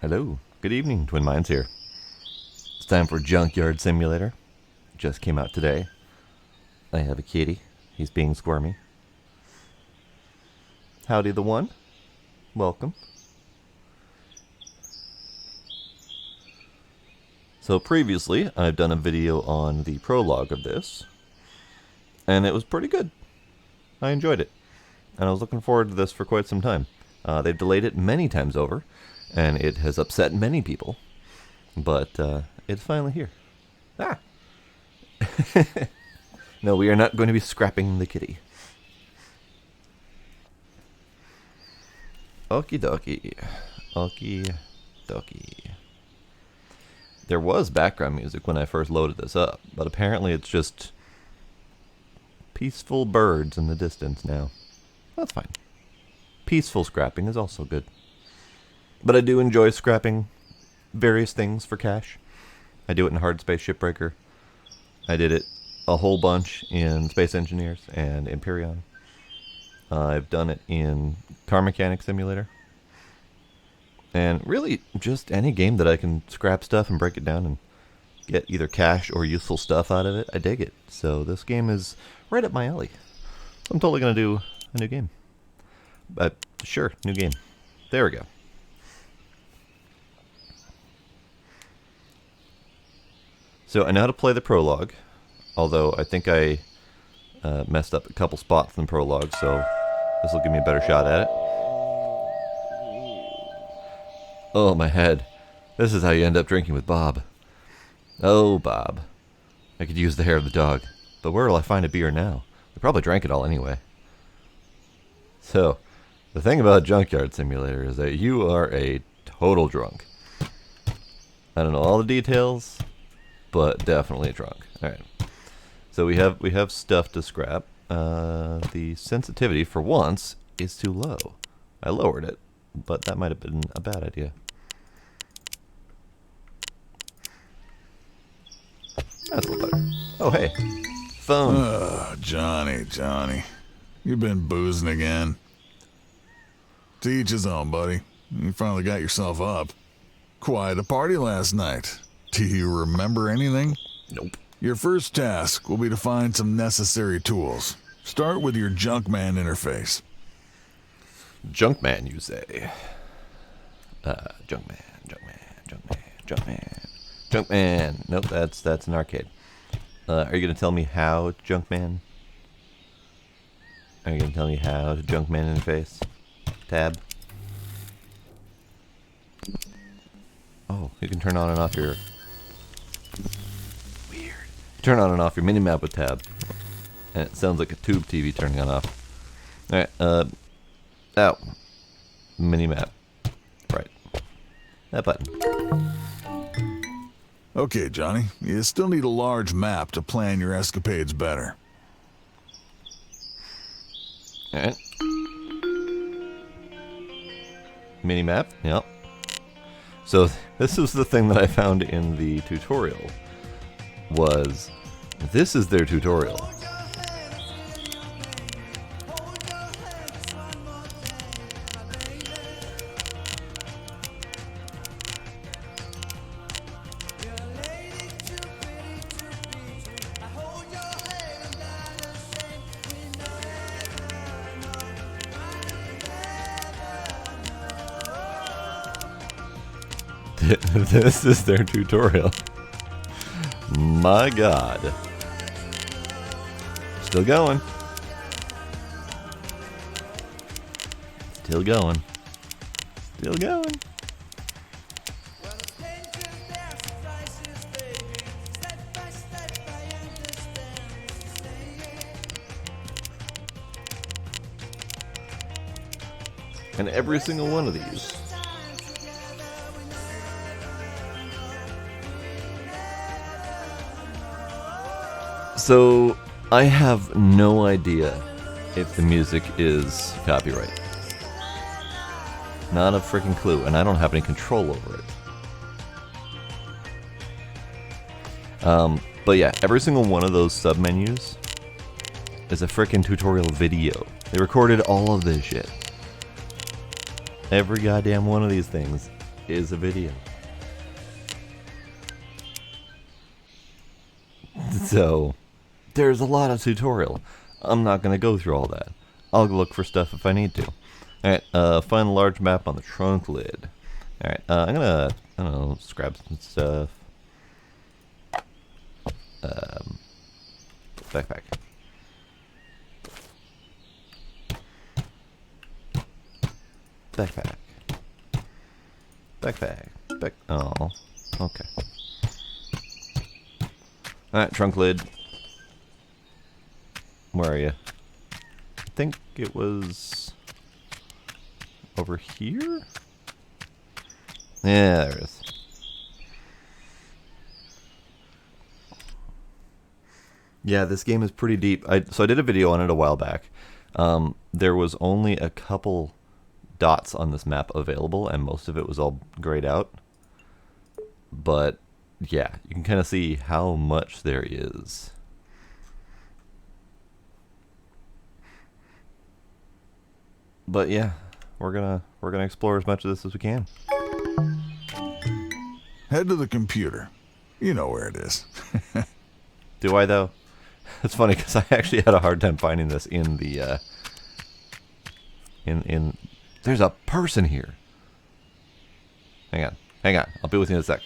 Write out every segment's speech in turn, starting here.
Hello, good evening, Twin Minds here. It's time for Junkyard Simulator. Just came out today. I have a kitty. He's being squirmy. Howdy the one. Welcome. So previously, I've done a video on the prologue of this, and it was pretty good. I enjoyed it, and I was looking forward to this for quite some time. They've delayed it many times over, and it has upset many people, but it's finally here. Ah! No, we are not going to be scrapping the kitty. Okie dokie. Okie dokie. There was background music when I first loaded this up, but apparently it's just peaceful birds in the distance now. That's fine. Peaceful scrapping is also good. But I do enjoy scrapping various things for cash. I do it in Hard Space Shipbreaker. I did it a whole bunch in Space Engineers and Empyrean. I've done it in Car Mechanic Simulator. And really, just any game that I can scrap stuff and break it down and get either cash or useful stuff out of it, I dig it. So this game is right up my alley. I'm totally going to do a new game. Sure, new game. There we go. So I know how to play the prologue, although I think I messed up a couple spots in the prologue, so this will give me a better shot at it. Oh, my head. This is how you end up drinking with Bob. Oh, Bob. I could use the hair of the dog, but where will I find a beer now? I probably drank it all anyway. So, the thing about Junkyard Simulator is that you are a total drunk. I don't know all the details, but definitely drunk. Alright. So we have stuff to scrap. The sensitivity, for once, is too low. I lowered it, but that might have been a bad idea. That's a little better. Oh, hey. Phone. Johnny. You've been boozing again. To each his own, buddy. You finally got yourself up. Quite a party last night. Do you remember anything? Nope. Your first task will be to find some necessary tools. Start with your Junkman interface. Junkman, you say? Junkman. Nope, that's an arcade. Are you gonna tell me how Junkman? Are you gonna tell me how to Junkman interface? Tab. Oh, you can turn on and off your. Weird. Turn on and off your mini-map with tab, and it sounds like a tube TV turning on and off. All right. Out. Mini-map. Right. That button. Okay, Johnny. You still need a large map to plan your escapades better. Alright. Mini-map, yep. So this is the thing that I found in the tutorial. This is their tutorial. This is their tutorial. My God. Still going. Still going. Still going. And every single one of these So, I have no idea if the music is copyright. Not a freaking clue, and I don't have any control over it. But yeah, every single one of those submenus is a freaking tutorial video. They recorded all of this shit. Every goddamn one of these things is a video. So, there's a lot of tutorial. I'm not going to go through all that. I'll look for stuff if I need to. Alright, find a large map on the trunk lid. Alright, I'm gonna, I don't know, scrap some stuff. Backpack. Backpack. Backpack. Oh, okay. Alright, trunk lid. Where are you? I think it was over here? Yeah, there it is. Yeah, this game is pretty deep. So I did a video on it a while back. There was only a couple dots on this map available, and most of it was all grayed out. But yeah, you can kind of see how much there is. But yeah, we're gonna explore as much of this as we can. Head to the computer. You know where it is. Do I though? It's funny because I actually had a hard time finding this in the in. There's a person here. Hang on. I'll be with you in a sec.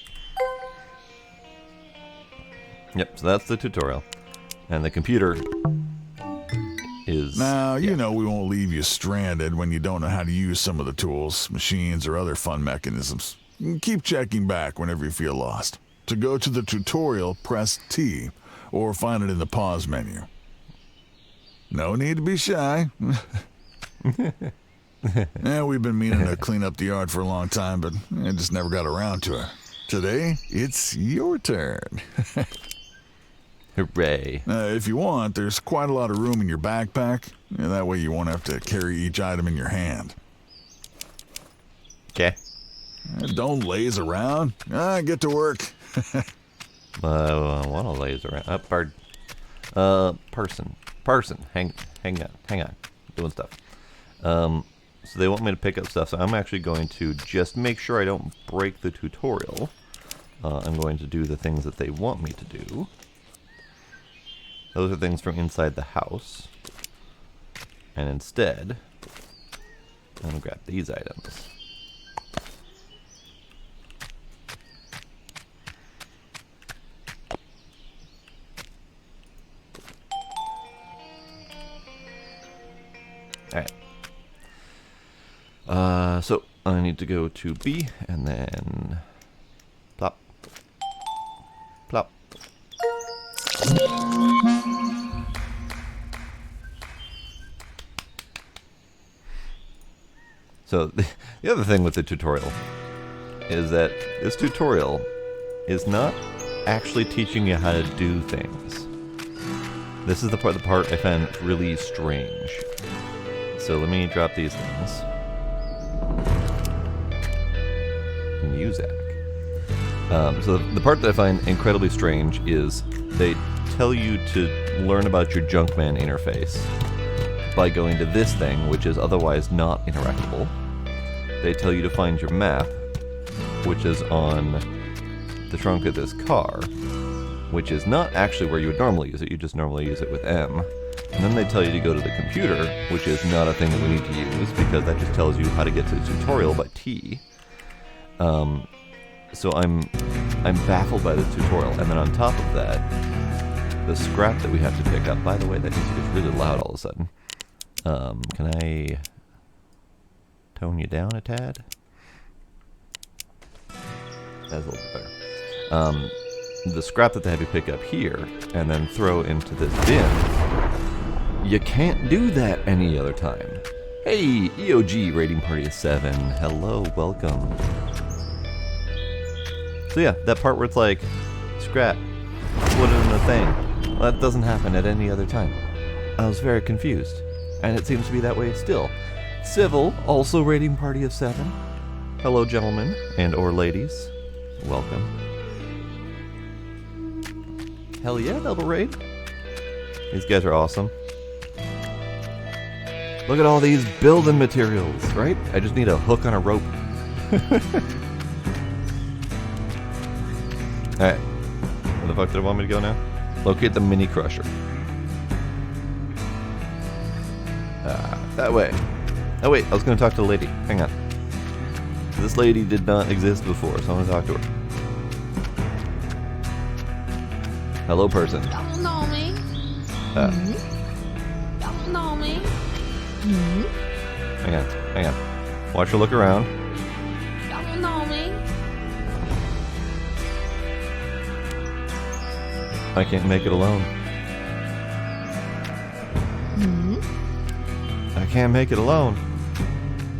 Yep. So that's the tutorial, and the computer is. Now, you know we won't leave you stranded when you don't know how to use some of the tools, machines, or other fun mechanisms. Keep checking back whenever you feel lost. To go to the tutorial, press T, or find it in the pause menu. No need to be shy. Yeah, we've been meaning to clean up the yard for a long time, but I just never got around to it. Today, it's your turn. Hooray. If you want, there's quite a lot of room in your backpack. That way you won't have to carry each item in your hand. Okay. Don't laze around. Get to work. I want to laze around. Bird. Person. Hang on. Doing stuff. So they want me to pick up stuff, so I'm actually going to just make sure I don't break the tutorial. I'm going to do the things that they want me to do. Those are things from inside the house. And instead, I'm going to grab these items. Alright. So I need to go to B and then plop. Plop. So the other thing with the tutorial is that this tutorial is not actually teaching you how to do things. This is the part I found really strange. So let me drop these things. Music. So the part that I find incredibly strange is they tell you to learn about your Junkman interface by going to this thing, which is otherwise not interactable. They tell you to find your map, which is on the trunk of this car, which is not actually where you would normally use it. You just normally use it with M. And then they tell you to go to the computer, which is not a thing that we need to use because that just tells you how to get to the tutorial by T. So I'm baffled by this tutorial. And then on top of that, the scrap that we have to pick up. By the way, that music is really loud all of a sudden. Can I tone you down a tad? That's a little bit better. The scrap that they have you pick up here and then throw into this bin, you can't do that any other time. Hey, EOG rating party of 7. Hello, welcome. So yeah, that part where it's like, scrap, put it in the thing. Well, that doesn't happen at any other time. I was very confused, and it seems to be that way still. Civil, also rating party of 7. Hello, gentlemen and or ladies. Welcome. Hell yeah, double raid. These guys are awesome. Look at all these building materials, right? I just need a hook on a rope. Alright. Where the fuck did it want me to go now? Locate the mini crusher. That way. Oh wait, I was gonna talk to the lady. Hang on. This lady did not exist before, so I'm gonna talk to her. Hello, person. Don't know me. Don't know me. Hang on. Watch her look around. Don't know me. I can't make it alone. I can't make it alone.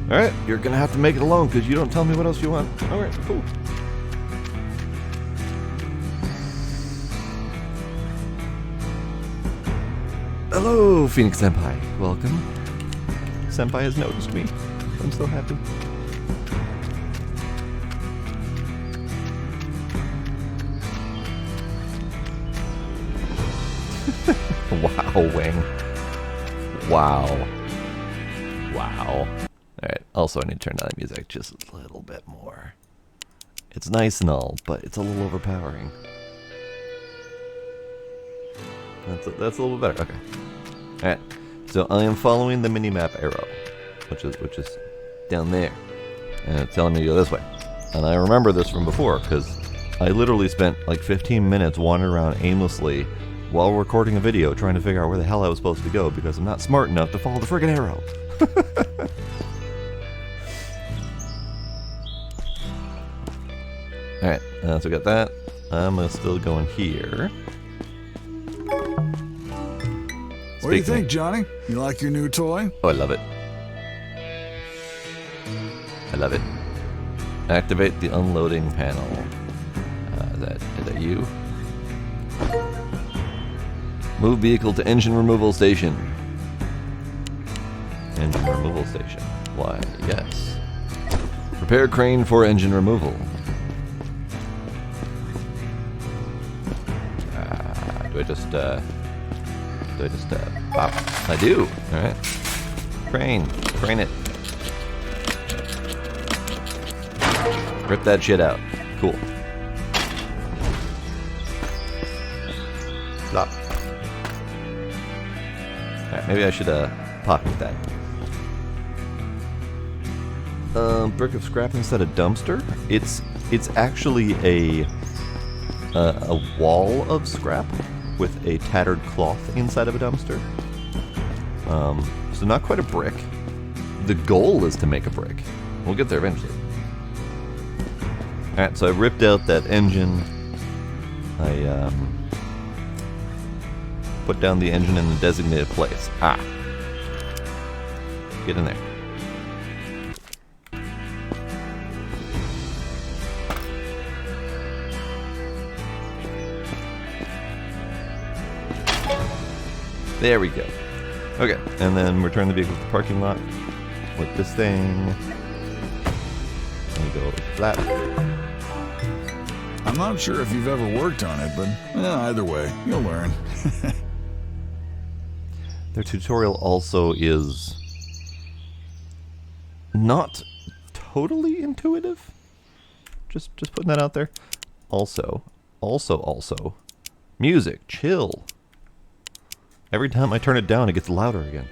Alright, you're gonna have to make it alone because you don't tell me what else you want. Alright, cool. Hello, Phoenix Senpai. Welcome. Senpai has noticed me. I'm so happy. Wow, Wing. Wow. Wow. Alright, also I need to turn down the music just a little bit more. It's nice and all, but it's a little overpowering. That's a little bit better. Okay. Alright. So I am following the minimap arrow, which is down there. And it's telling me to go this way. And I remember this from before, because I literally spent like 15 minutes wandering around aimlessly while recording a video trying to figure out where the hell I was supposed to go because I'm not smart enough to follow the friggin' arrow. Alright, so we got that. I'm gonna still go in here. What do you think, Johnny? You like your new toy? Oh, I love it. I love it. Activate the unloading panel. Is that you? Move vehicle to engine removal station. Engine removal station. Why, yes. Prepare crane for engine removal. Do I just pop? I do. Alright. Crane it. Rip that shit out. Cool. Stop. Alright, maybe I should pocket that. Brick of scrap instead of dumpster? It's actually a wall of scrap with a tattered cloth inside of a dumpster. So not quite a brick. The goal is to make a brick. We'll get there eventually. Alright, so I ripped out that engine. I put down the engine in the designated place. Ah. Get in there. There we go. Okay, and then return the vehicle to the parking lot with this thing. And you go flat. I'm not sure if you've ever worked on it, but either way, you'll learn. Their tutorial also is not totally intuitive. Just putting that out there. Also, music, chill. Every time I turn it down, it gets louder again.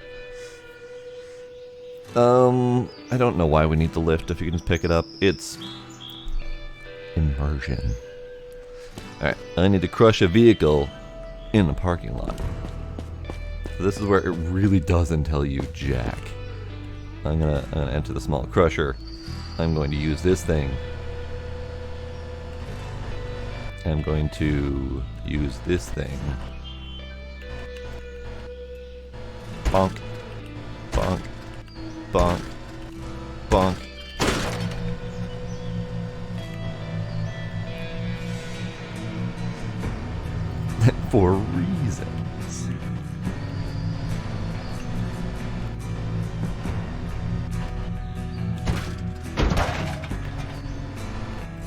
I don't know why we need the lift if you can just pick it up. It's immersion. Alright, I need to crush a vehicle in the parking lot. So this is where it really doesn't tell you jack. I'm gonna enter the small crusher. I'm going to use this thing. I'm going to use this thing. Bonk, bonk, bonk, bonk. For reasons.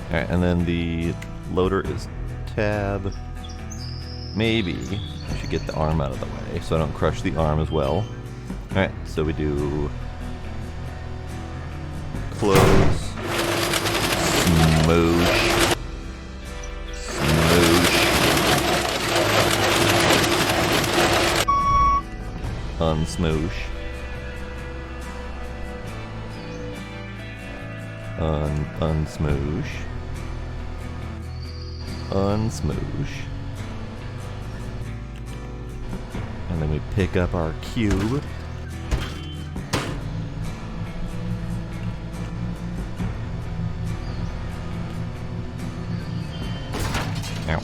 Alright, and then the loader is tab. Maybe I should get the arm out of the way so I don't crush the arm as well. Alright, so we do close, smoosh, Unsmoosh. Unsmoosh. Unsmoosh. And then we pick up our cube. Ow.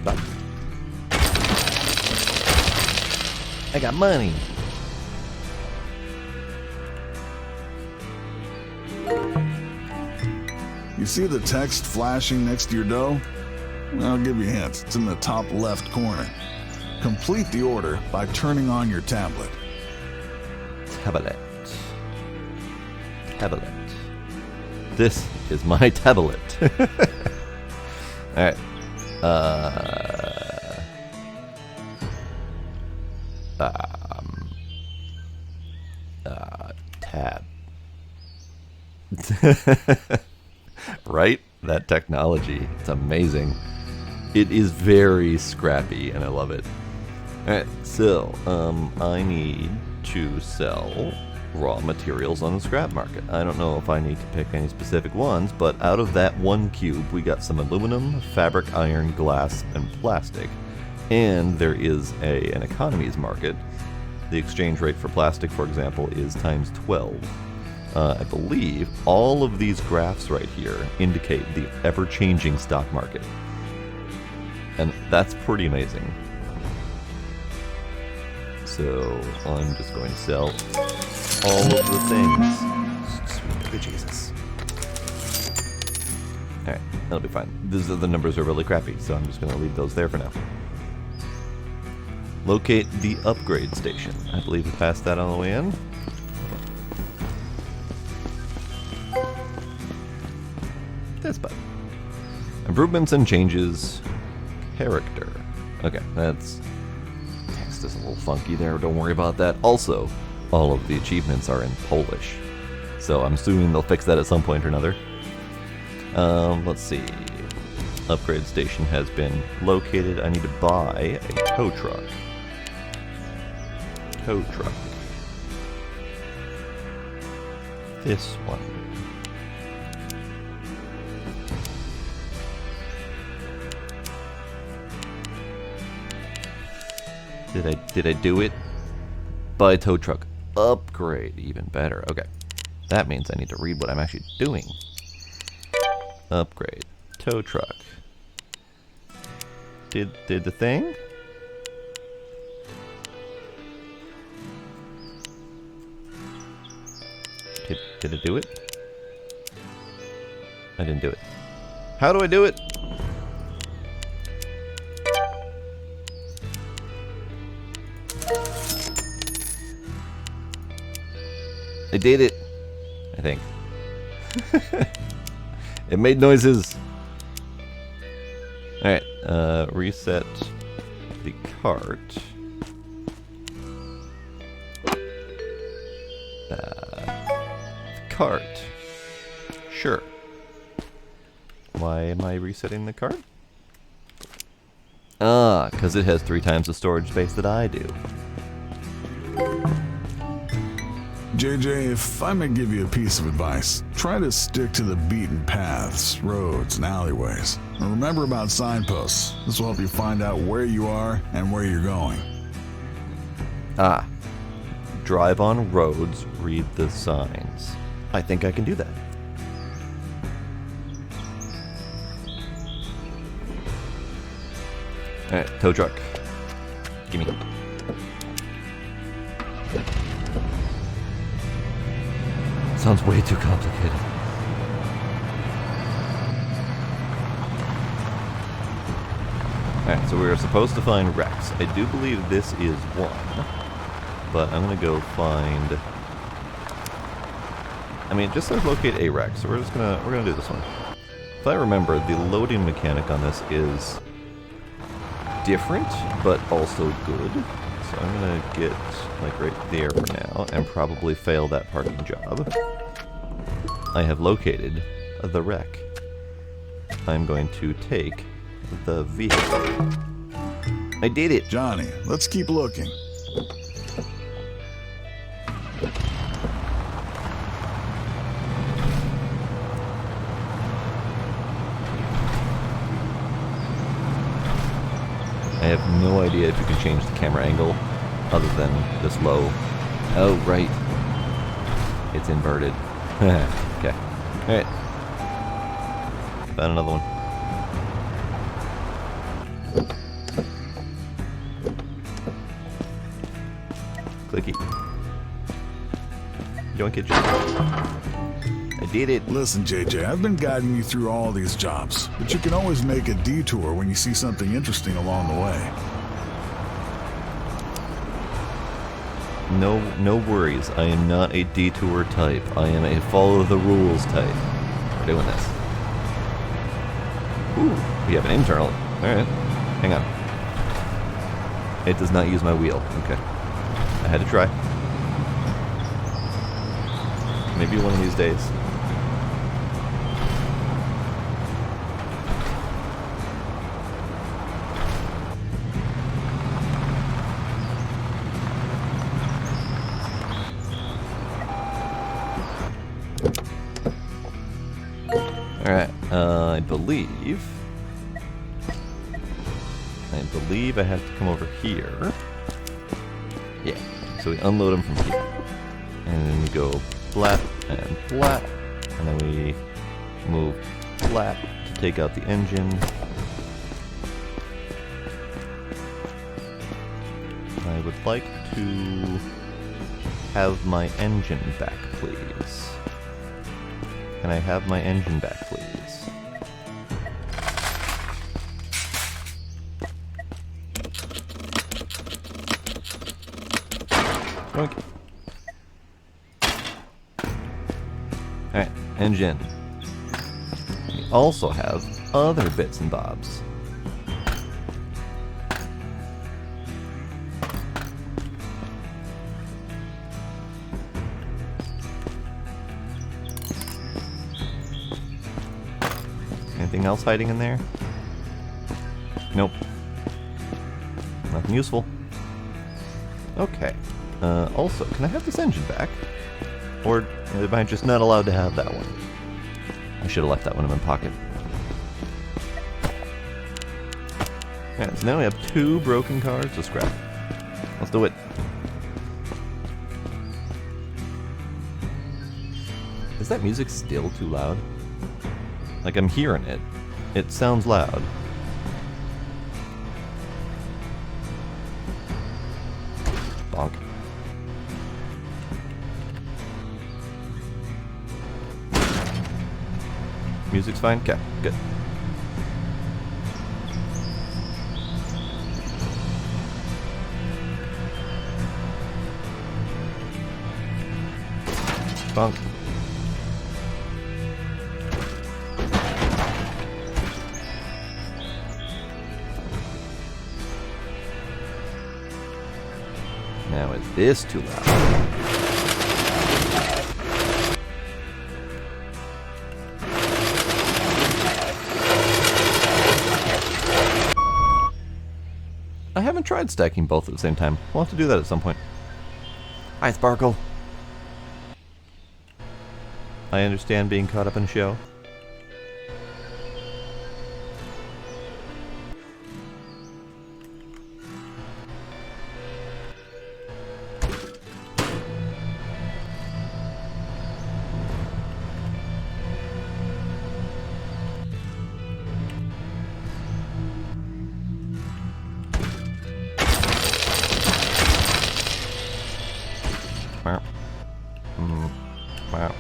Stop. I got money. You see the text flashing next to your dough? I'll give you a hint. It's in the top left corner. Complete the order by turning on your tablet. Tablet. Tablet. This is my tablet. Alright. Tab. Right? That technology. It's amazing. It is very scrappy and I love it. Alright, so, I need to sell raw materials on the scrap market. I don't know if I need to pick any specific ones, but out of that one cube, we got some aluminum, fabric, iron, glass, and plastic. And there is an economies market. The exchange rate for plastic, for example, is times 12. I believe all of these graphs right here indicate the ever-changing stock market. And that's pretty amazing. So I'm just going to sell all of the things. Sweet baby Jesus. Alright, that'll be fine. The numbers are really crappy, so I'm just going to leave those there for now. Locate the upgrade station. I believe we passed that on the way in. This button. Improvements and changes. Character. Okay, that's... Text is a little funky there, don't worry about that. Also, all of the achievements are in Polish. So I'm assuming they'll fix that at some point or another. Let's see. Upgrade station has been located. I need to buy a tow truck. Tow truck. This one. Did I do it? Buy a tow truck. Upgrade, even better. Okay. That means I need to read what I'm actually doing. Upgrade. Tow truck. Did the thing? Did it do it? I didn't do it. How do I do it? I did it, I think. It made noises. Alright, reset the cart. Cart. Sure. Why am I resetting the cart? Ah, because it has 3 times the storage space that I do. JJ, if I may give you a piece of advice, try to stick to the beaten paths, roads, and alleyways. And remember about signposts. This will help you find out where you are and where you're going. Ah. Drive on roads, read the signs. I think I can do that. Alright, tow truck. Gimme. Sounds way too complicated. Alright, so we are supposed to find Rex. I do believe this is one. But I'm gonna go find... I mean, it just says locate a Rex, so we're gonna do this one. If I remember, the loading mechanic on this is different, but also good. So I'm gonna get like right there now and probably fail that parking job. I have located the wreck. I'm going to take the vehicle. I did it. Johnny, let's keep looking. I have no idea if you can change the camera angle other than this low. Oh, right. It's inverted. Okay. Alright. Found another one. Clicky. Yoink it, I did it. Listen, JJ, I've been guiding you through all these jobs, but you can always make a detour when you see something interesting along the way. No worries. I am not a detour type. I am a follow the rules type. We're doing this. Ooh, we have an internal. Alright. Hang on. It does not use my wheel. Okay. I had to try. Maybe one of these days. Alright, I believe I have to come over here. Yeah, so we unload them from here. And then we go flat and flat. And then we move flat to take out the engine. I would like to have my engine back, please. Can I have my engine back, please? Okay. Alright, engine. We also have other bits and bobs. Anything else hiding in there? Nope. Nothing useful. Okay. Also, can I have this engine back? Or am I just not allowed to have that one? I should have left that one in my pocket. Alright, so now we have 2 broken cars to scrap. Let's do it. Is that music still too loud? Like, I'm hearing it. It sounds loud. Bonk. Music's fine? Okay, good. Bonk. Now is this too loud? I haven't tried stacking both at the same time. We'll have to do that at some point. Hi, Sparkle. I understand being caught up in a show. Wow. Wow.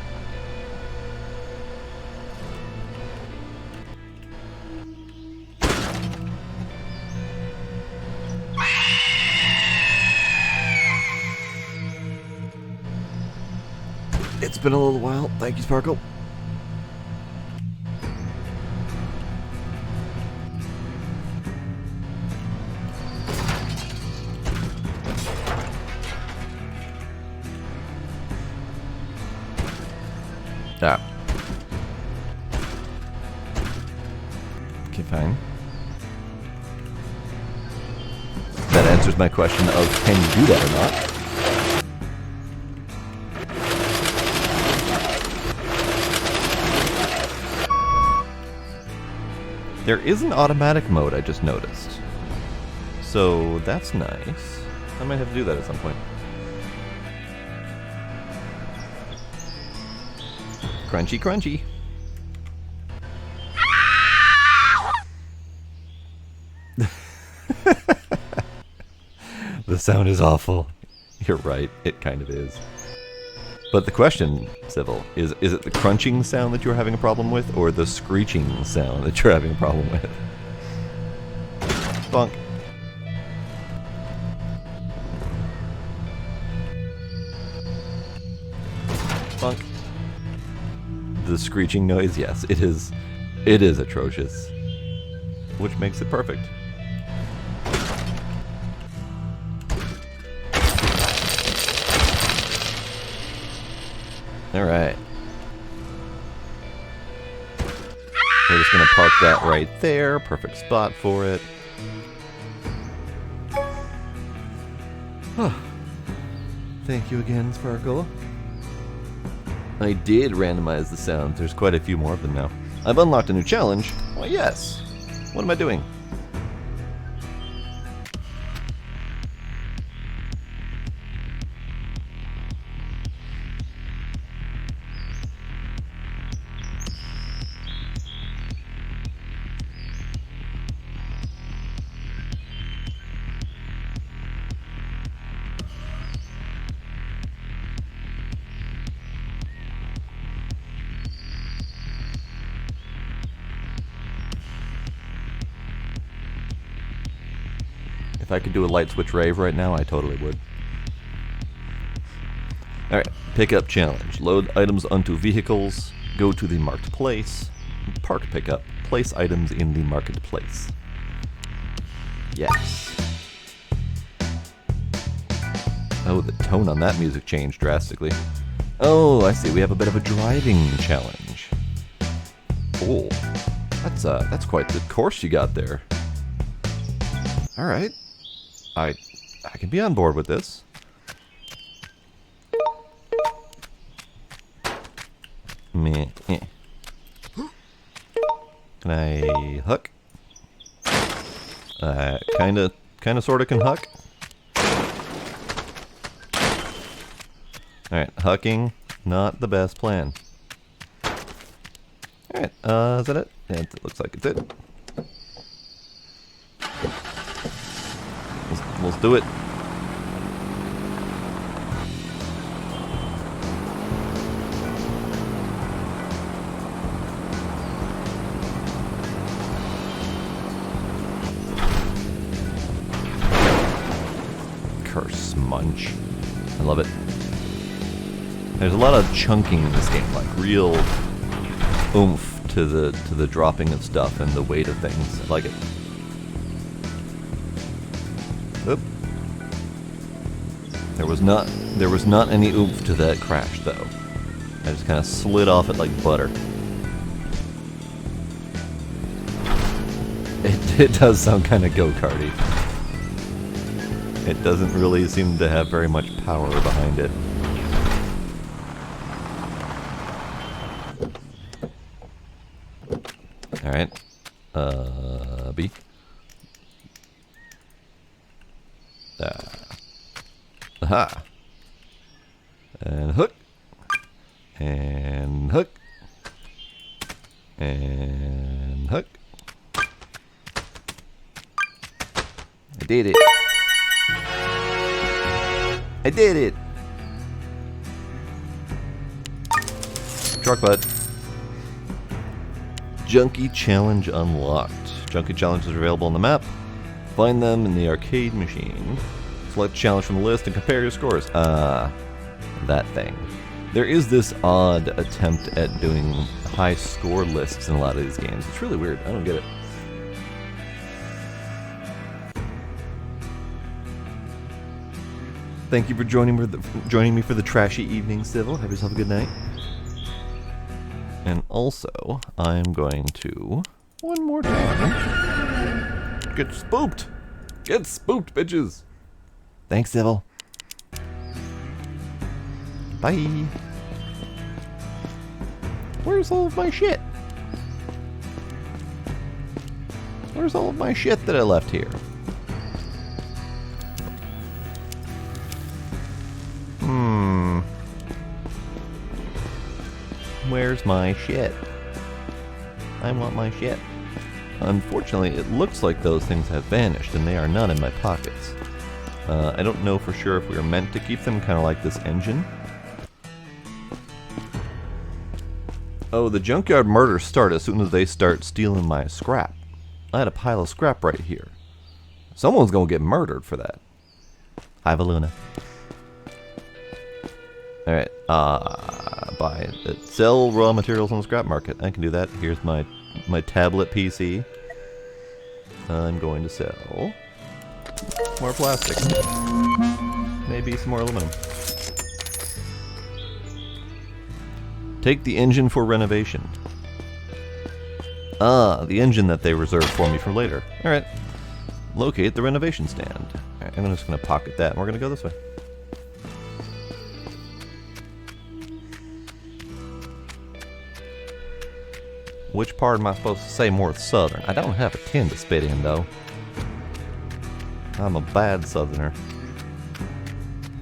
It's been a little while. Thank you, Sparkle. Ah. Okay, fine. answers my question of can you do that or not. There is an automatic mode, I just noticed. So that's nice. I might have to do that at some point. Crunchy, crunchy. The sound is awful. You're right, it kind of is. But the question, Civil, is it the crunching sound that you're having a problem with, or the screeching sound that you're having a problem with? Bonk. Bonk. The screeching noise, yes, it is atrocious. Which makes it perfect. Alright. We're just gonna park that right there. Perfect spot for it. Thank you again, Sparkle. I did randomize the sounds. There's quite a few more of them now. I've unlocked a new challenge. Well, yes. What am I doing? If I could do a light switch rave right now, I totally would. Alright, pickup challenge. Load items onto vehicles, go to the marked place, park pickup, place items in the marketplace. Yes. Oh, the tone on that music changed drastically. Oh, I see, we have a bit of a driving challenge. Oh, that's quite the course you got there. Alright. I can be on board with this. Meh. Can I hook? Kinda sorta can hook. Alright, hucking, not the best plan. Alright, is that it? Yeah, it looks like it's it. Let's do it. Curse munch. I love it. There's a lot of chunking in this game, like real oomph to the dropping of stuff and the weight of things. I like it. Oop. There was not any oomph to that crash though. I just kind of slid off it like butter. It does sound kind of go-karty. It doesn't really seem to have very much power behind it. Alright. B. Aha. And hook. And hook. And hook. I did it. I did it. Truck butt. Junkie Challenge unlocked. Junkie challenges are available on the map. Find them in the arcade machine. Select challenge from the list and compare your scores. That thing. There is this odd attempt at doing high score lists in a lot of these games. It's really weird. I don't get it. Thank you for joining me for the trashy evening, Civil. Have yourself a good night. And also, I'm going to, one more time, get spooked! Get spooked, bitches! Thanks, Sybil. Bye. Where's all of my shit? Where's all of my shit that I left here? Where's my shit? I want my shit. Unfortunately, it looks like those things have vanished, and they are not in my pockets. I don't know for sure if we were meant to keep them, kind of like this engine. Oh, the junkyard murders start as soon as they start stealing my scrap. I had a pile of scrap right here. Someone's gonna get murdered for that. Hi, Valuna. Alright, sell raw materials on the scrap market. I can do that. Here's my tablet PC. I'm going to sell more plastic. Maybe some more aluminum. Take the engine for renovation. Ah, the engine that they reserved for me for later. Alright. Locate the renovation stand. Alright, I'm just going to pocket that and we're going to go this way. Which part am I supposed to say more southern? I don't have a tin to spit in, though. I'm a bad southerner.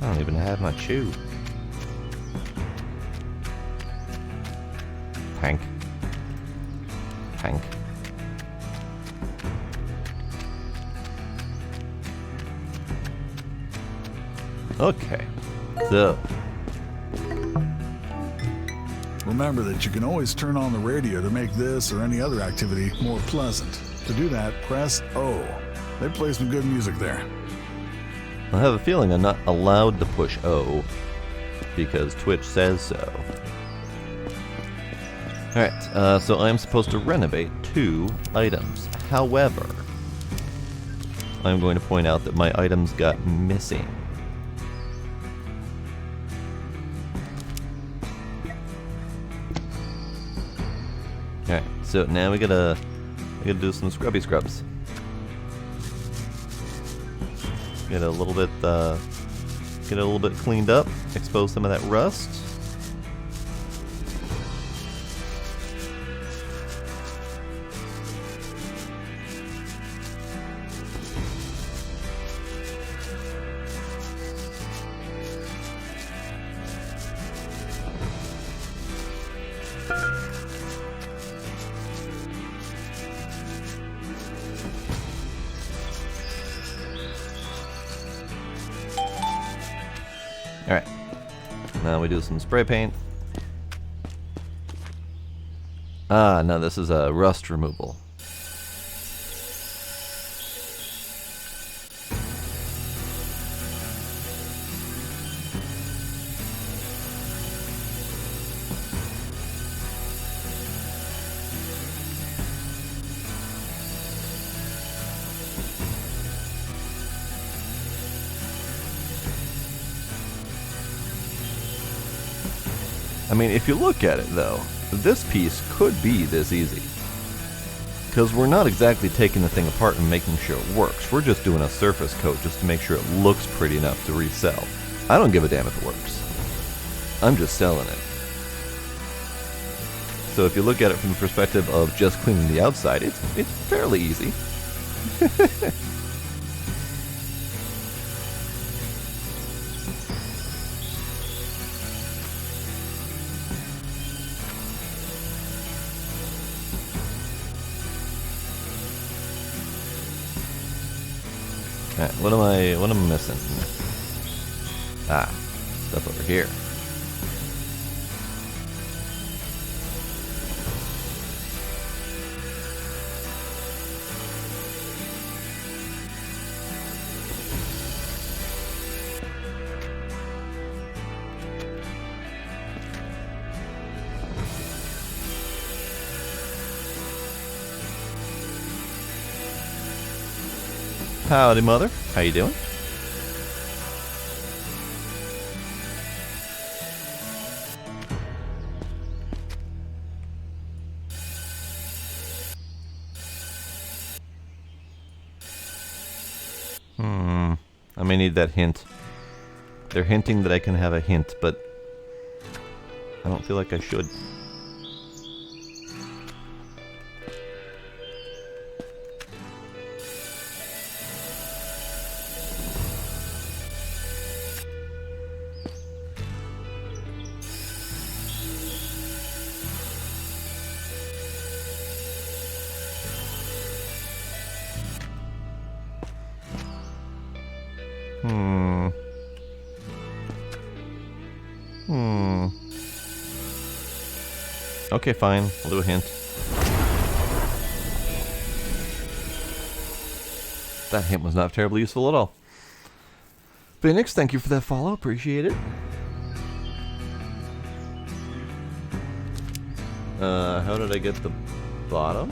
I don't even have my chew. Hank. Hank. Okay. So. Remember that you can always turn on the radio to make this or any other activity more pleasant. To do that, press O. They play some good music there. I have a feeling I'm not allowed to push O because Twitch says so. Alright, so I'm supposed to renovate 2 items. However, I'm going to point out that my items got missing. Alright, so now we gotta do some scrubby scrubs. Get a little bit cleaned up, expose some of that rust. Alright, now we do some spray paint. Ah, no, this is a rust removal. I mean, if you look at it, though, this piece could be this easy. Because we're not exactly taking the thing apart and making sure it works. We're just doing a surface coat just to make sure it looks pretty enough to resell. I don't give a damn if it works. I'm just selling it. So if you look at it from the perspective of just cleaning the outside, it's fairly easy. Alright, what am I missing? Ah, stuff over here. Howdy, mother. How you doing? may need that hint. They're hinting that I can have a hint, but I don't feel like I should. Okay, fine. I'll do a hint. That hint was not terribly useful at all. Phoenix, thank you for that follow. Appreciate it. How did I get the bottom?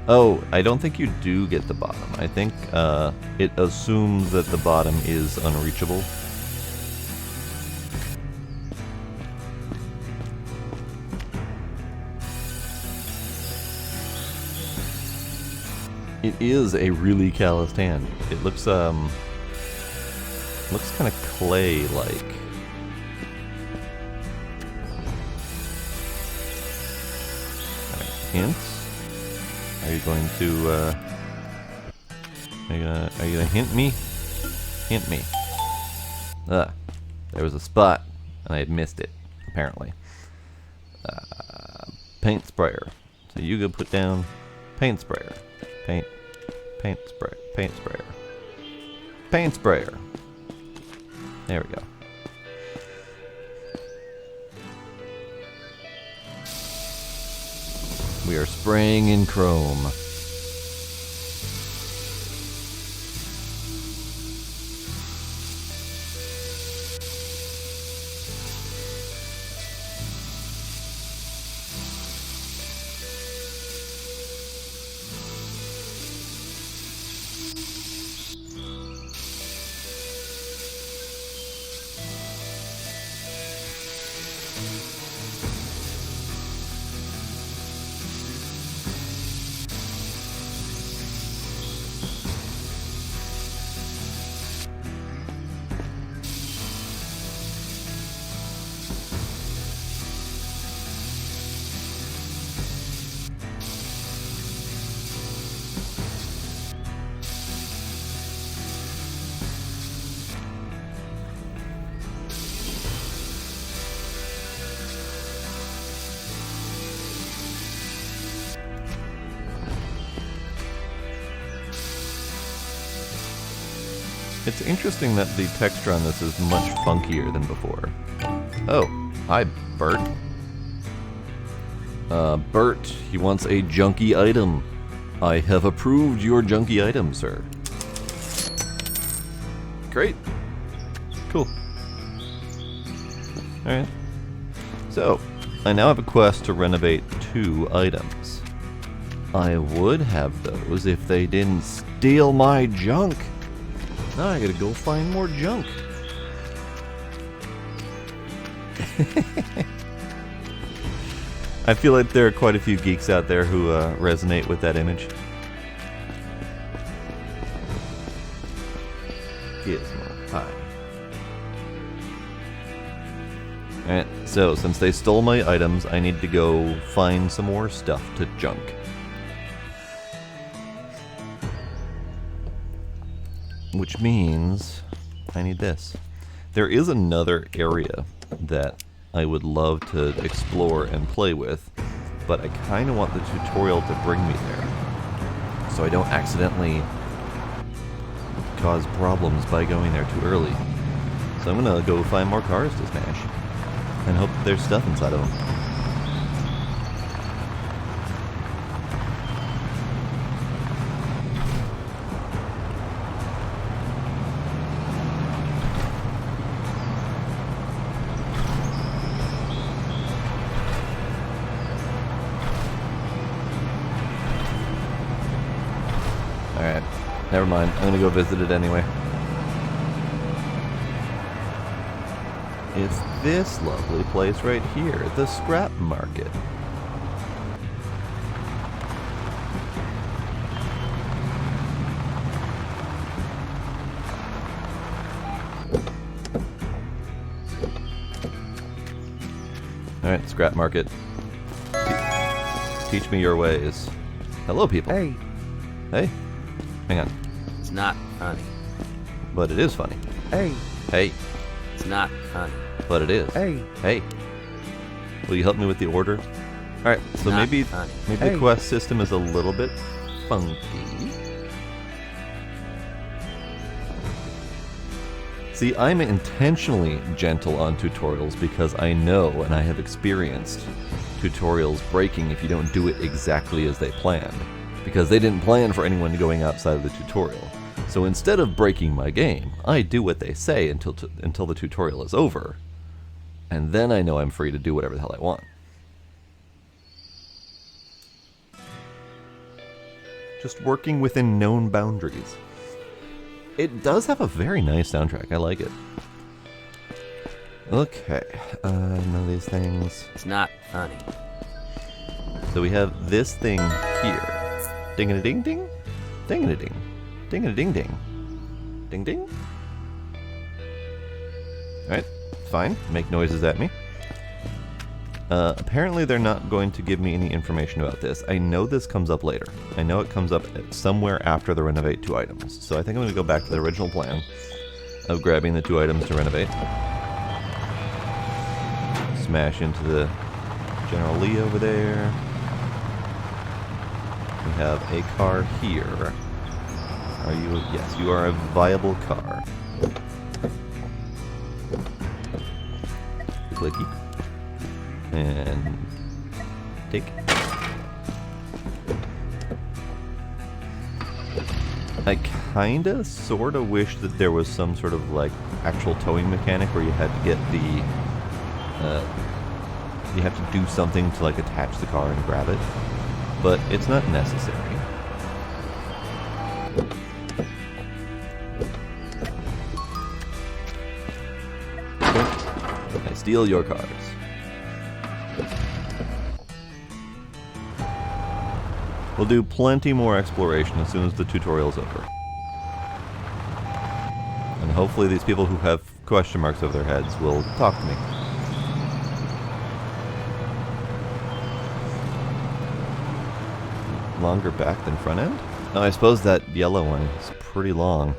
Oh, I don't think you do get the bottom. I think it assumes that the bottom is unreachable. It is a really calloused hand. It looks kind of clay-like. Hints? Are you going to are you gonna hint me? Hint me. There was a spot and I had missed it, apparently. Paint sprayer. So you go put down paint sprayer. Paint sprayer. Paint sprayer. There we go. We are spraying in chrome. It's interesting that the texture on this is much funkier than before. Oh, hi, Bert. Bert, he wants a junky item. I have approved your junky item, sir. Great. Cool. Alright. So, I now have a quest to renovate 2 items. I would have those if they didn't steal my junk. Now I gotta go find more junk. I feel like there are quite a few geeks out there who resonate with that image. Gizmo, hi. Alright, so since they stole my items, I need to go find some more stuff to junk. Which means I need this. There is another area that I would love to explore and play with, but I kind of want the tutorial to bring me there, so I don't accidentally cause problems by going there too early. So I'm gonna go find more cars to smash, and hope that there's stuff inside of them. Alright, never mind. I'm gonna go visit it anyway. It's this lovely place right here, the scrap market. Alright, scrap market. Teach me your ways. Hello, people. Hey. Hey. Hang on. It's not funny. But it is funny. Hey. Hey. It's not funny. But it is. Hey. Hey. Will you help me with the order? Alright, so Not maybe funny. the Hey. quest system is a little bit funky. See, I'm intentionally gentle on tutorials because I know and I have experienced tutorials breaking if you don't do it exactly as they planned. Because they didn't plan for anyone going outside of the tutorial. So instead of breaking my game, I do what they say until the tutorial is over. And then I know I'm free to do whatever the hell I want. Just working within known boundaries. It does have a very nice soundtrack. I like it. Okay. None of these things. It's not funny. So we have this thing here. Ding-a-ding-ding? Ding-a-ding. Ding-a-ding-ding. Ding-ding? Alright, fine. Make noises at me. Apparently they're not going to give me any information about this. I know this comes up later. I know it comes up somewhere after the renovate 2 items. So I think I'm going to go back to the original plan of grabbing the 2 items to renovate. Smash into the General Lee over there. We have a car here. Are you? Yes, you are a viable car. Clicky. And take. I kinda sorta wish that there was some sort of like actual towing mechanic where you had to get the you have to do something to like attach the car and grab it, but it's not necessary. I steal your cars. We'll do plenty more exploration as soon as the tutorial's over. And hopefully these people who have question marks over their heads will talk to me. Longer back than front end? Oh, I suppose that yellow one is pretty long.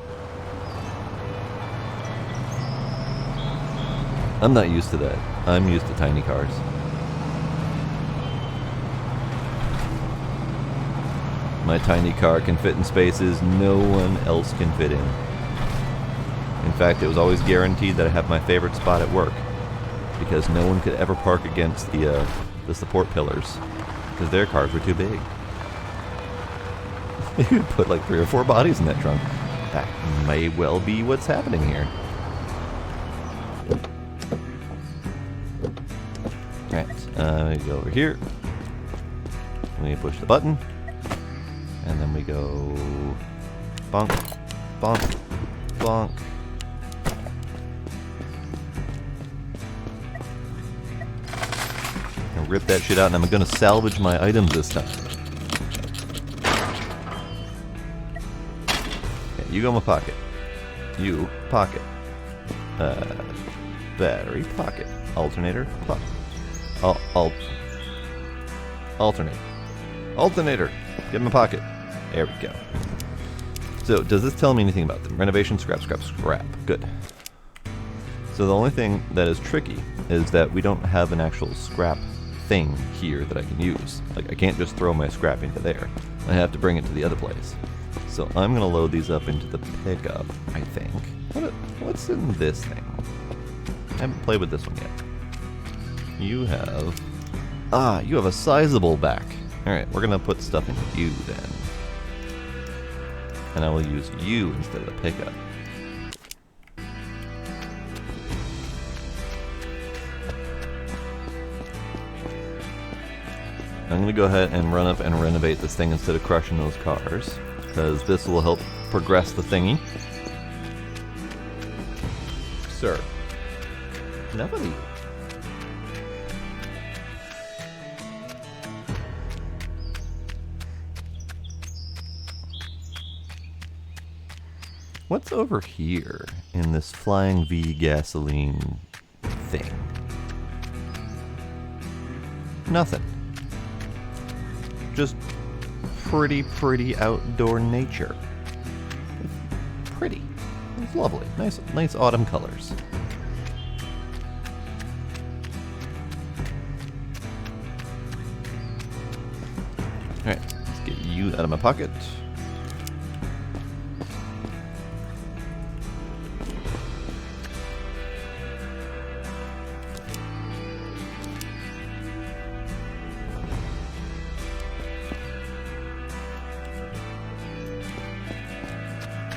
I'm not used to that. I'm used to tiny cars. My tiny car can fit in spaces no one else can fit in. In fact, it was always guaranteed that I have my favorite spot at work, because no one could ever park against the support pillars, because their cars were too big. You could put like 3 or 4 bodies in that trunk. That may well be what's happening here. Alright, we go over here. We push the button. And then we go bonk, bonk, bonk. And rip that shit out, and I'm gonna salvage my items this time. Okay, you go in my pocket. You, pocket. Battery, pocket. Alternator, pocket. Alternate. Alternator! Get in my pocket. There we go. So, does this tell me anything about them? Renovation, scrap, scrap, scrap. Good. So the only thing that is tricky is that we don't have an actual scrap thing here that I can use. Like, I can't just throw my scrap into there. I have to bring it to the other place. So I'm going to load these up into the pickup, I think. What's in this thing? I haven't played with this one yet. You have... Ah, you have a sizable back. Alright, we're going to put stuff into you then. And I will use you instead of the pickup. I'm going to go ahead and run up and renovate this thing instead of crushing those cars, because this will help progress the thingy. Sir. Enough of you. What's over here in this Flying V gasoline thing? Nothing. Just pretty outdoor nature. Pretty. It's lovely. Nice autumn colors. Alright, let's get you out of my pocket.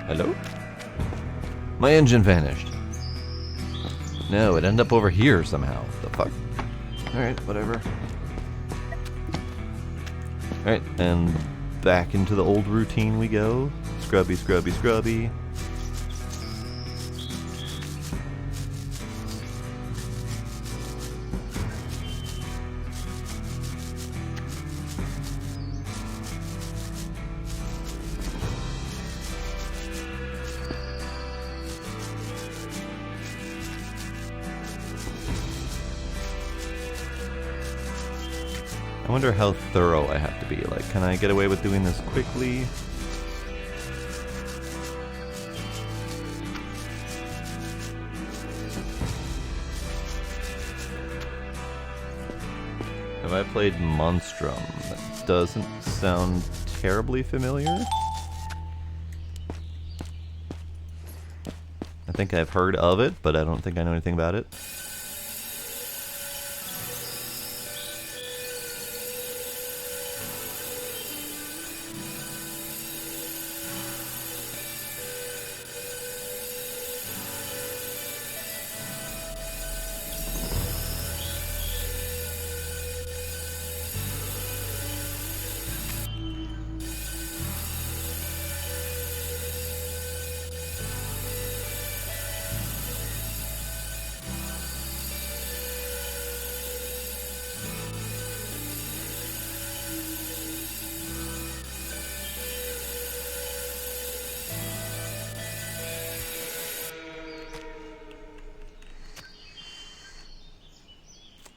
Hello? My engine vanished. No, it ended up over here somehow. The fuck? Alright, whatever. Alright, and back into the old routine we go. Scrubby, scrubby, scrubby. I wonder how thorough I have to be. Like, can I get away with doing this quickly? Have I played Monstrum? That doesn't sound terribly familiar. I think I've heard of it, but I don't think I know anything about it.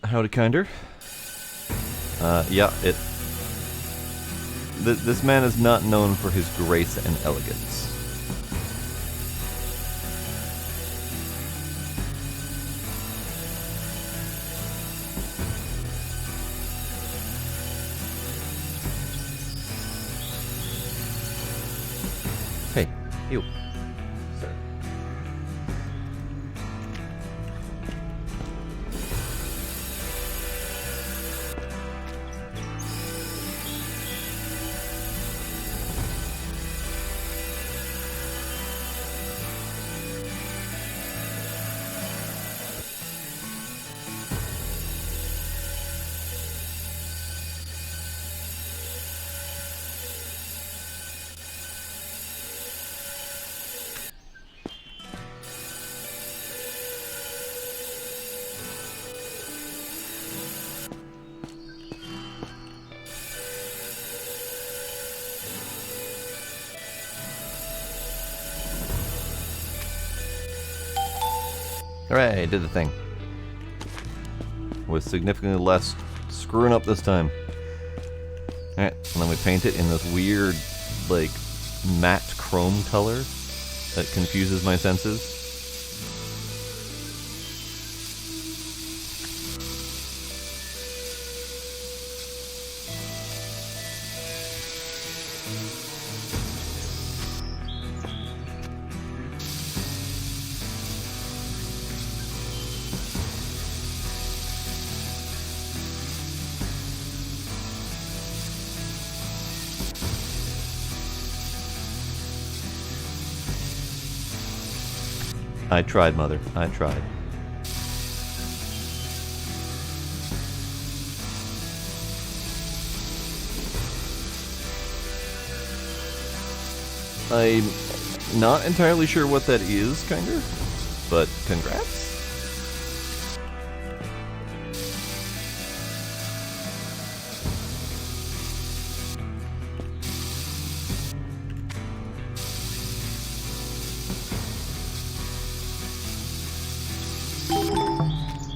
Howdy, kinder. Yeah, this man is not known for his grace and elegance. Hey, you. Sir. Hooray, did the thing. With significantly less screwing up this time. Alright, and then we paint it in this weird, like, matte chrome color that confuses my senses. I tried, Mother. I tried. I'm not entirely sure what that is, kinda, but congrats.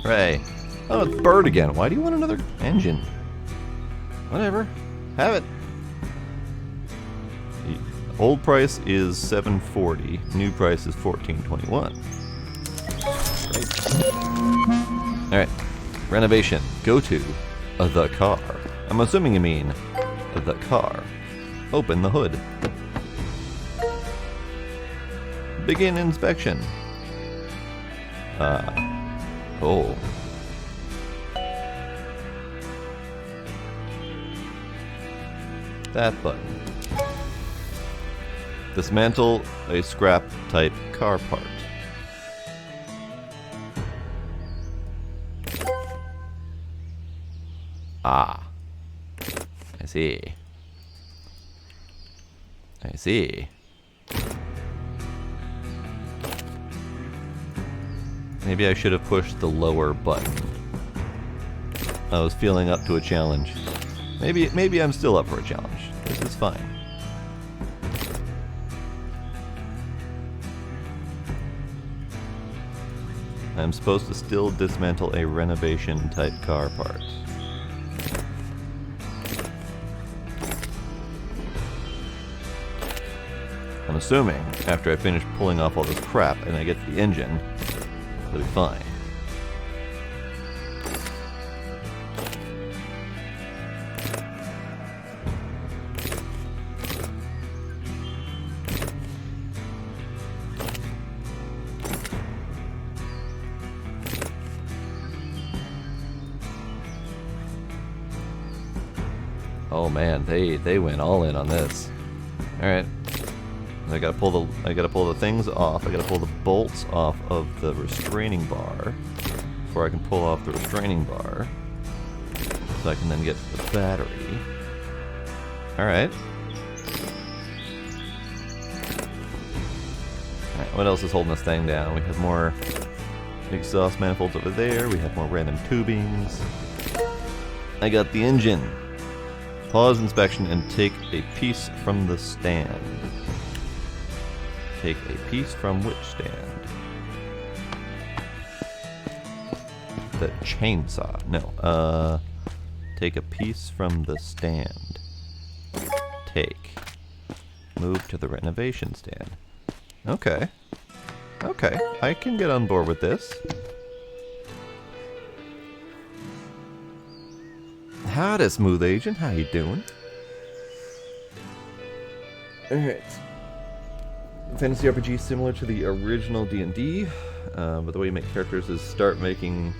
Hooray. Oh, it's Bird again. Why do you want another engine? Whatever. Have it. The old price is $740. New price is $14.21. Great. Alright. Renovation. Go to the car. I'm assuming you mean the car. Open the hood. Begin inspection. Oh. That button. Dismantle a scrap type car part. Ah. I see. I see. Maybe I should have pushed the lower button. I was feeling up to a challenge. Maybe I'm still up for a challenge. This is fine. I'm supposed to still dismantle a renovation type car part. I'm assuming after I finish pulling off all this crap and I get to the engine, it'll be fine. Oh man, they went all in on this. All right, I gotta pull the things off. I gotta pull the bolts off of the restraining bar before I can pull off the restraining bar, so I can then get to the battery. All right. All right. What else is holding this thing down? We have more exhaust manifolds over there. We have more random tubings. I got the engine. Pause inspection and take a piece from the stand. Take a piece from which stand? The chainsaw. No. Take a piece from the stand. Take. Move to the renovation stand. Okay. Okay. I can get on board with this. Howdy, Smooth Agent. How you doing? Alright. Fantasy RPG similar to the original D&D, but the way you make characters is start making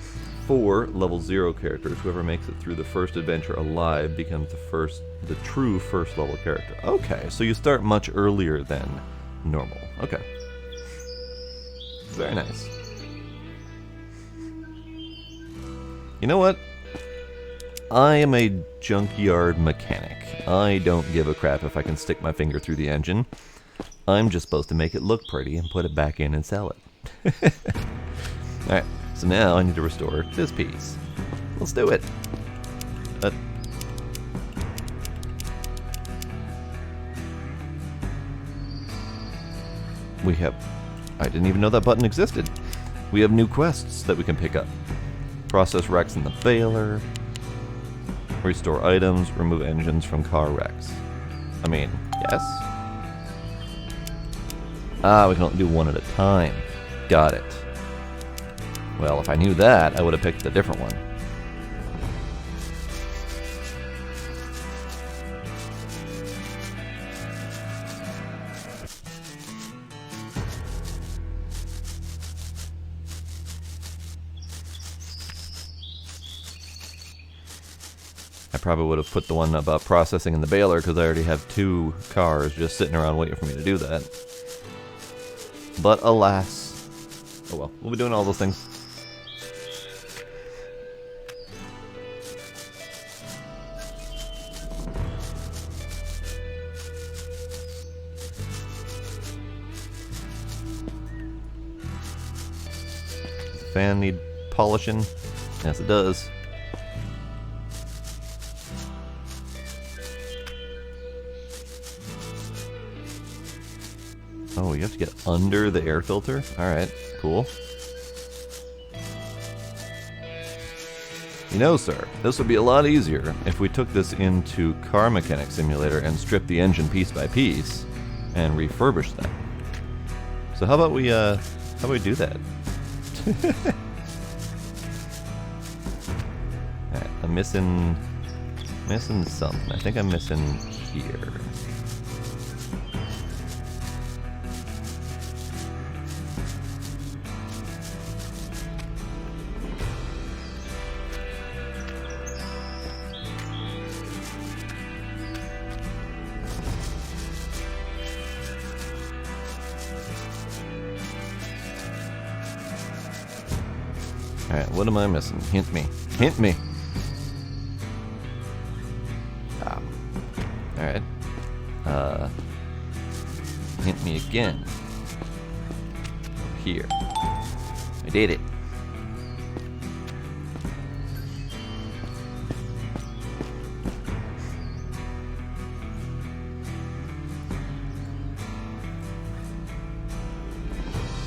4 level 0 characters. Whoever makes it through the first adventure alive becomes the true first level character. Okay, so you start much earlier than normal. Okay. Very nice. You know what? I am a junkyard mechanic. I don't give a crap if I can stick my finger through the engine. I'm just supposed to make it look pretty and put it back in and sell it. Alright, so now I need to restore this piece. Let's do it. I didn't even know that button existed. We have new quests that we can pick up. Process wrecks in the baler. Restore items, remove engines from car wrecks. I mean, yes. Ah, we can only do one at a time. Got it. Well, if I knew that, I would have picked a different one. I probably would have put the one about processing in the baler because I already have 2 cars just sitting around waiting for me to do that. But alas. Oh well, we'll be doing all those things. Does the fan need polishing? Yes, it does. Oh, you have to get under the air filter? Alright, cool. You know, sir, this would be a lot easier if we took this into Car Mechanic Simulator and stripped the engine piece by piece and refurbished them. So how about we do that? Alright, I'm missing something. I think I'm missing here. Alright, what am I missing? Hint me. Hint me! Alright. Hint me again. Over here. I did it.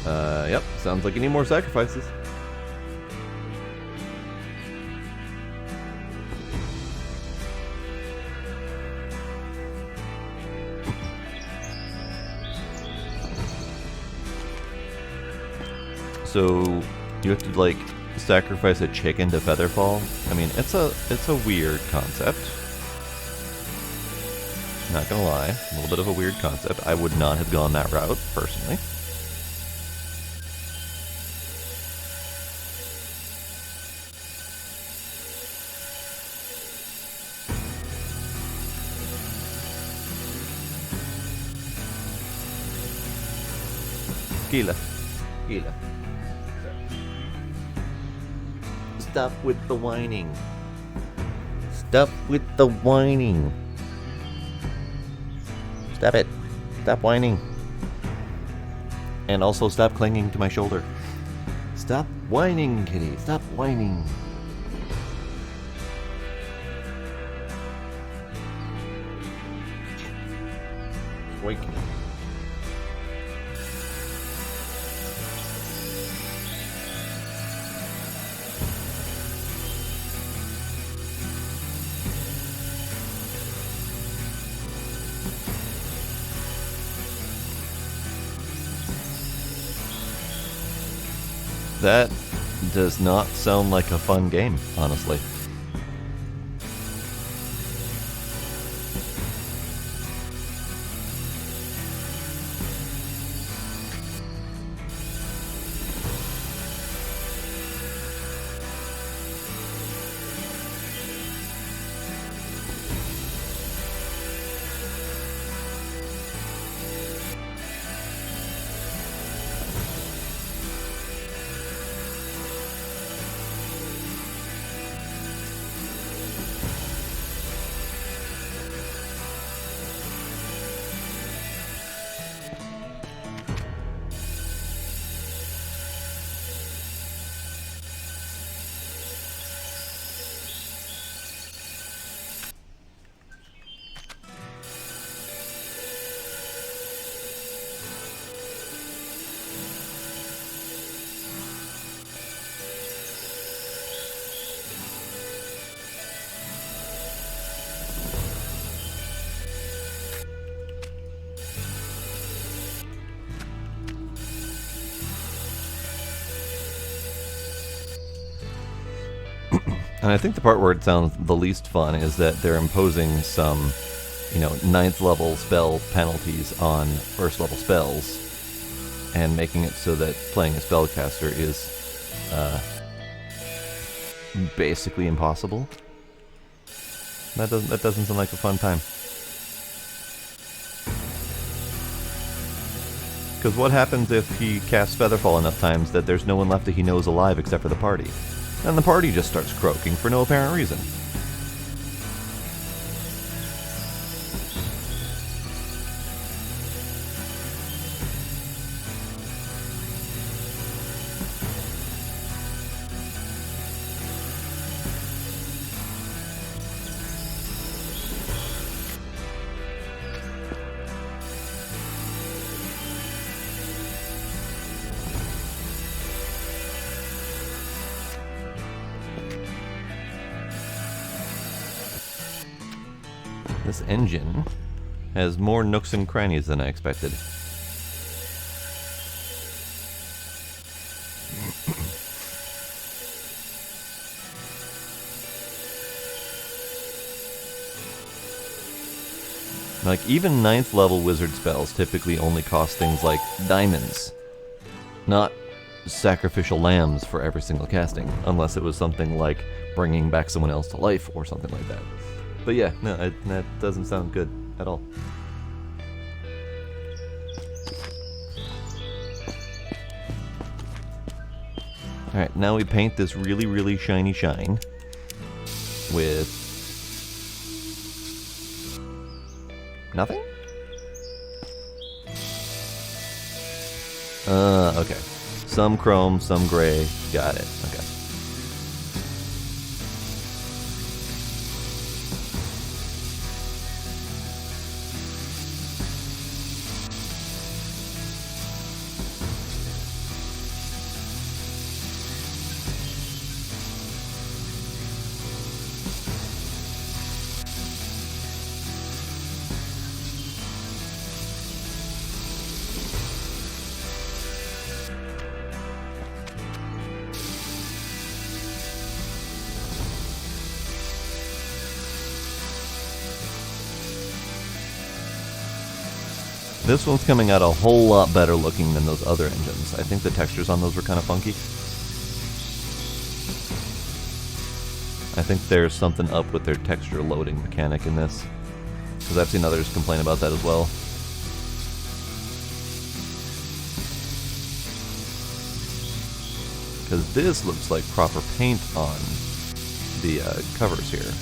Yep, sounds like you need more sacrifices. So you have to like sacrifice a chicken to Featherfall. I mean, it's a weird concept. Not gonna lie, a little bit of a weird concept. I would not have gone that route personally. Gila. Gila. Stop with the whining. Stop with the whining. Stop it. Stop whining. And also stop clinging to my shoulder. Stop whining, kitty. Stop whining. Wake me. That does not sound like a fun game, honestly. And I think the part where it sounds the least fun is that they're imposing some, 9th level spell penalties on 1st level spells, and making it so that playing a spellcaster is basically impossible. That doesn't sound like a fun time. Because what happens if he casts Featherfall enough times that there's no one left that he knows alive except for the party? And the party just starts croaking for no apparent reason. This engine has more nooks and crannies than I expected. Like, even 9th level wizard spells typically only cost things like diamonds, not sacrificial lambs for every single casting, unless it was something like bringing back someone else to life or something like that. But yeah, no, that doesn't sound good at all. Alright, now we paint this really, really shiny shine with nothing? Okay. Some chrome, some gray. Got it. Okay. This one's coming out a whole lot better looking than those other engines. I think the textures on those were kind of funky. I think there's something up with their texture loading mechanic in this, because I've seen others complain about that as well. Because this looks like proper paint on the covers here.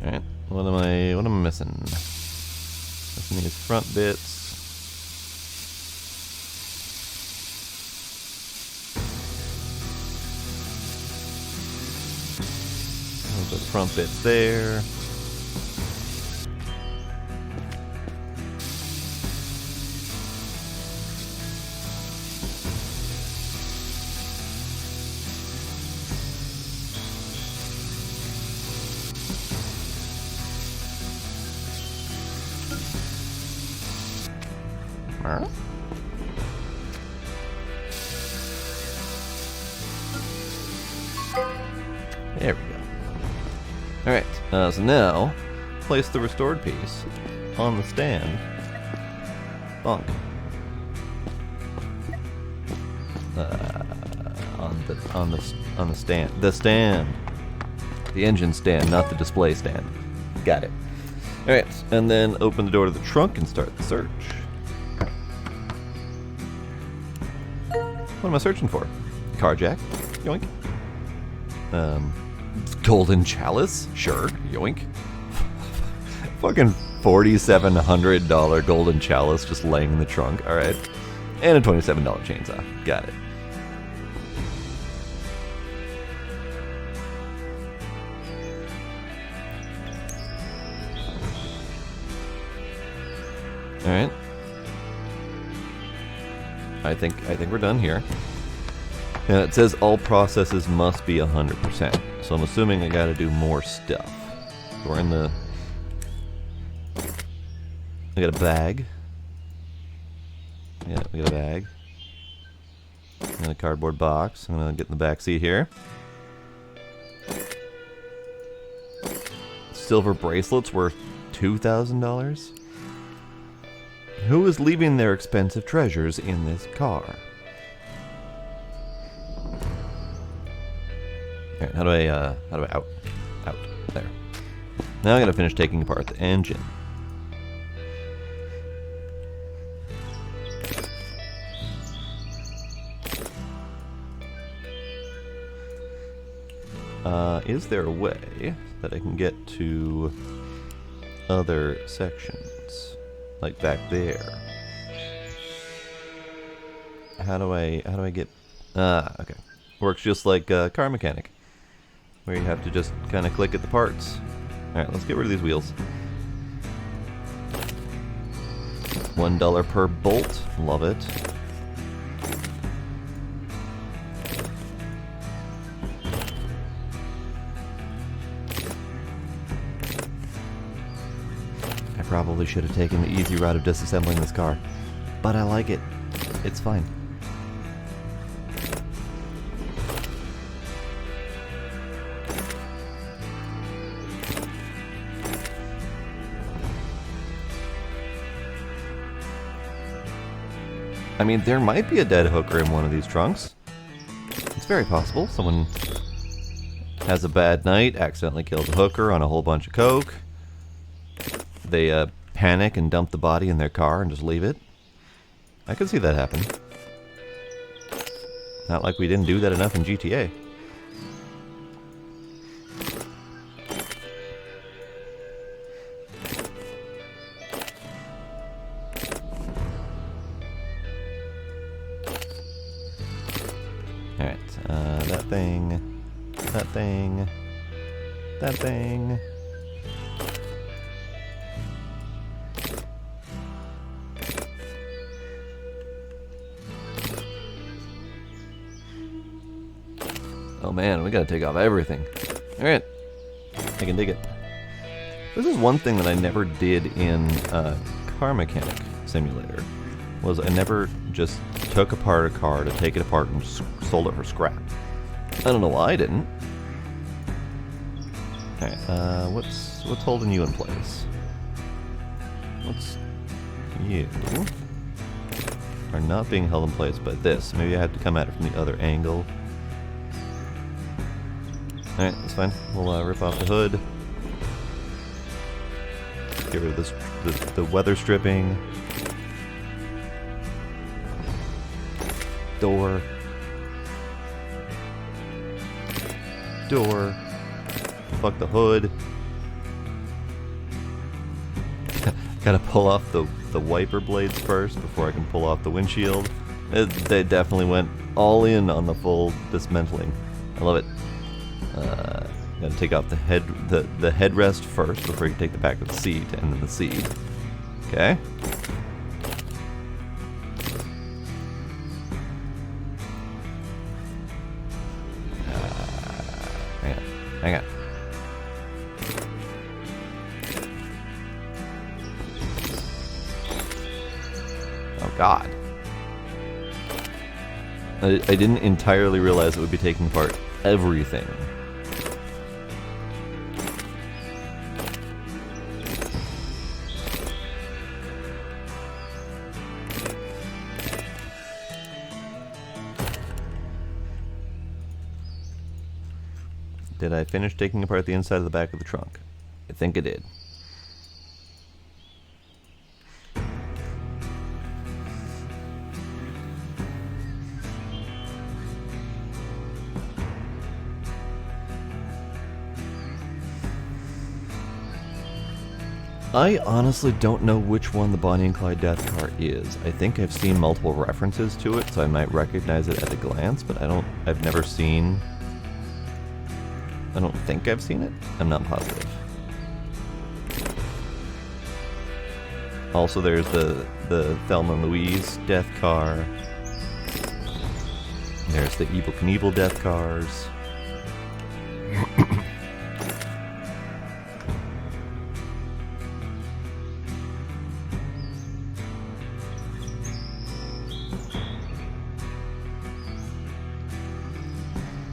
Alright, what am I missing? Missing these front bits. Those are the front bits there. There we go. Alright, so now, place the restored piece on the stand. Bonk. On the stand. The stand! The engine stand, not the display stand. Got it. Alright, and then open the door to the trunk and start the search. What am I searching for? Car jack? Yoink. Golden chalice? Sure. Yoink. Fucking $4,700 golden chalice just laying in the trunk. Alright. And a $27 chainsaw. Got it. Alright. I think we're done here. Now it says all processes must be 100%. So I'm assuming I gotta do more stuff. We're in the... I got a bag. Yeah, we got a bag. And a cardboard box. I'm gonna get in the back seat here. Silver bracelets worth $2,000? Who is leaving their expensive treasures in this car? Alright, how do I out, there. Now I gotta finish taking apart the engine. Is there a way that I can get to other sections, like back there. How do I get? Okay. Works just like Car Mechanic, where you have to just kind of click at the parts. All right, let's get rid of these wheels. $1 per bolt. Love it. I probably should have taken the easy route of disassembling this car, but I like it. It's fine. I mean, there might be a dead hooker in one of these trunks. It's very possible. Someone has a bad night, accidentally kills a hooker on a whole bunch of coke. They panic and dump the body in their car and just leave it. I could see that happen. Not like we didn't do that enough in GTA. Alright, that thing, that thing, that thing. Oh man, we gotta take off everything. Alright, I can dig it. This is one thing that I never did in Car Mechanic Simulator, was I never just took apart a car to take it apart and sold it for scrap. I don't know why I didn't. Alright, what's holding you in place? What's you are not being held in place by this. Maybe I have to come at it from the other angle. Alright, that's fine. We'll rip off the hood. Get rid of this, the weather stripping. Door. Door. Fuck the hood. Gotta pull off the wiper blades first before I can pull off the windshield. They definitely went all in on the full dismantling. I love it. Gotta take off the headrest first before you can take the back of the seat and then the seat. Okay. Hang on. Oh God. I didn't entirely realize it would be taking apart everything. Did I finish taking apart the inside of the back of the trunk? I think I did. I honestly don't know which one the Bonnie and Clyde death car is. I think I've seen multiple references to it, so I might recognize it at a glance, but I've never seen... I don't think I've seen it. I'm not positive. Also, there's the Thelma and Louise death car. There's the Evel Knievel death cars.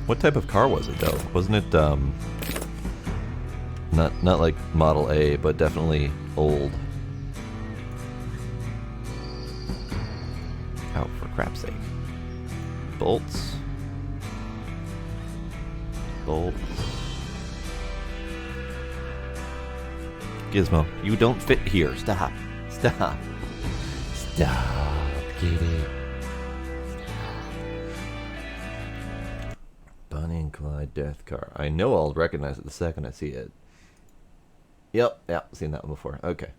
What type of car was it though? Wasn't it not like Model A, but definitely old? Oh, for crap's sake. Bolts. Bolts. Gizmo, you don't fit here. Stop. Stop. Stop, kitty. Bonnie and Clyde death car. I know I'll recognize it the second I see it. Yep, seen that one before. Okay.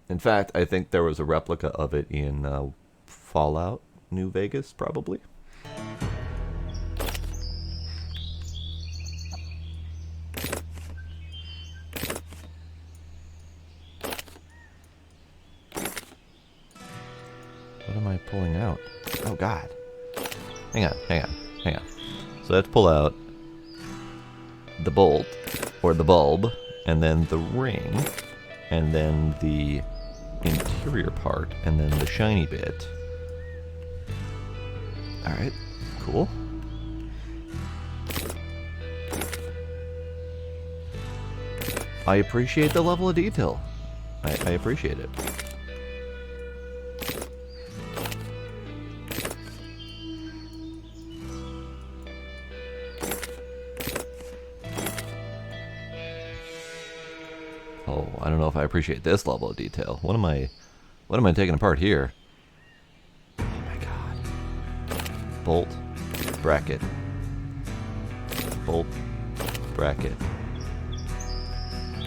In fact, I think there was a replica of it in Fallout New Vegas, probably. What am I pulling out? Oh, God. Hang on. So I have to pull out the bolt, or the bulb, and then the ring, and then the interior part, and then the shiny bit. Alright, cool. I appreciate the level of detail. I appreciate it. Oh, I don't know if I appreciate this level of detail. What am I taking apart here? Oh my God. Bolt, bracket. Bolt, bracket.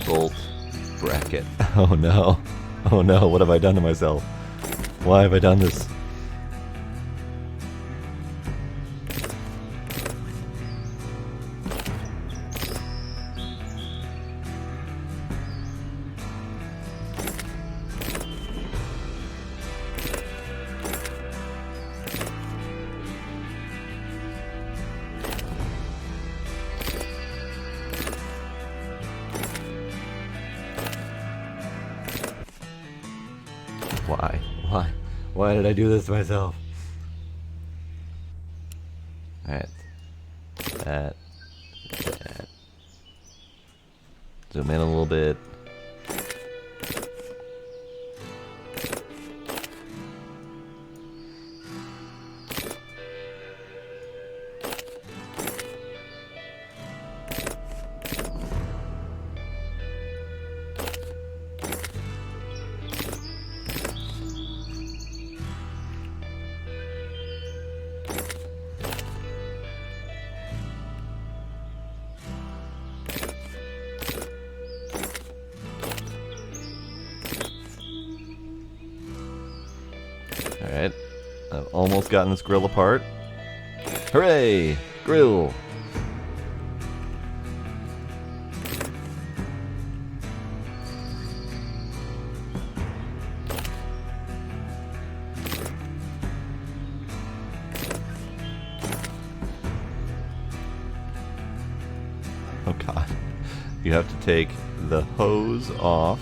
Bolt, bracket. Oh no. Oh no, what have I done to myself? Why have I done this? Why did I do this to myself? Alright. That. Zoom in a little bit. Alright, I've almost gotten this grill apart. Hooray! Grill! Oh God. You have to take the hose off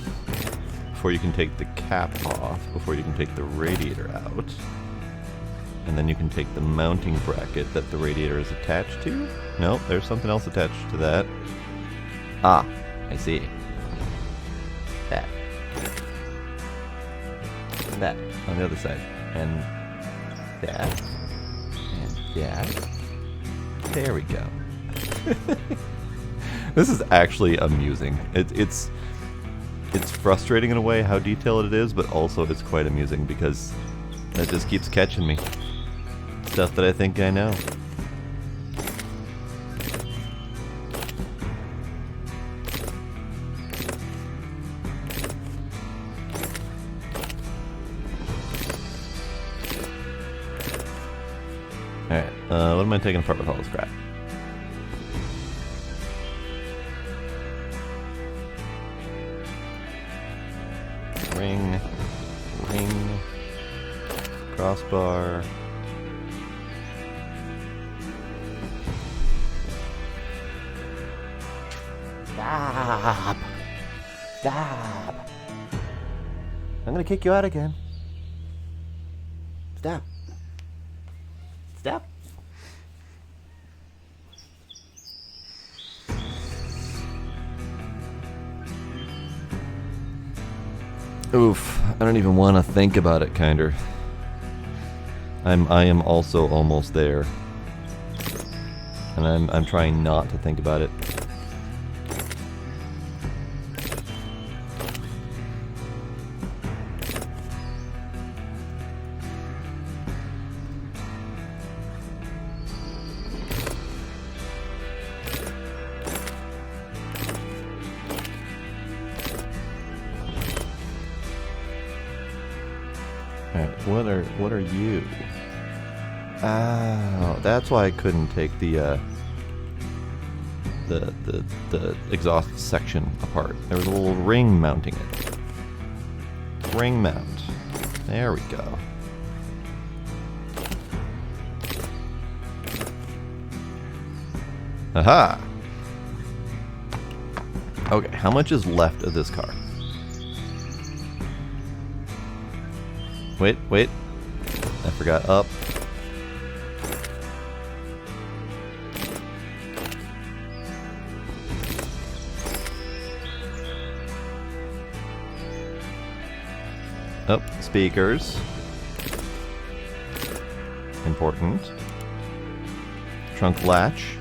before you can take the cap off, before you can take the radiator out. And then you can take the mounting bracket that the radiator is attached to. Nope, there's something else attached to that. Ah, I see. That. And that on the other side. And that. And that. There we go. This is actually amusing. It's frustrating in a way how detailed it is, but also it's quite amusing because it just keeps catching me. Stuff that I think I know. Alright, what am I taking apart with all this crap? Ring, crossbar. Stop! Stop! I'm gonna kick you out again. Stop. Stop. Oof, I don't even want to think about it, kinder. I am also almost there. And I'm trying not to think about it. What are you? Oh, that's why I couldn't take the exhaust section apart. There was a little ring mounting it. Ring mount. There we go. Aha! Okay, how much is left of this car? Wait. I forgot up. Up, speakers. Important. Trunk latch.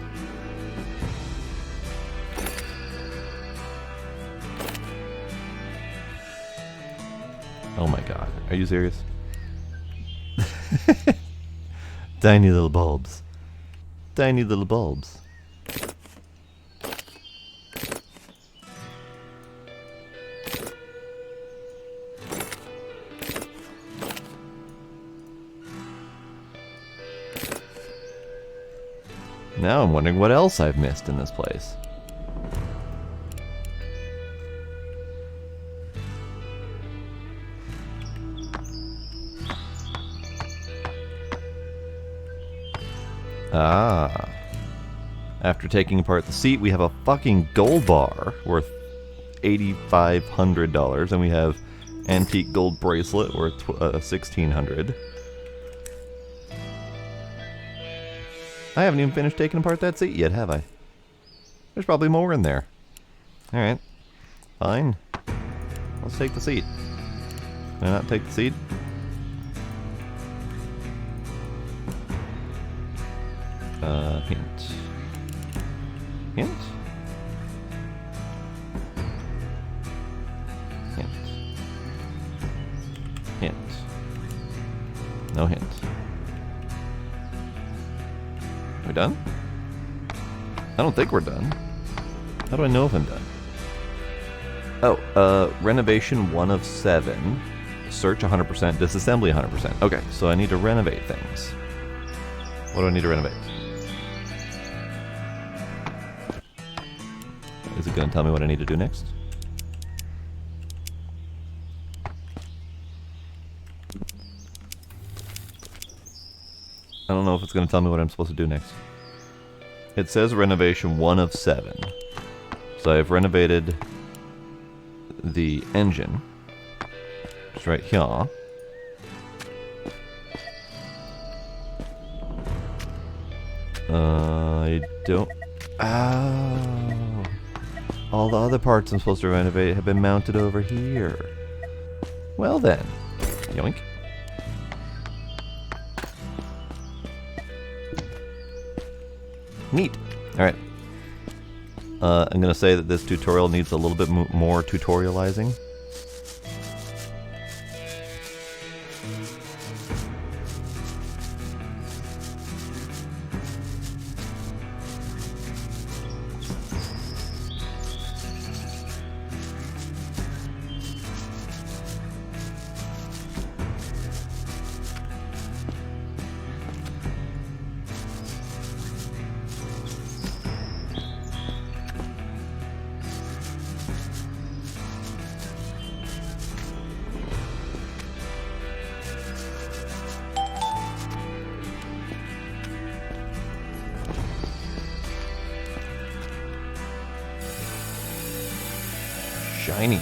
Oh my god, are you serious? Tiny little bulbs. Tiny little bulbs. Now I'm wondering what else I've missed in this place. Ah. After taking apart the seat, we have a fucking gold bar worth $8,500, and we have antique gold bracelet worth $1,600. I haven't even finished taking apart that seat yet, have I? There's probably more in there. Alright. Fine. Let's take the seat. Can I not take the seat? Hint. Hint? Hint. Hint. No hint. Are we done? I don't think we're done. How do I know if I'm done? Oh, renovation 1 of 7. Search 100%, disassembly 100%. Okay, so I need to renovate things. What do I need to renovate? Is it going to tell me what I need to do next? I don't know if it's going to tell me what I'm supposed to do next. It says renovation 1 of 7. So I've renovated the engine. It's right here. I don't... Oh. All the other parts I'm supposed to renovate have been mounted over here. Well then. Yoink. Neat. Alright. I'm going to say that this tutorial needs a little bit more tutorializing. Shiny.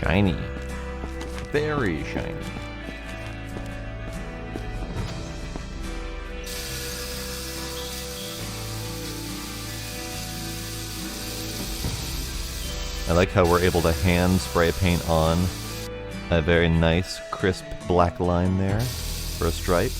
Shiny. Very shiny. I like how we're able to hand spray paint on a very nice, crisp black line there for a stripe.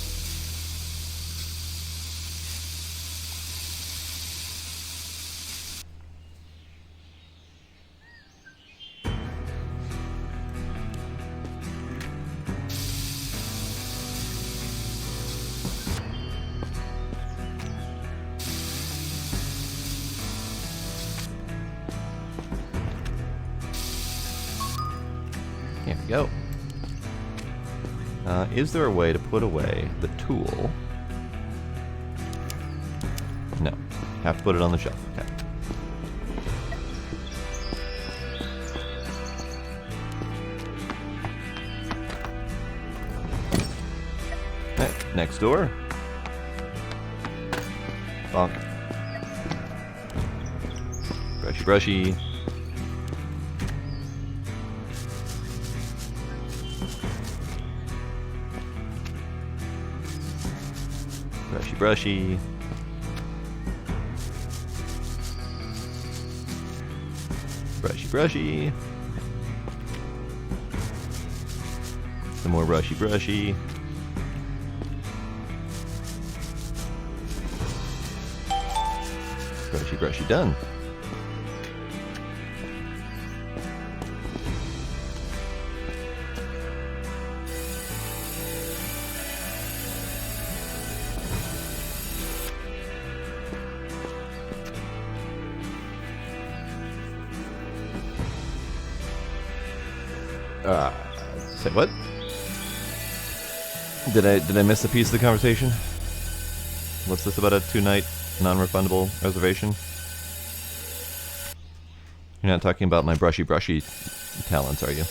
Here we go. Is there a way to put away the tool? No. Have to put it on the shelf. Okay. Okay, next door. Bonk. Brushy, brushy. Brushy, brushy. Brushy, brushy. Some more brushy, brushy. Brushy, brushy, done. Say what? Did I miss a piece of the conversation? What's this about a 2-night non-refundable reservation? You're not talking about my brushy talents, are you?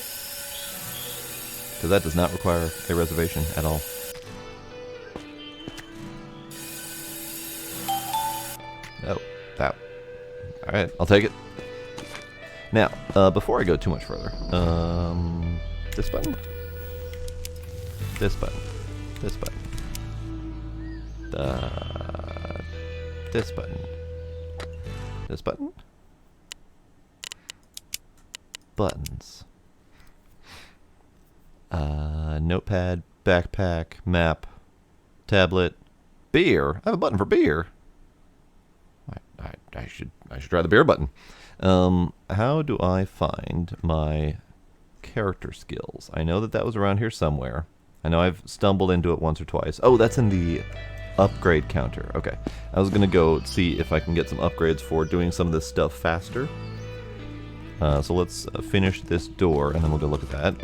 Because that does not require a reservation at all. Oh, that. Alright, I'll take it. Now, before I go too much further, this button, this button, this button, this button, this button, buttons, notepad, backpack, map, tablet, beer. I have a button for beer. I should try the beer button. How do I find my character skills? I know that was around here somewhere. I know I've stumbled into it once or twice. Oh, that's in the upgrade counter. Okay. I was going to go see if I can get some upgrades for doing some of this stuff faster. So let's finish this door, and then we'll go look at that.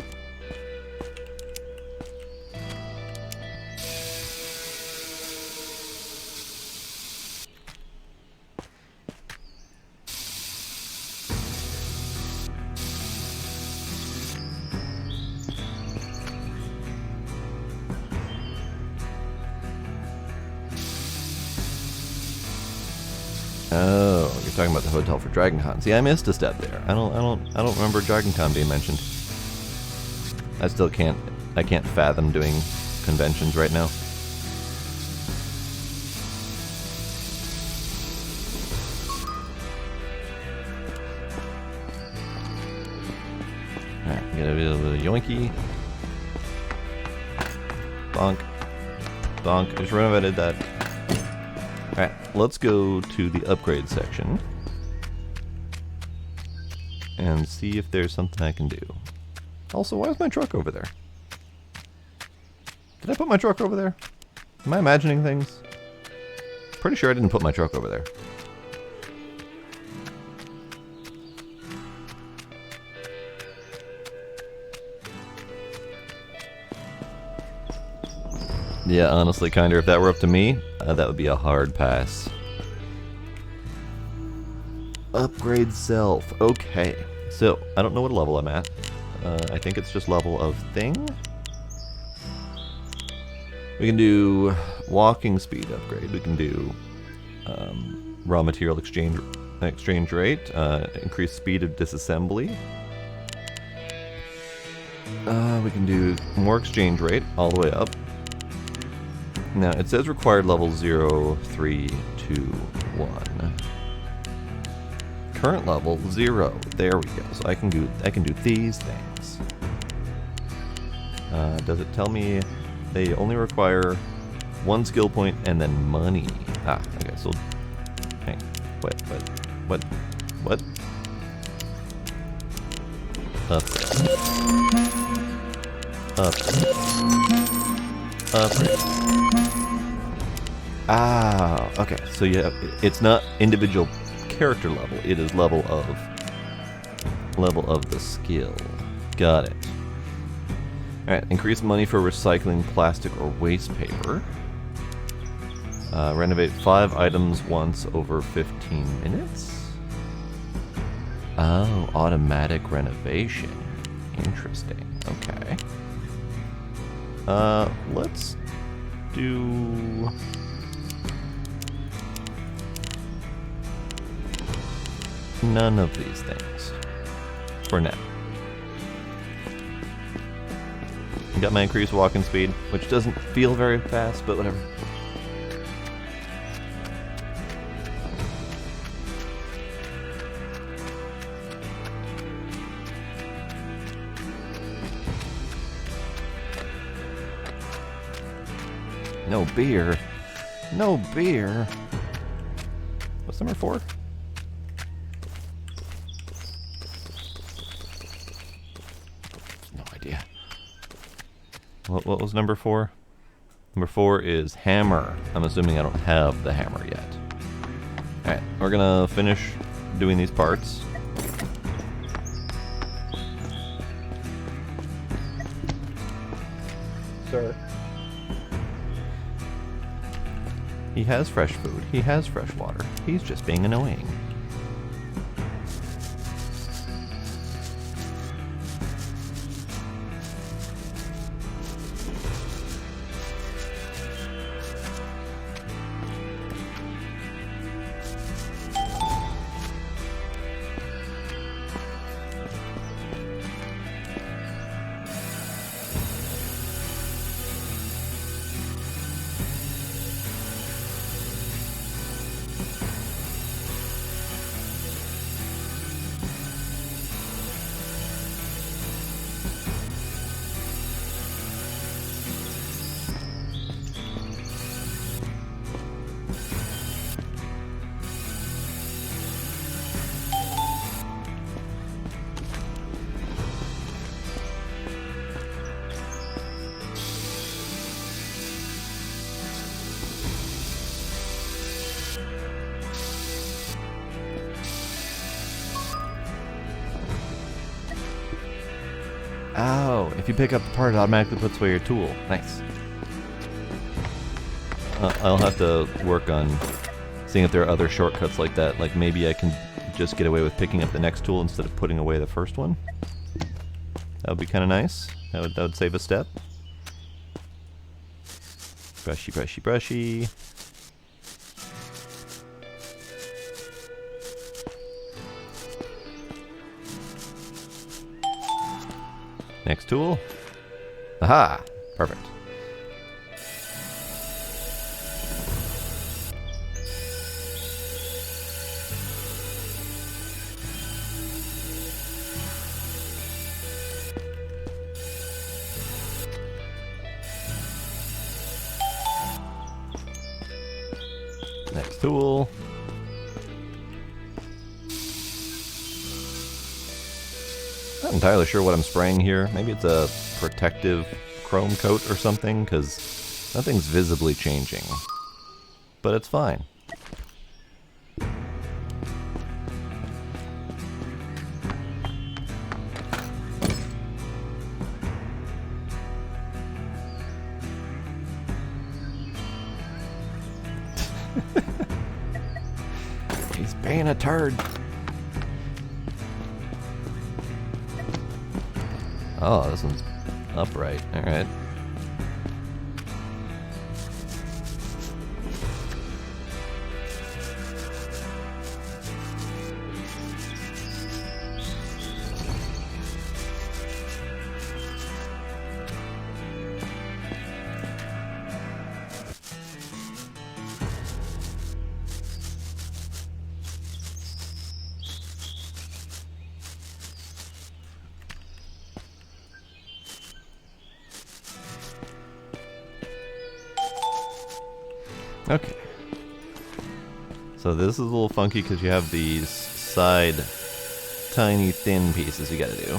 Oh, you're talking about the hotel for DragonCon. See, I missed a step there. I don't remember DragonCon being mentioned. I can't fathom doing conventions right now. Alright, get a little bit of yoinky. Bonk. Bonk. I just renovated that. Alright, let's go to the upgrade section and see if there's something I can do. Also, why is my truck over there? Did I put my truck over there? Am I imagining things? Pretty sure I didn't put my truck over there. Yeah, honestly, Kinder, if that were up to me, that would be a hard pass. Upgrade self. Okay. So, I don't know what level I'm at. I think it's just level of thing. We can do walking speed upgrade. We can do raw material exchange rate. Increase speed of disassembly. We can do more exchange rate all the way up. Now, it says required level 0, 3, 2, 1. Current level 0. There we go. So I can do these things. Does it tell me they only require 1 skill point and then money? Ah, okay. So, hang. What? Upgrade. Ah, okay. So you have, it's not individual character level. It is level of the skill. Got it. All right. Increase money for recycling plastic or waste paper. Renovate 5 items once over 15 minutes. Oh, automatic renovation. Interesting. Okay. Let's do... none of these things. For now. Got my increased walking speed, which doesn't feel very fast, but whatever. No beer. No beer. What's number 4? No idea. What was number 4? Number 4 is hammer. I'm assuming I don't have the hammer yet. Alright, we're gonna finish doing these parts. Sir. He has fresh food. He has fresh water. He's just being annoying. Oh, if you pick up the part, it automatically puts away your tool. Nice. I'll have to work on seeing if there are other shortcuts like that. Like maybe I can just get away with picking up the next tool instead of putting away the first one. That would be kind of nice. That would save a step. Brushy, brushy, brushy. Next tool. Aha! Perfect. Next tool. Not entirely sure what I'm spraying here. Maybe it's a protective chrome coat or something, because nothing's visibly changing. But it's fine. He's being a turd. Oh, this one's upright. Alright. Okay. So this is a little funky because you have these side tiny thin pieces you gotta do.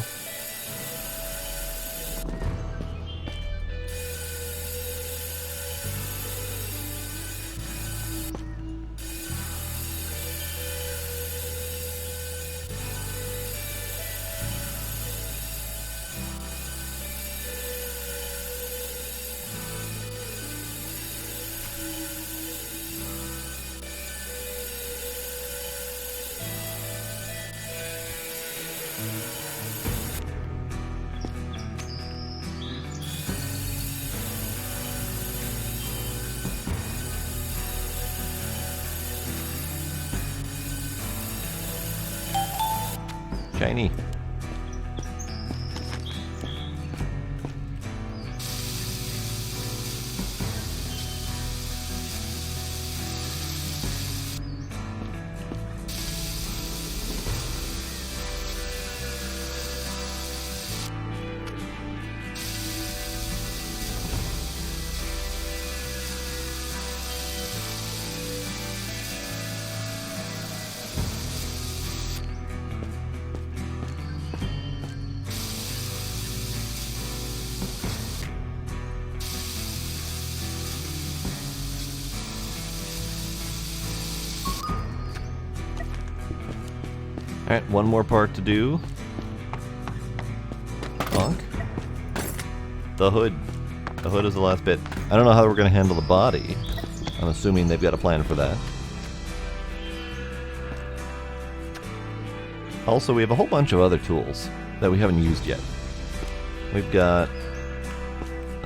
Shiny. Alright, one more part to do. Bonk. The hood. The hood is the last bit. I don't know how we're going to handle the body. I'm assuming they've got a plan for that. Also, we have a whole bunch of other tools that we haven't used yet. We've got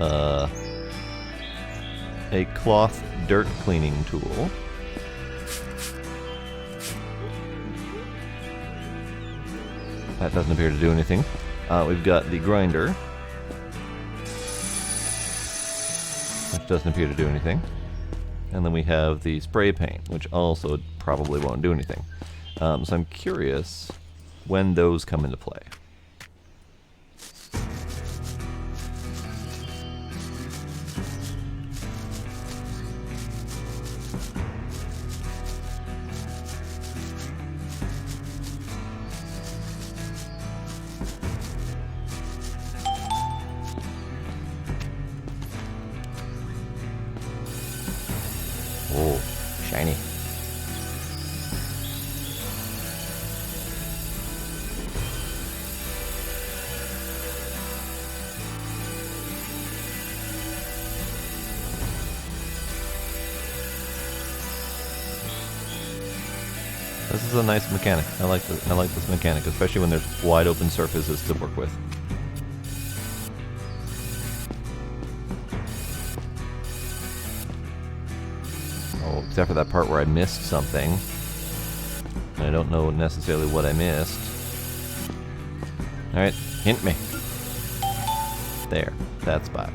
a cloth dirt cleaning tool. That doesn't appear to do anything. We've got the grinder, which doesn't appear to do anything. And then we have the spray paint, which also probably won't do anything. So I'm curious when those come into play. Oh, shiny. This is a nice mechanic. I like this mechanic, especially when there's wide open surfaces to work with. Oh, except for that part where I missed something. I don't know necessarily what I missed. Alright, hint me. There, that spot.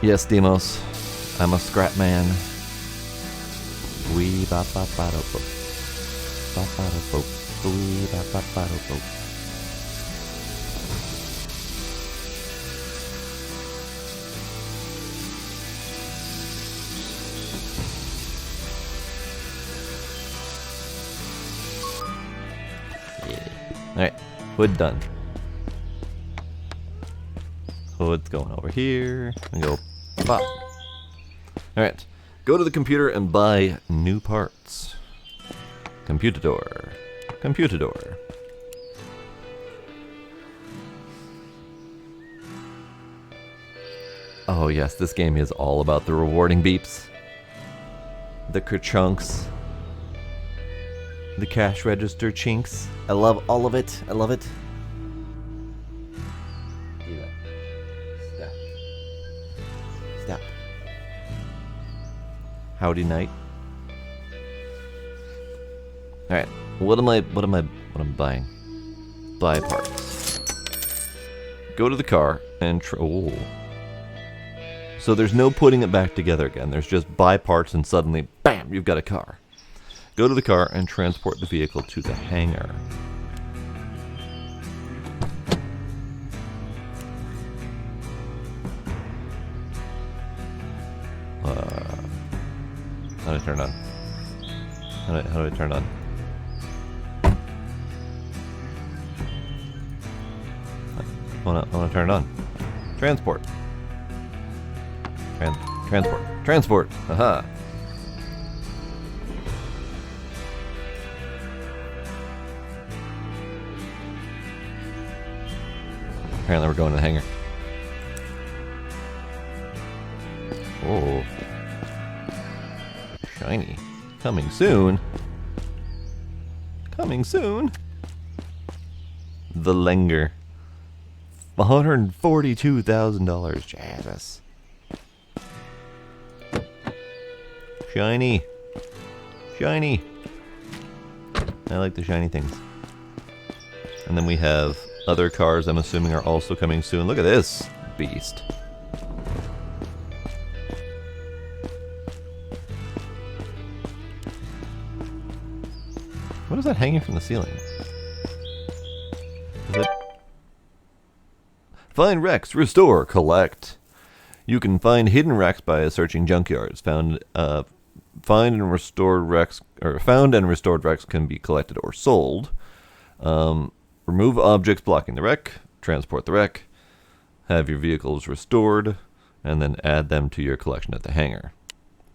Yes, Demos, I'm a scrap man. Wee ba ba ba do bo. Ba ba do bo. Wee ba ba ba do bo. Yeah. Alright, hood done. Hood's going over here and go pop. Alright, go to the computer and buy new parts. Computador. Computador. Oh yes, this game is all about the rewarding beeps. The kerchunks. The cash register chinks. I love all of it. I love it. Stop. Howdy night. Alright, what am I buying? Buy parts. Go to the car and oh. So there's no putting it back together again. There's just buy parts and suddenly, bam, you've got a car. Go to the car and transport the vehicle to the hangar. How do I turn it on? How do I turn it on? I wanna turn it on. Transport. Transport. Aha. Apparently we're going to the hangar. Oh. Shiny. Coming soon. The Lenger. $142,000. Jesus. Shiny. I like the shiny things. And then we have other cars I'm assuming are also coming soon. Look at this beast. What is that hanging from the ceiling? Is it... Find wrecks, restore, collect. You can find hidden wrecks by searching junkyards. Found and restored wrecks can be collected or sold. Remove objects blocking the wreck. Transport the wreck. Have your vehicles restored, and then add them to your collection at the hangar.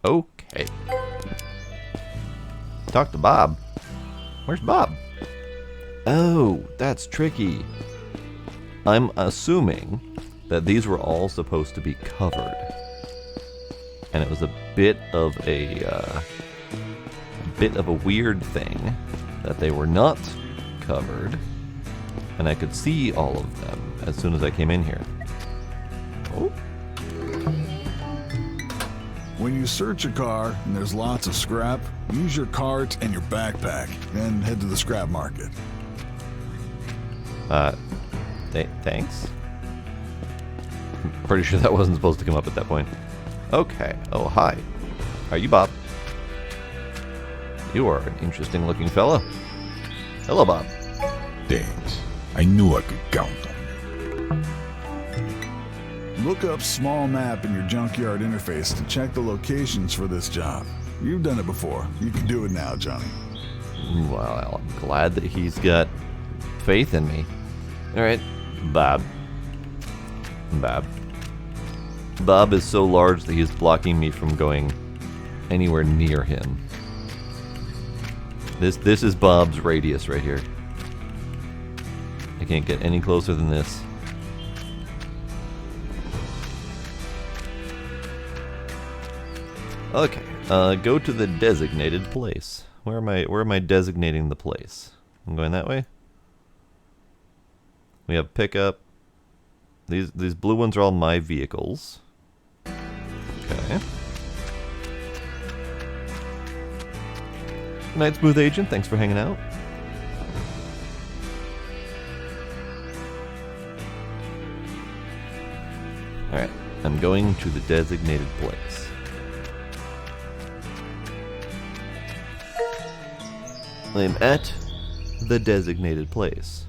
Okay. Talk to Bob. Where's Bob? Oh, that's tricky. I'm assuming that these were all supposed to be covered, and it was a bit of a weird thing that they were not covered, and I could see all of them as soon as I came in here. Oh. When you search a car and there's lots of scrap, use your cart and your backpack, then head to the scrap market. Thanks. I'm pretty sure that wasn't supposed to come up at that point. Okay. Oh, hi. Are you Bob? You are an interesting looking fella. Hello, Bob. Thanks. I knew I could count on you. Look up small map in your junkyard interface to check the locations for this job. You've done it before. You can do it now, Johnny. Well, I'm glad that he's got faith in me. Alright, Bob. Bob is so large that he's blocking me from going anywhere near him. This is Bob's radius right here. I can't get any closer than this. Okay, go to the designated place. Where am I designating the place? I'm going that way. We have pickup. These blue ones are all my vehicles. Okay. Good night, Smooth Agent. Thanks for hanging out. Alright, I'm going to the designated place. I'm at the designated place.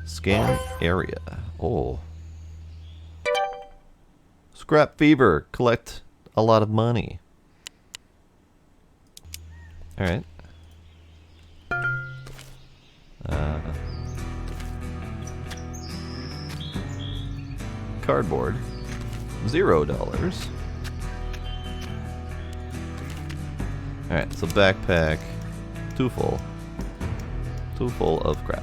Scan area. Oh. Scrap fever. Collect a lot of money. Alright. Cardboard. $0. Alright, so backpack. Too full. Too full of crap.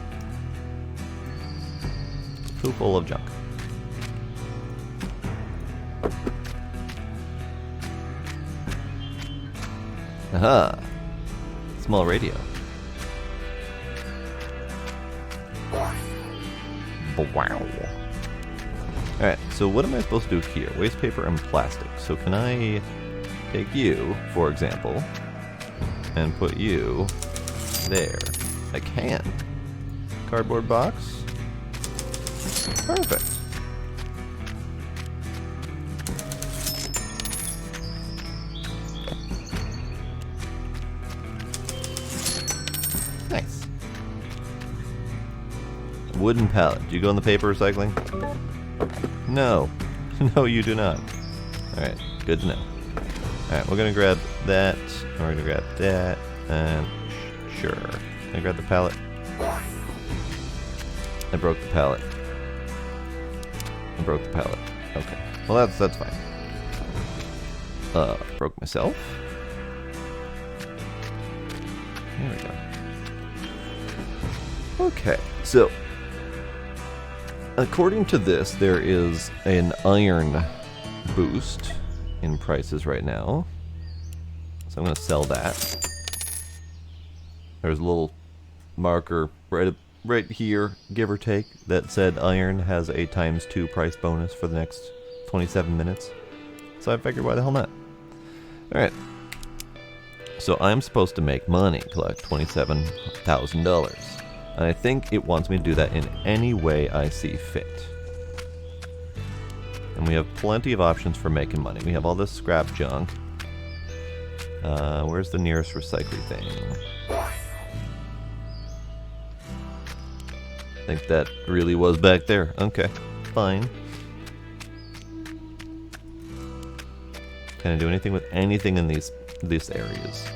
Too full of junk. Aha! Small radio. Wow. Alright, so what am I supposed to do here? Waste paper and plastic. So can I take you, for example, and put you there? I can. Cardboard box. Perfect. Nice. Wooden pallet. Do you go in the paper recycling? No. No, you do not. Alright, good to know. Alright, we're gonna grab that. We're gonna grab that, and sure. I grab the pallet. I broke the pallet. I broke the pallet. Okay. Well, that's fine. Broke myself. There we go. Okay, so according to this, there is an iron boost in prices right now. So I'm going to sell that. There's a little marker right here, give or take, that said iron has a ×2 price bonus for the next 27 minutes. So I figured, why the hell not? Alright. So I'm supposed to make money, collect $27,000. And I think it wants me to do that in any way I see fit. And we have plenty of options for making money. We have all this scrap junk. Where's the nearest recycling thing? I think that really was back there. Okay, fine. Can I do anything with anything in these areas?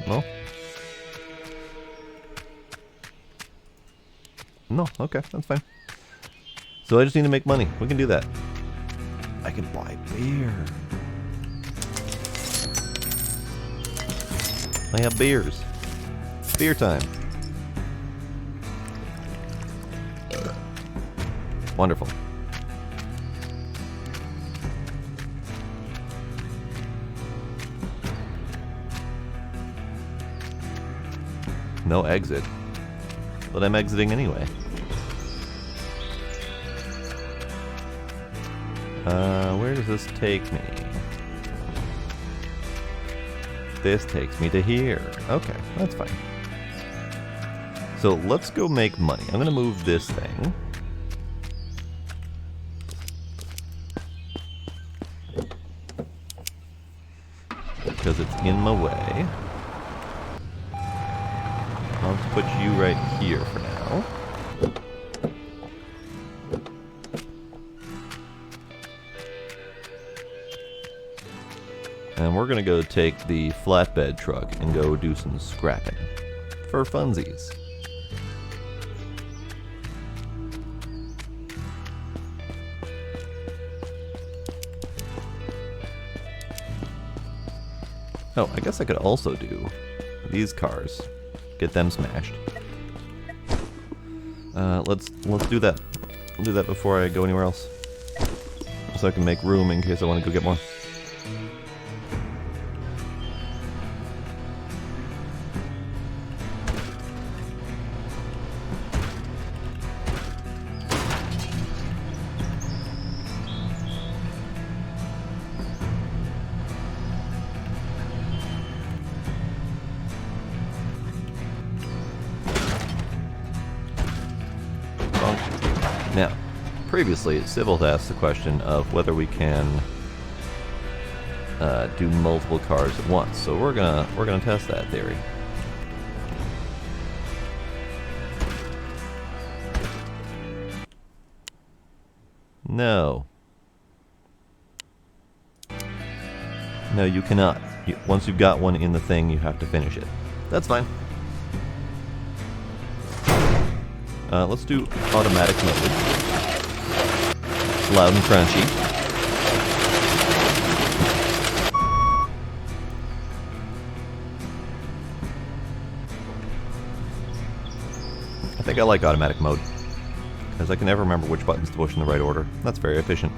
No? No, okay, that's fine. So I just need to make money. We can do that. I can buy beer. I have beers. Beer time. Wonderful. No exit. But I'm exiting anyway. Where does this take me? This takes me to here. Okay, that's fine. So let's go make money. I'm gonna move this thing. Because it's in my way. I'll just put you right here for now. And we're gonna go take the flatbed truck and go do some scrapping. For funsies. Oh, I guess I could also do these cars. Get them smashed. Let's do that. I'll do that before I go anywhere else. So I can make room in case I want to go get more. Now, previously, Civil asked the question of whether we can do multiple cars at once. So we're gonna test that theory. No. No, you cannot. Once you've got one in the thing, you have to finish it. That's fine. Let's do automatic mode. Loud and crunchy. I think I like automatic mode, because I can never remember which buttons to push in the right order. That's very efficient.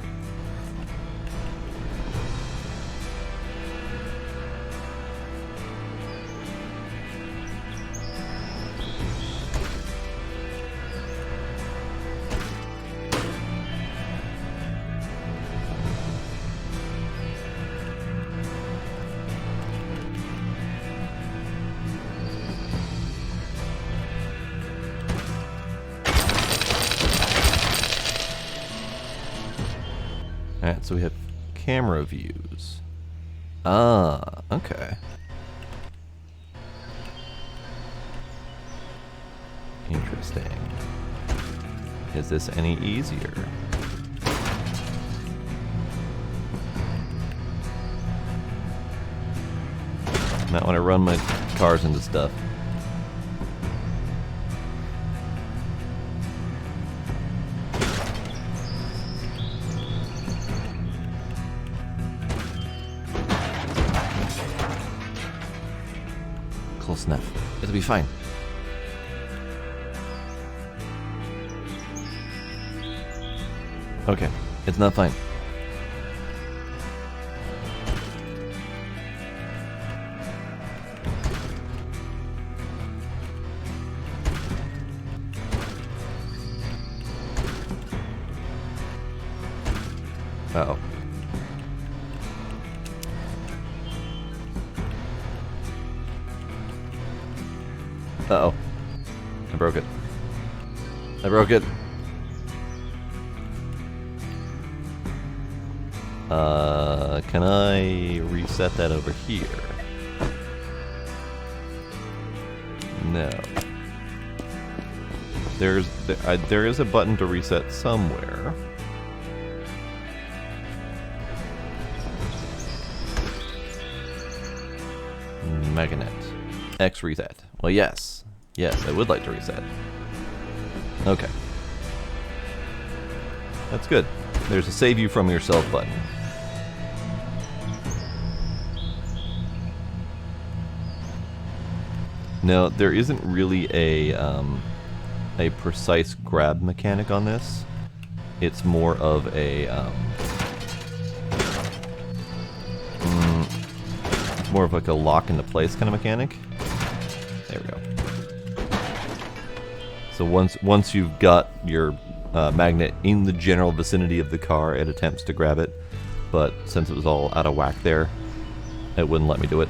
Alright, so we have camera views. Ah, okay. Interesting. Is this any easier? Not when I run my cars into stuff. Close enough. It'll be fine. Okay, it's not fine. Uh-oh. Uh-oh. I broke it. I broke it. Can I reset that over here? No. There is a button to reset somewhere. Magnet. X reset. Well, yes. Yes, I would like to reset. Okay. That's good. There's a save you from yourself button. Now, there isn't really a precise grab mechanic on this. It's more of a it's more of like a lock into place kind of mechanic. There we go. So once you've got your magnet in the general vicinity of the car, it attempts to grab it, but since it was all out of whack there, it wouldn't let me do it.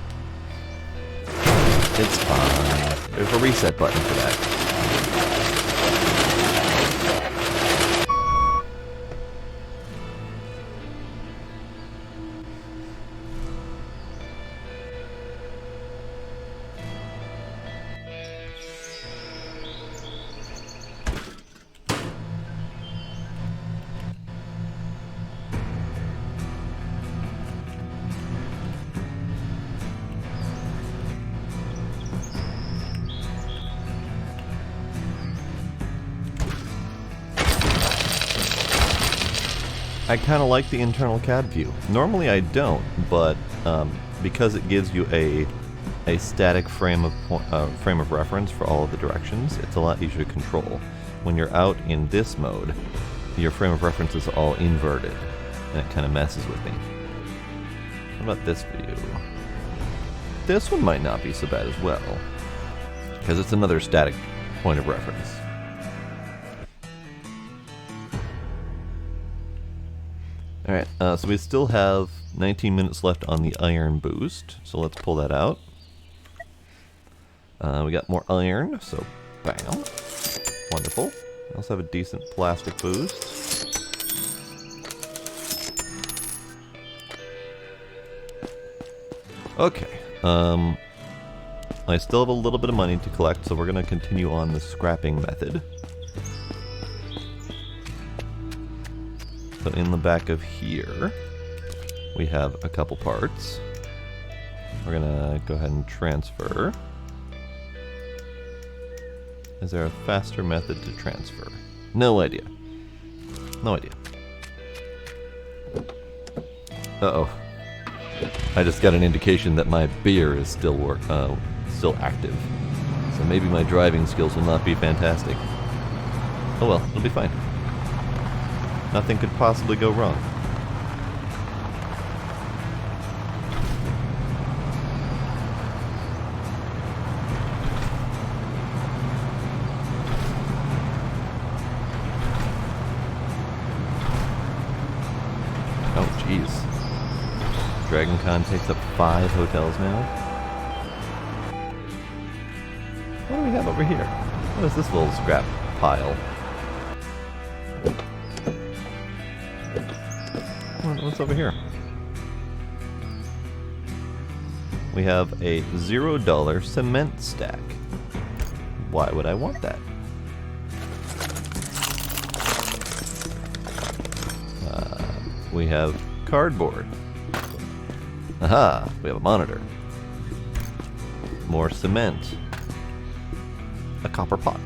It's fine. There's a reset button for that. I kind of like the internal CAD view. Normally I don't, but because it gives you a static frame of reference for all of the directions, it's a lot easier to control. When you're out in this mode, your frame of reference is all inverted, and it kind of messes with me. What about this view? This one might not be so bad as well, because it's another static point of reference. Alright, so we still have 19 minutes left on the iron boost, so let's pull that out. We got more iron, so bam. Wonderful. We also have a decent plastic boost. Okay, I still have a little bit of money to collect, so we're going to continue on the scrapping method. So in the back of here, we have a couple parts. We're gonna go ahead and transfer. Is there a faster method to transfer? No idea. No idea. Uh-oh. I just got an indication that my beer is still active. So maybe my driving skills will not be fantastic. Oh well, it'll be fine. Nothing could possibly go wrong. Oh, jeez. Dragon Con takes up 5 hotels now. What do we have over here? What is this little scrap pile? What's over here? We have a $0 cement stack. Why would I want that? We have cardboard. Aha! We have a monitor. More cement. A copper pot.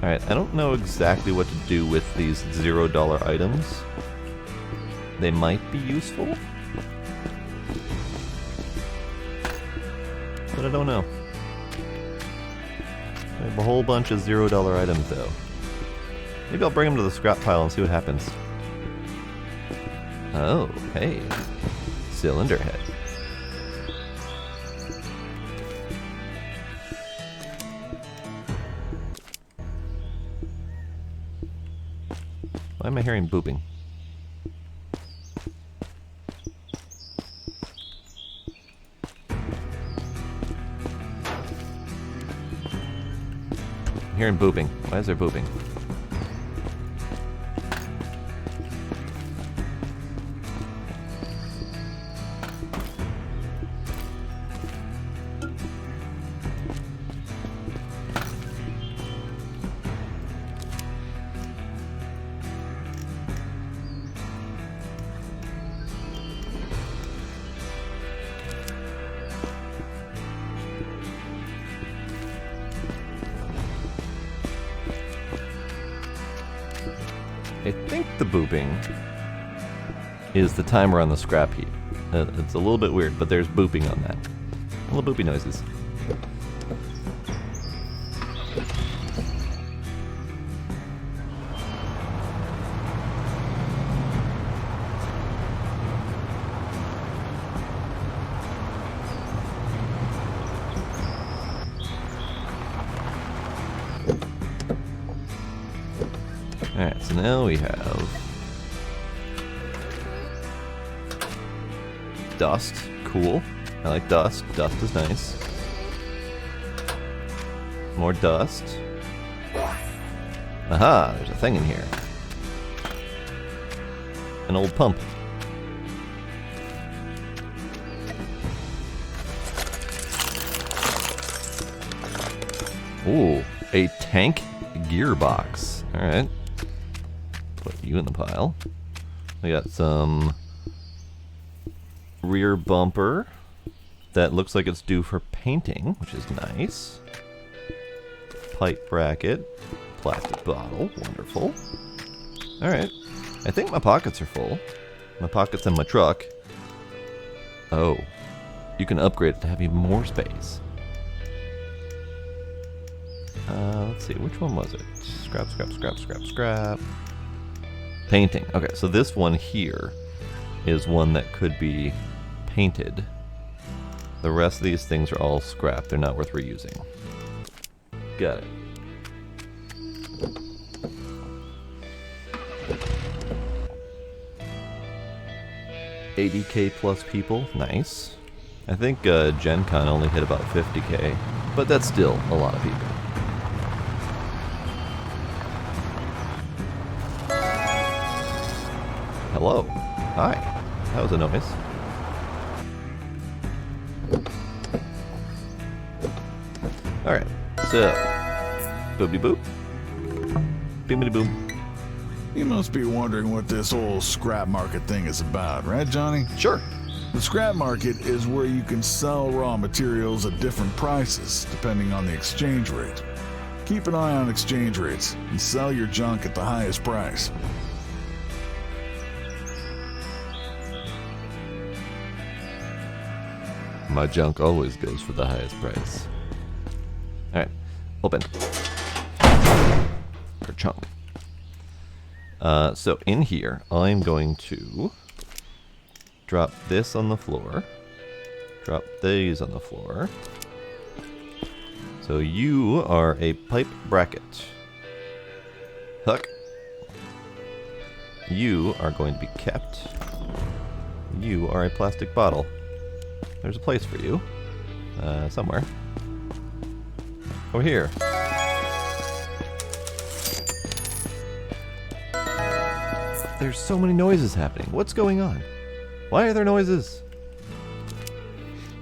Alright, I don't know exactly what to do with these $0 items. They might be useful, but I don't know. I have a whole bunch of $0 items though. Maybe I'll bring them to the scrap pile and see what happens. Oh, hey. Cylinder head. Why am I hearing booping? I'm hearing booping. Why is there booping? I think the booping is the timer on the scrap heap. It's a little bit weird, but there's booping on that. Little boopy noises. Alright, so now we have dust. Cool. I like dust. Dust is nice. More dust. Aha, there's a thing in here. An old pump. Ooh, a tank gearbox. Alright. Put you in the pile. We got some rear bumper that looks like it's due for painting, which is nice. Pipe bracket, plastic bottle, wonderful. Alright, I think my pockets are full. My pockets in my truck. Oh, you can upgrade it to have even more space. Let's see, which one was it? Scrap, scrap, scrap, scrap, scrap. Painting. Okay, so this one here is one that could be painted. The rest of these things are all scrap. They're not worth reusing. Got it. $80K plus people. Nice. I think Gen Con only hit about 50K, but that's still a lot of people. Hello. Hi. That was a noise. Alright. So. Boopity boop. Beamity boom. You must be wondering what this whole scrap market thing is about, right, Johnny? Sure. The scrap market is where you can sell raw materials at different prices, depending on the exchange rate. Keep an eye on exchange rates and sell your junk at the highest price. My junk always goes for the highest price. Alright. Open. For chunk. So in here, I'm going to drop this on the floor. Drop these on the floor. So you are a pipe bracket. Huck. You are going to be kept. You are a plastic bottle. There's a place for you. Somewhere. Over here. There's so many noises happening. What's going on? Why are there noises?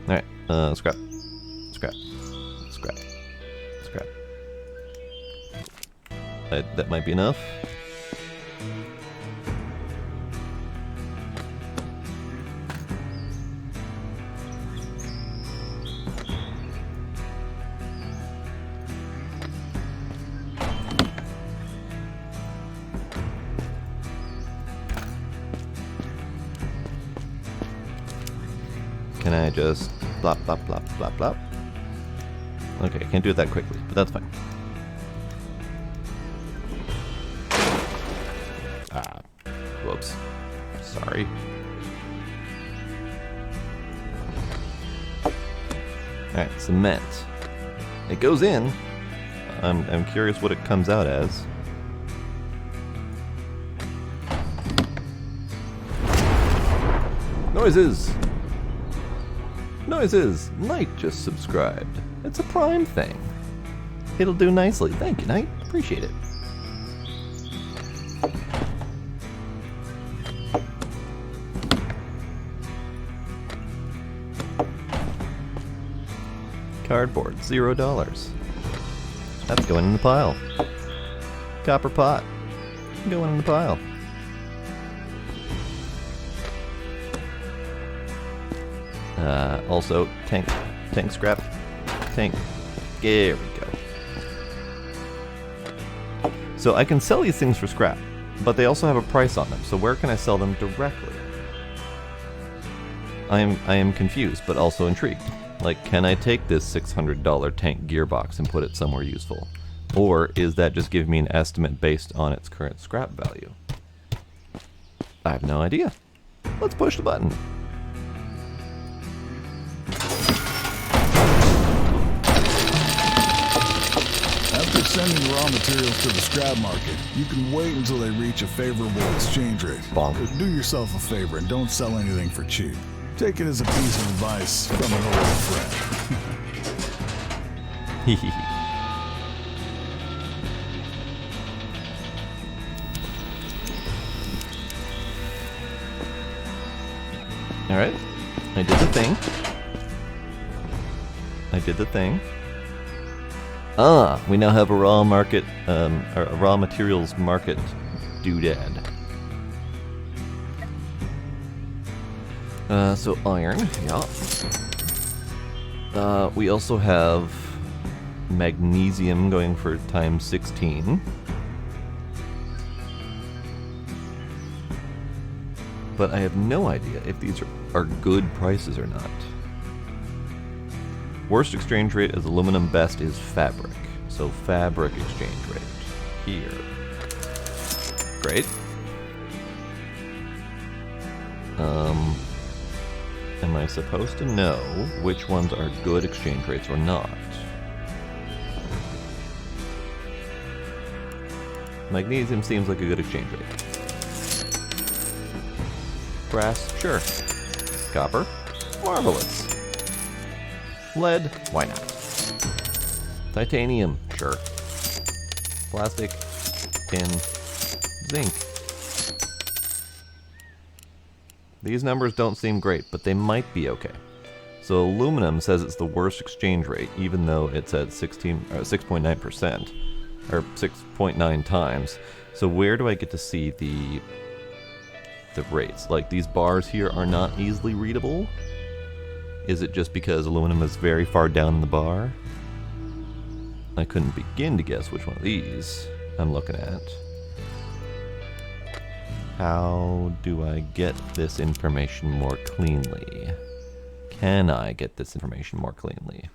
Alright, scrap. Scrap. Scrap. Scrap. That might be enough. just blop, blop, blop, blop, blop. Okay, I can't do it that quickly, but that's fine. Ah, whoops. Sorry. Alright, cement. It goes in. I'm curious what it comes out as. Noises! Noises! Knight just subscribed. It's a Prime thing. It'll do nicely. Thank you, Knight. Appreciate it. Cardboard, $0. That's going in the pile. Copper pot, going in the pile. Also, tank scrap, tank. There we go. So I can sell these things for scrap, but they also have a price on them. So where can I sell them directly? I am confused, but also intrigued. Like, can I take this $600 tank gearbox and put it somewhere useful? Or is that just giving me an estimate based on its current scrap value? I have no idea. Let's push the button. After sending raw materials to the scrap market, you can wait until they reach a favorable exchange rate. Bonk. Do yourself a favor and don't sell anything for cheap. Take it as a piece of advice from an old friend. Hehehe. Alright. I did the thing. Ah, we now have a raw market, or a raw materials market doodad. So iron, yeah. We also have magnesium going for times 16. But I have no idea if these are good prices or not. Worst exchange rate is aluminum, best is fabric. So fabric exchange rate here. Great. Am I supposed to know which ones are good exchange rates or not? Magnesium seems like a good exchange rate. Brass, sure. Copper, marvelous. Lead, why not? Titanium, sure. Plastic, tin, zinc. These numbers don't seem great, but they might be okay. So aluminum says it's the worst exchange rate, even though it's at 6.9%, or 6.9 times. So where do I get to see the rates? Like, these bars here are not easily readable? Is it just because aluminum is very far down in the bar? I couldn't begin to guess which one of these I'm looking at. How do I get this information more cleanly? Can I get this information more cleanly?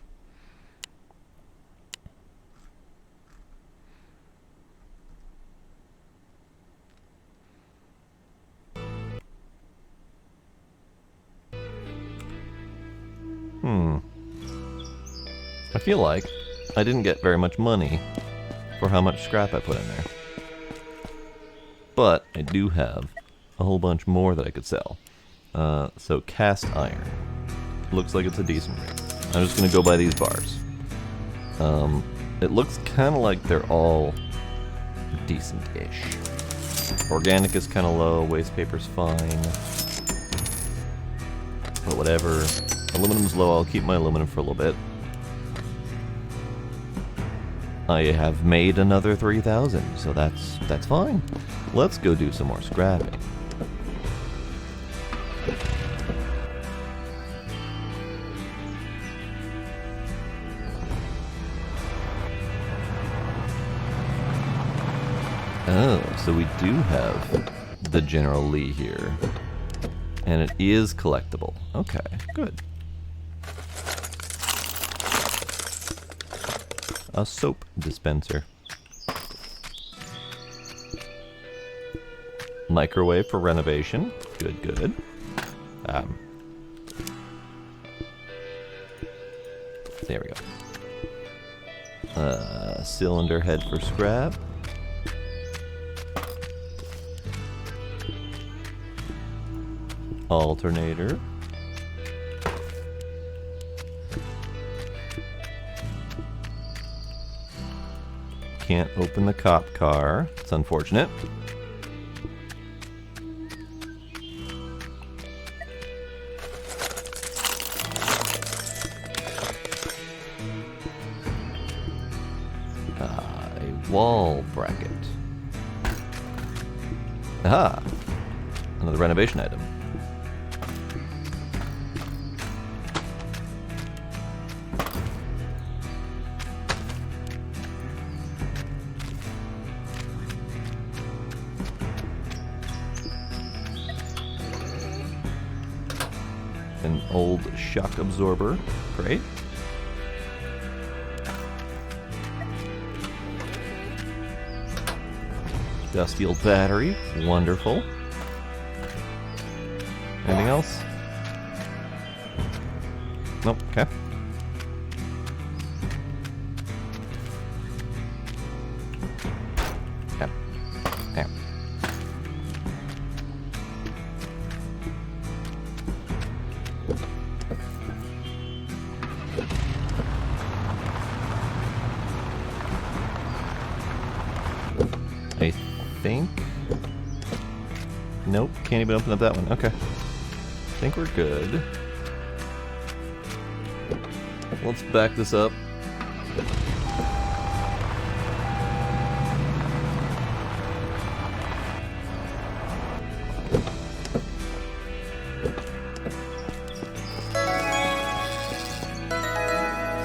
I feel like I didn't get very much money for how much scrap I put in there. But I do have a whole bunch more that I could sell. So cast iron. Looks like it's a decent rate. I'm just going to go by these bars. It looks kind of like they're all decent-ish. Organic is kind of low, waste paper's fine. But whatever. Aluminum's low, I'll keep my aluminum for a little bit. I have made another 3,000, so that's fine. Let's go do some more scrapping. Oh, so we do have the General Lee here. And it is collectible. Okay, good. a soap dispenser. Microwave for renovation. Good, good. There we go. Cylinder head for scrap. Alternator. Can't open the cop car. It's unfortunate. A wall bracket. Aha! Another renovation item. An old shock absorber. Great. Dusty old battery. Wonderful. Anything else? Nope. Okay. Yeah. Yeah. I think. Nope, can't even open up that one. Okay. I think we're good. Let's back this up.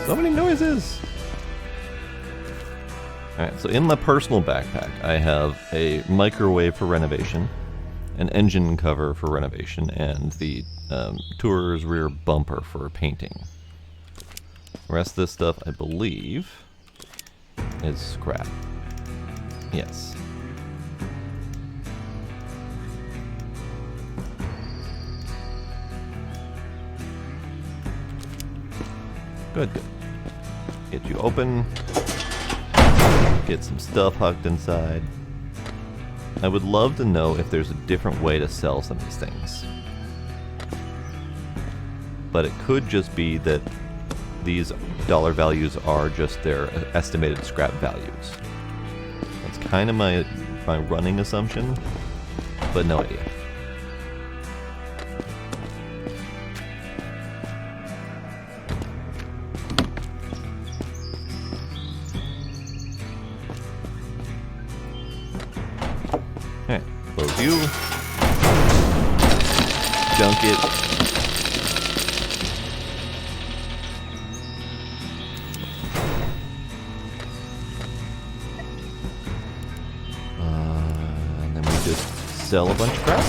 So many noises! Alright, so in my personal backpack, I have a microwave for renovation, an engine cover for renovation, and the tourer's rear bumper for painting. The rest of this stuff, I believe, is scrap. Yes. Good, good. Get you open. Get some stuff hucked inside. I would love to know if there's a different way to sell some of these things. But it could just be that these dollar values are just their estimated scrap values. That's kind of my running assumption, but no idea. Alright, close you. Junk it. And then we just sell a bunch of crap.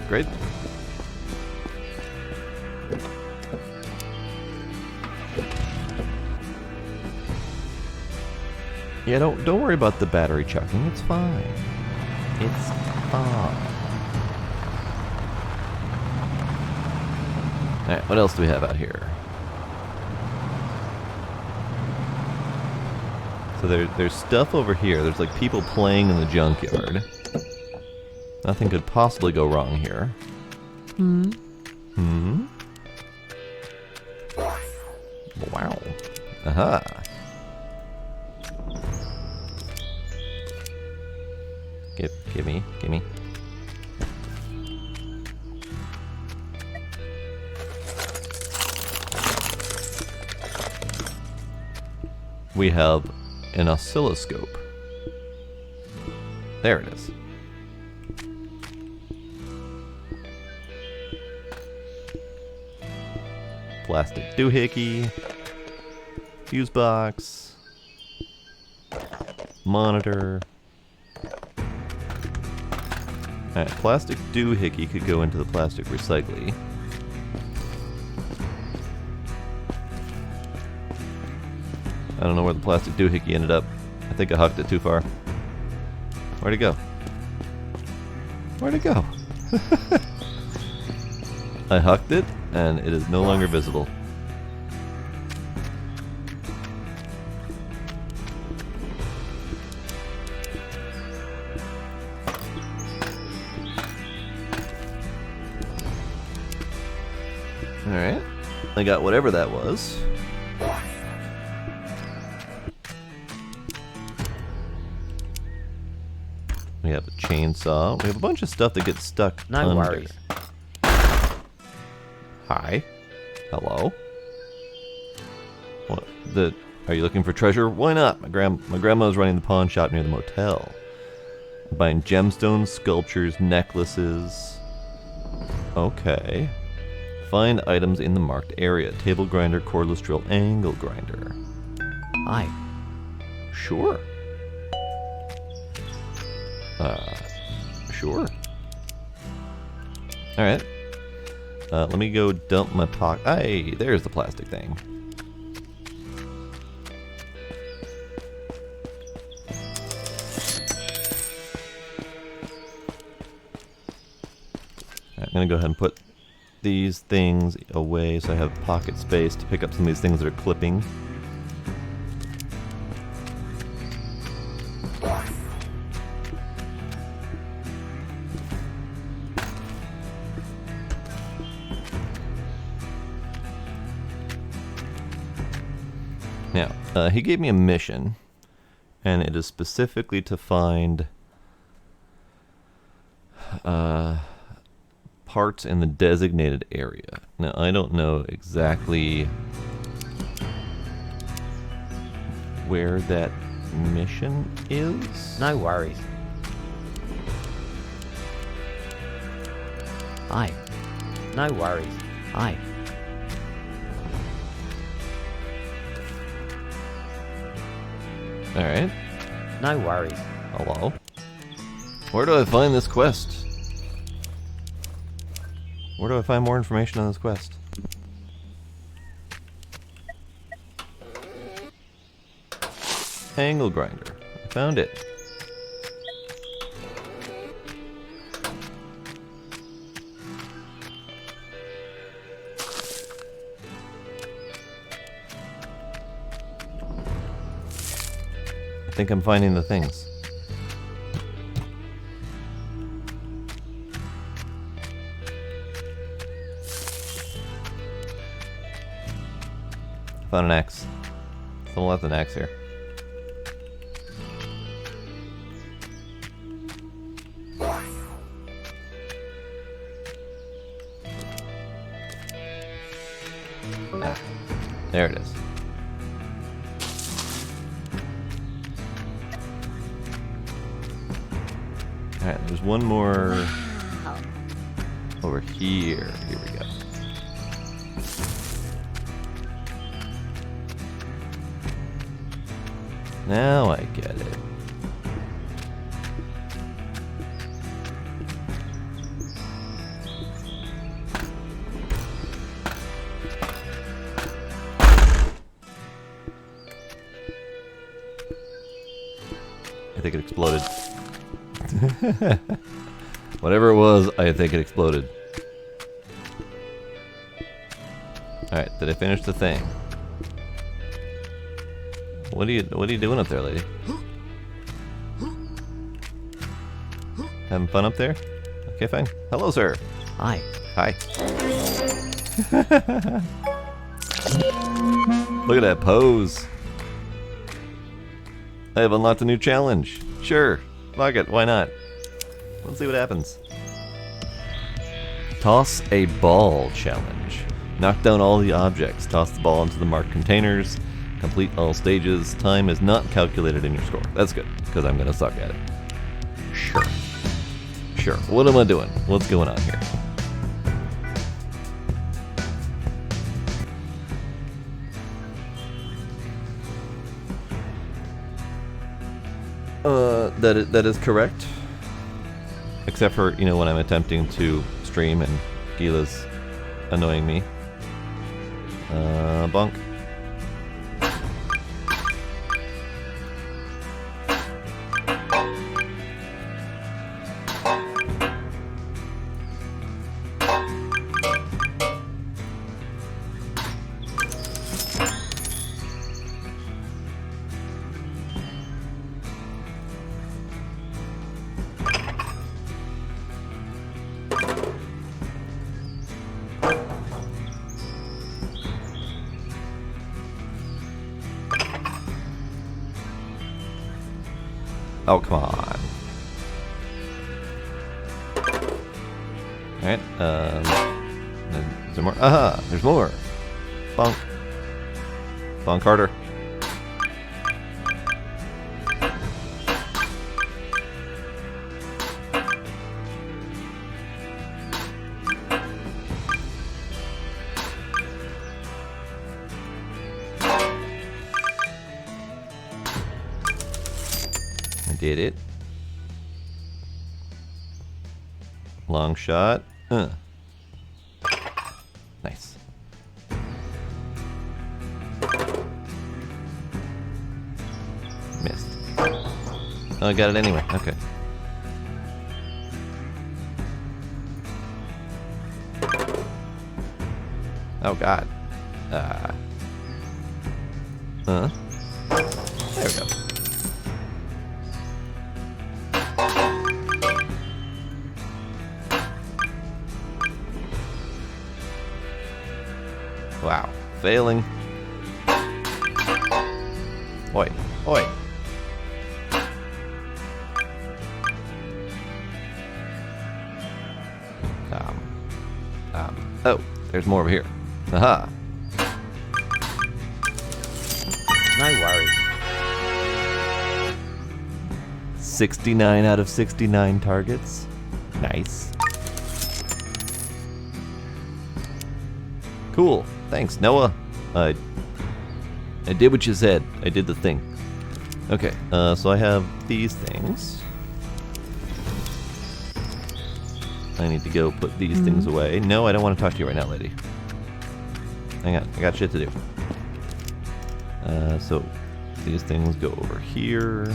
Great. Yeah, don't worry about the battery chucking. It's fine. It's fine. Alright, what else do we have out here? So there's stuff over here. There's like people playing in the junkyard. Nothing could possibly go wrong here. Wow. Aha. Gimme. We have an oscilloscope. There it is. Plastic doohickey. Fuse box. monitor. Alright, plastic doohickey could go into the plastic recycling. I don't know where the plastic doohickey ended up. I think I hucked it too far. Where'd it go? Where'd it go? I hucked it, and it is no longer visible. Alright, I got whatever that was. We have a chainsaw. We have a bunch of stuff that gets stuck No under. worries. Hi. Hello. What? Are you looking for treasure? Why not? My grandma's running the pawn shop near the motel. I'm buying gemstones, sculptures, necklaces. Okay. Find items in the marked area. Table grinder, cordless drill, angle grinder. Hi. Sure. Sure. Alright. Let me go dump my Hey, there's the plastic thing. Alright, I'm gonna go ahead and put these things away so I have pocket space to pick up some of these things that are clipping. Now, he gave me a mission, and it is specifically to find parts in the designated area. Now, I don't know exactly where that mission is. No worries. Hi. No worries. Hi. Alright. No worries. Hello. Where do I find this quest? Where do I find more information on this quest? Angle grinder. I found it. I think I'm finding the things. Found an axe. Someone left an axe here. Ah, there it is. Alright, there's one more over here. Here we go. Now I get it. I think it exploded. Whatever it was, I think it exploded. Alright, did I finish the thing? What are you doing up there, lady? Having fun up there? Okay, fine. Hello, sir. Hi. Hi. Look at that pose. I have unlocked a new challenge. Sure. Fuck it. Why not? Let's see what happens. Toss a ball challenge. Knock down all the objects. Toss the ball into the marked containers. Complete all stages. Time is not calculated in your score. That's good, because I'm going to suck at it. Sure. Sure. What am I doing? What's going on here? That is correct. Except for, you know, when I'm attempting to stream and Gila's annoying me. Bunk. Oh, come on. Alright, is there more? Aha! There's more! Bonk. Bonk harder. Did it. Long shot. Nice. Missed. Oh, I got it anyway. Okay. Oh, God. There we go. Wow, failing. Oi, oi. Oh, there's more over here. Aha. No worries. 69 out of 69 targets. Nice. Cool. Thanks, Noah. I did what you said. I did the thing. Okay, so I have these things. I need to go put these things away. No, I don't want to talk to you right now, lady. Hang on, I got shit to do. So these things go over here.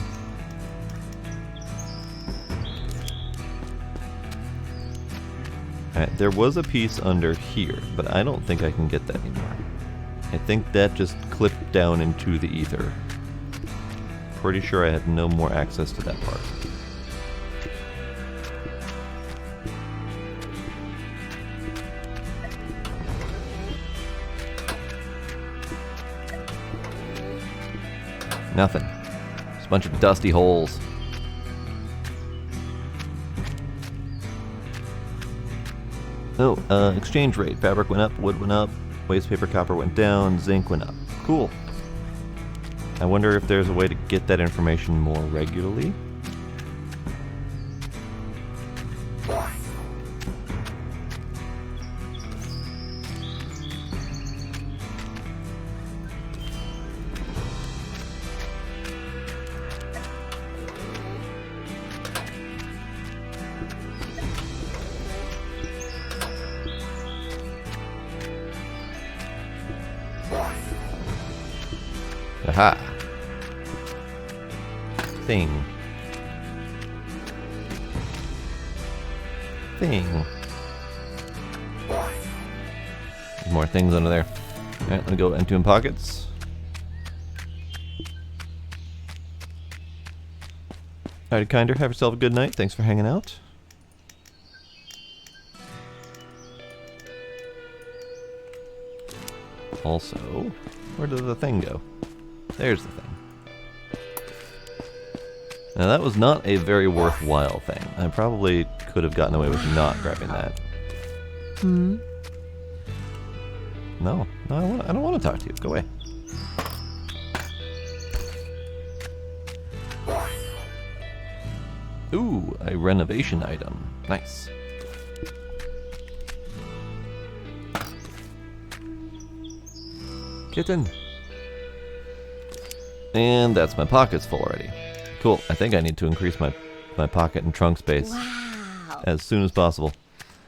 Alright, there was a piece under here, but I don't think I can get that anymore. I think that just clipped down into the ether. Pretty sure I have no more access to that part. Nothing. Just a bunch of dusty holes. Oh, exchange rate. Fabric went up, wood went up, waste paper, copper went down, zinc went up. Cool. I wonder if there's a way to get that information more regularly. Aha. Thing. Thing. More things under there. Alright, let me go empty my pockets. Alright, Kinder, have yourself a good night. Thanks for hanging out. Also, where did the thing go? There's the thing. Now that was not a very worthwhile thing. I probably could have gotten away with not grabbing that. No, I don't want to talk to you. Go away. Ooh, a renovation item. Nice. Kitten. And that's my pockets full already. Cool. I think I need to increase my pocket and trunk space as soon as possible.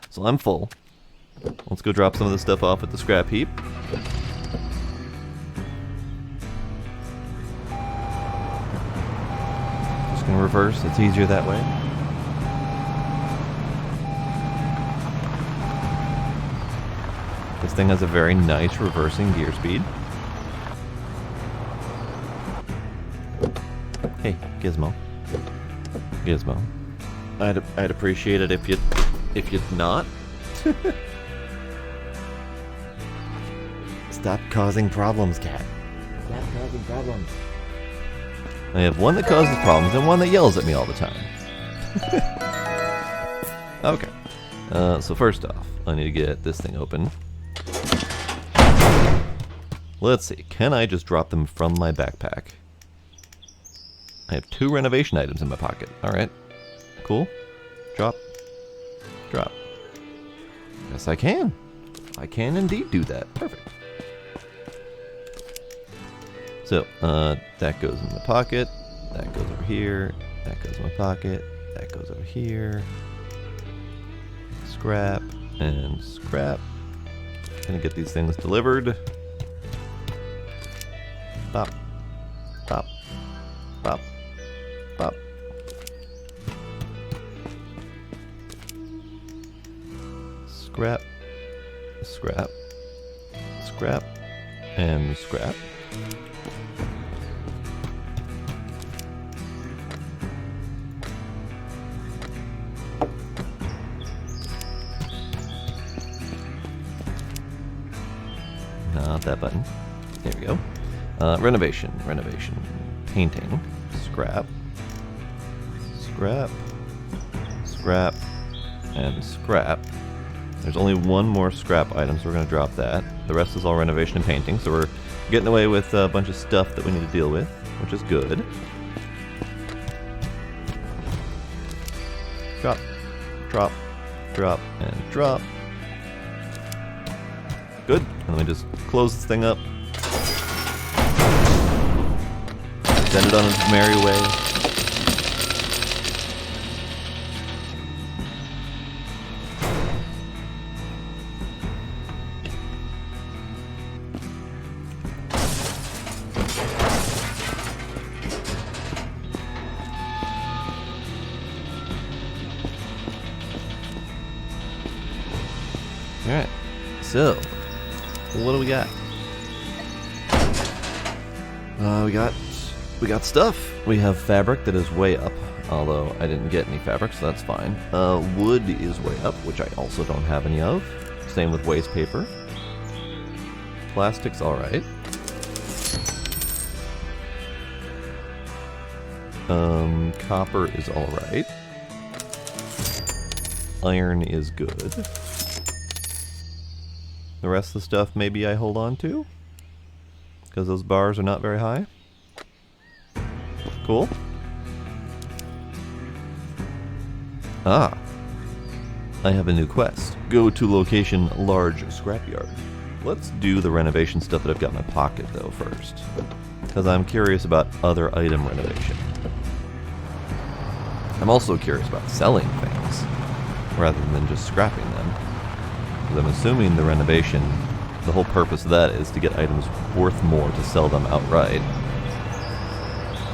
So I'm full. Let's go drop some of this stuff off at the scrap heap. Just gonna reverse. It's easier that way. This thing has a very nice reversing gear speed. Hey, Gizmo. Gizmo. I'd appreciate it if you'd not. Stop causing problems, cat. Stop causing problems. I have one that causes problems and one that yells at me all the time. Okay. So first off, I need to get this thing open. Let's see. Can I just drop them from my backpack? I have 2 renovation items in my pocket. Alright. Cool. Drop. Drop. Yes, I can. I can indeed do that. Perfect. So, that goes in my pocket. That goes over here. That goes in my pocket. That goes over here. Scrap and scrap. Gonna get these things delivered. Bop. Bop. Bop. Bop. Scrap. Scrap. Scrap. And scrap. Not that button. There we go. Renovation. Renovation. Painting. Scrap. Scrap. Scrap. And scrap. There's only one more scrap item, so we're going to drop that. The rest is all renovation and painting, so we're getting away with a bunch of stuff that we need to deal with, which is good. Drop. Drop. Drop. And drop. Good. And let me just close this thing up. Send it on its merry way. Alright. So, what do we got? We got stuff. We have fabric that is way up, although I didn't get any fabric, so that's fine. Wood is way up, which I also don't have any of. Same with waste paper. Plastic's alright. Copper is alright. Iron is good. The rest of the stuff maybe I hold on to, because those bars are not very high. Cool. Ah. I have a new quest. Go to location large scrapyard. Let's do the renovation stuff that I've got in my pocket though first, because I'm curious about other item renovation. I'm also curious about selling things, rather than just scrapping them. Because I'm assuming the renovation, the whole purpose of that is to get items worth more to sell them outright.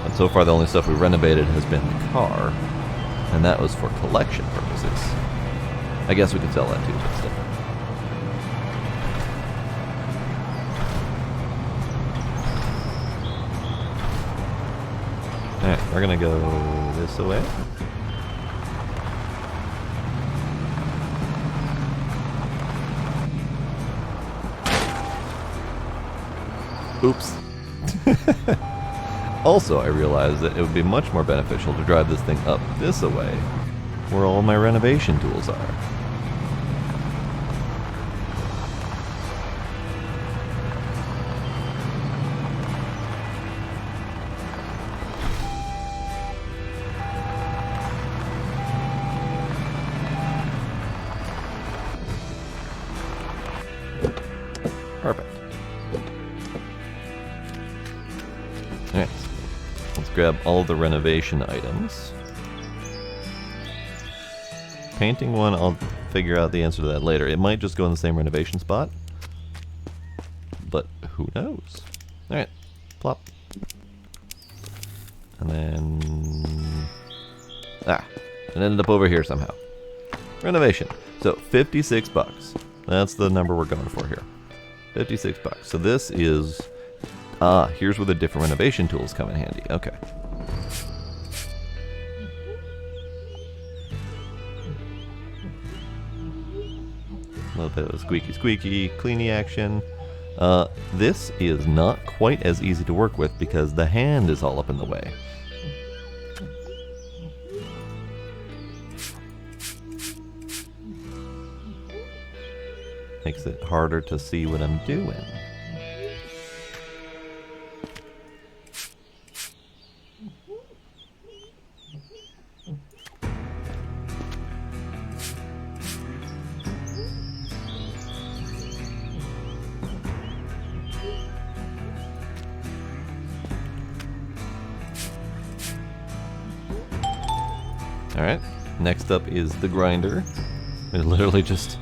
And so far the only stuff we renovated has been the car, and that was for collection purposes. I guess we could sell that too, but still. Alright, we're gonna go this way. Oops. Also, I realized that it would be much more beneficial to drive this thing up this way, where all my renovation tools are. Perfect. Alright, let's grab all the renovation items. Painting one, I'll figure out the answer to that later. It might just go in the same renovation spot, but who knows? Alright, plop. And then... it ended up over here somehow. Renovation. So, 56 bucks. That's the number we're going for here. 56 bucks. So this is... here's where the different renovation tools come in handy. Okay. A little bit of a squeaky squeaky, cleany action. This is not quite as easy to work with because the hand is all up in the way. Makes it harder to see what I'm doing. Alright, next up is the grinder. We literally just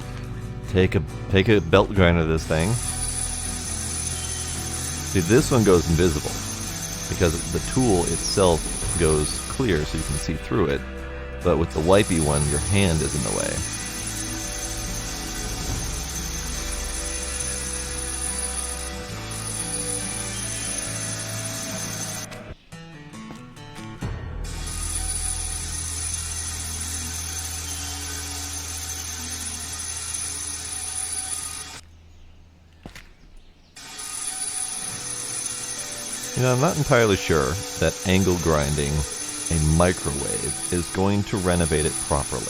take a belt grinder to this thing. See, this one goes invisible because the tool itself goes clear so you can see through it. But with the wipey one, your hand is in the way. You know, I'm not entirely sure that angle grinding a microwave is going to renovate it properly.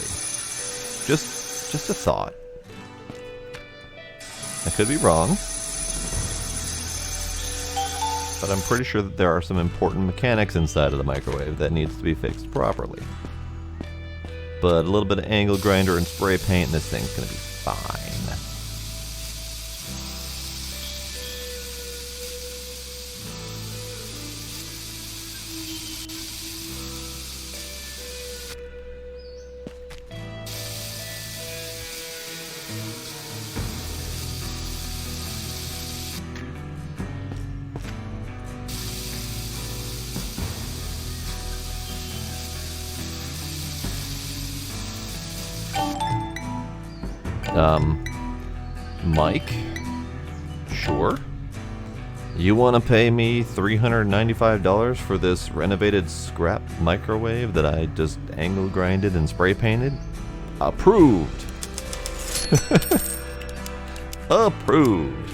Just a thought. I could be wrong, but I'm pretty sure that there are some important mechanics inside of the microwave that needs to be fixed properly. But a little bit of angle grinder and spray paint and this thing's gonna be fine. Mike? Sure. You want to pay me $395 for this renovated scrap microwave that I just angle grinded and spray painted? Approved! Approved!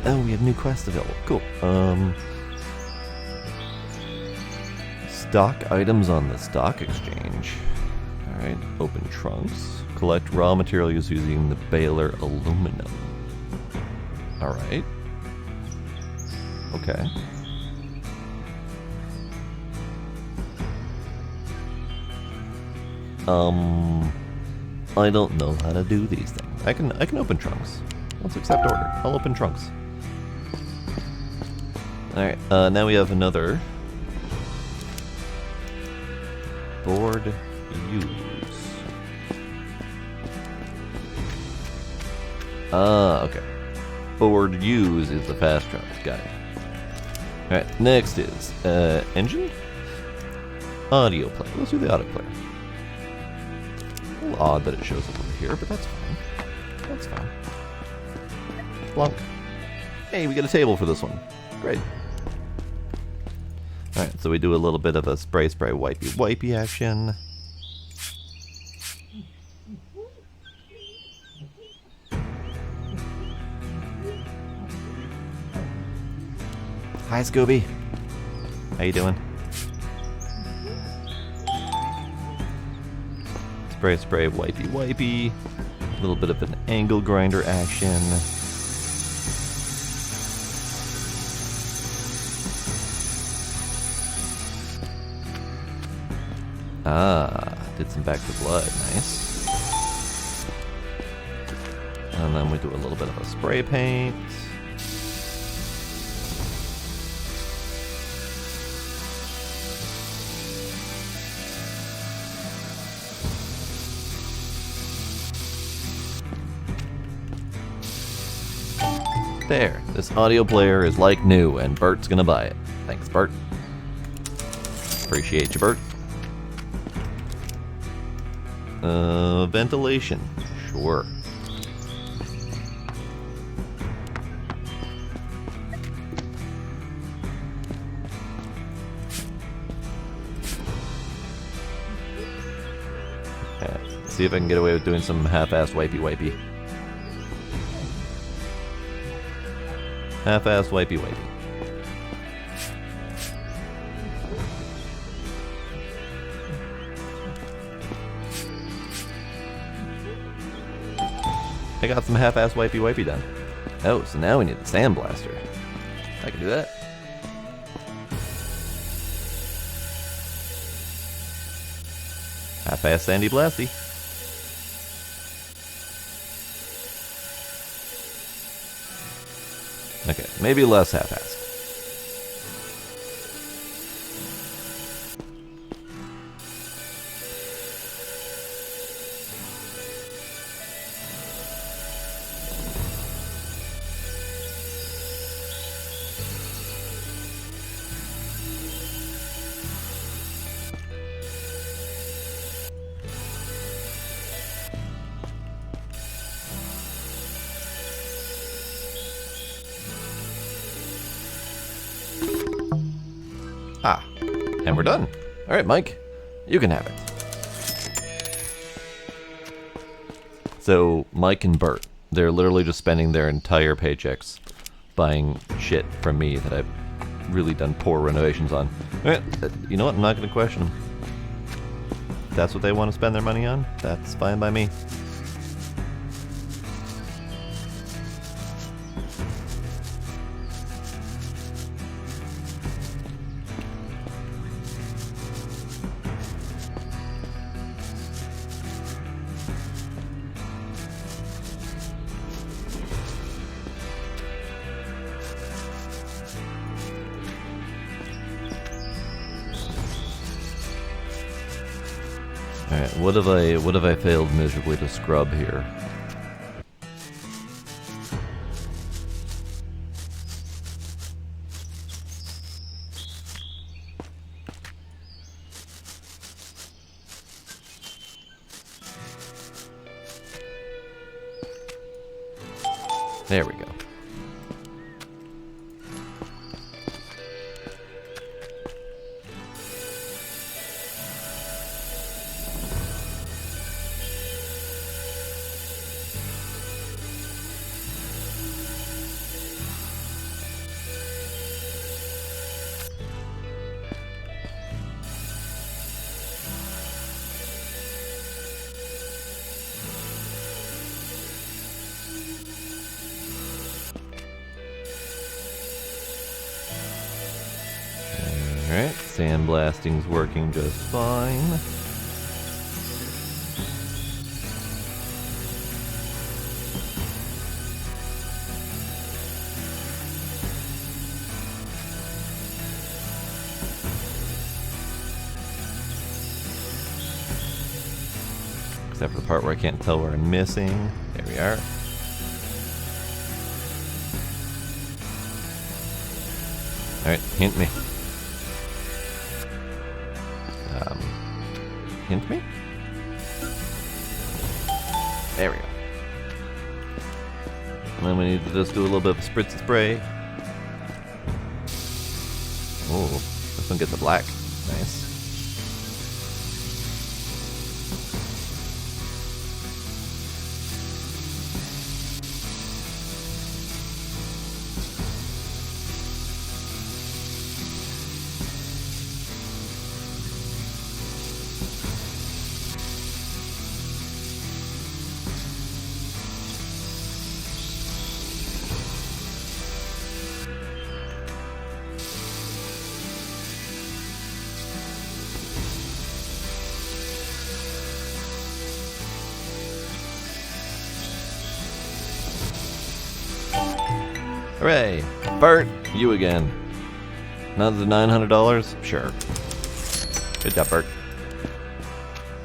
Oh, we have new quests available. Cool. Stock items on the stock exchange. Alright, open trunks. Collect raw materials using the baler aluminum. Alright. Okay. I don't know how to do these things. I can open trunks. Let's accept order. I'll open trunks. Alright, now we have another board use. Okay. Board use is the fast travel. Got it. Alright, next is, engine? Audio player. Let's do the audio player. A little odd that it shows up over here, but that's fine. That's fine. Plunk. Hey, we got a table for this one. Great. Alright, so we do a little bit of a spray wipey action. Hi, Scooby. How you doing? Spray wipey. A little bit of an angle grinder action. Did some back to blood. Nice. And then we do a little bit of a spray paint. There, this audio player is like new, and Bert's gonna buy it. Thanks, Bert. Appreciate you, Bert. Ventilation. Sure. See if I can get away with doing some half-assed wipey-wipey. Half-assed wipey-wipey. I got some half-assed wipey-wipey done. Oh, so now we need the sandblaster. I can do that. Half-assed sandy blasty. Okay, maybe less half-assed. Ah, and we're done. All right, Mike, you can have it. So, Mike and Bert, they're literally just spending their entire paychecks buying shit from me that I've really done poor renovations on. All right, you know what? I'm not going to question them. If that's what they want to spend their money on, that's fine by me. Alright, what have I failed miserably to scrub here? There we go. Alright, sandblasting's working just fine. Except for the part where I can't tell where I'm missing. There we are. Alright, hint me. Hint me? There we go. And then we need to just do a little bit of spritz and spray. Oh, this one gets a black. Nice. Hooray! Bert, you again. Another $900? Sure. Good job, Bert.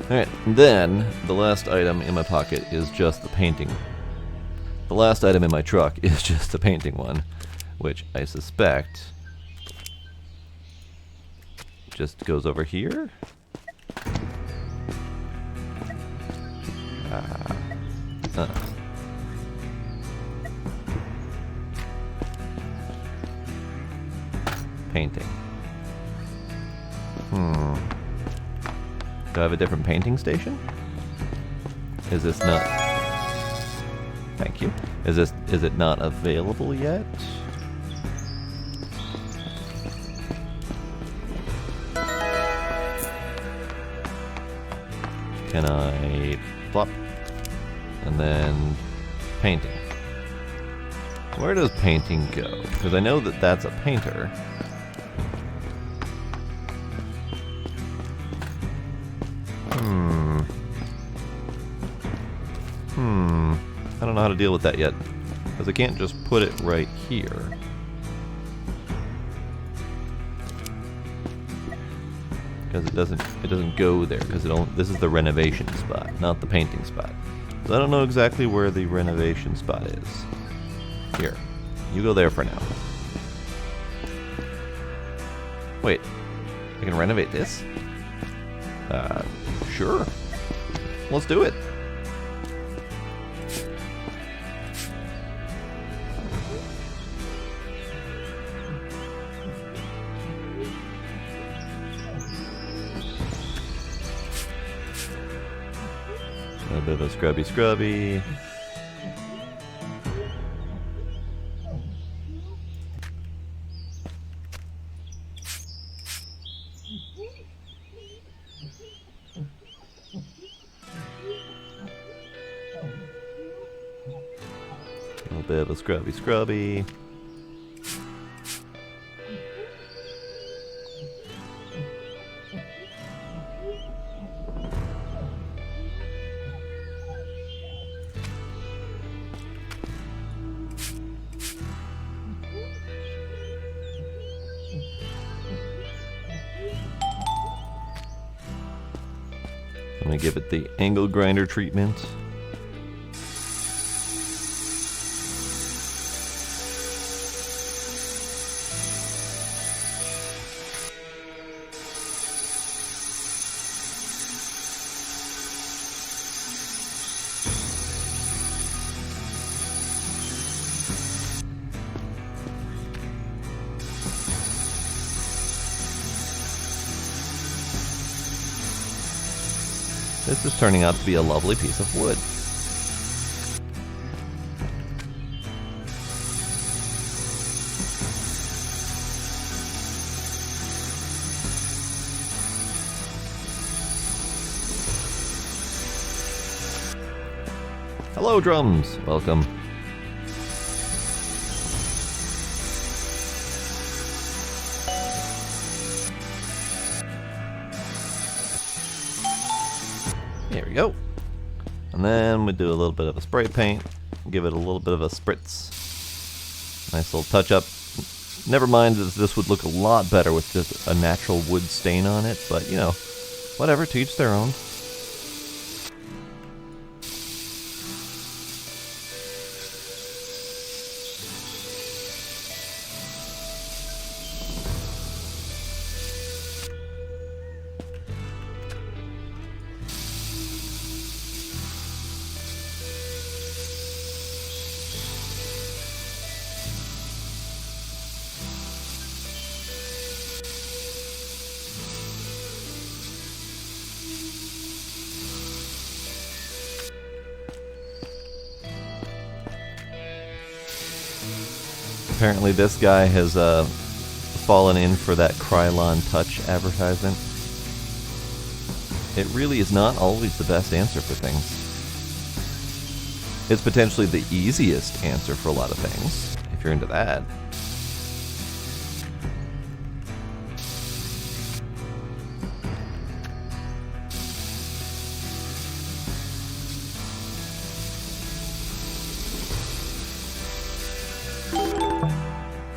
Alright, then the last item in my pocket is just the painting. The last item in my truck is just a painting one, which I suspect just goes over here. Painting. Do I have a different painting station? Is this not... Thank you. Is it not available yet? Can I plop? And then painting. Where does painting go? Because I know that that's a painter. I don't know how to deal with that yet, because I can't just put it right here. Because it doesn't go there, because this is the renovation spot, not the painting spot. So I don't know exactly where the renovation spot is. Here, you go there for now. Wait, I can renovate this? Sure. Let's do it. A little bit of a scrubby. A little bit of a scrubby. I'm gonna give it the angle grinder treatment. This is turning out to be a lovely piece of wood. Hello, drums. Welcome. There we go. And then we do a little bit of a spray paint. Give it a little bit of a spritz. Nice little touch up. Never mind that this would look a lot better with just a natural wood stain on it, but you know, whatever, to each their own. Apparently this guy has fallen in for that Krylon Touch advertisement. It really is not always the best answer for things. It's potentially the easiest answer for a lot of things, if you're into that.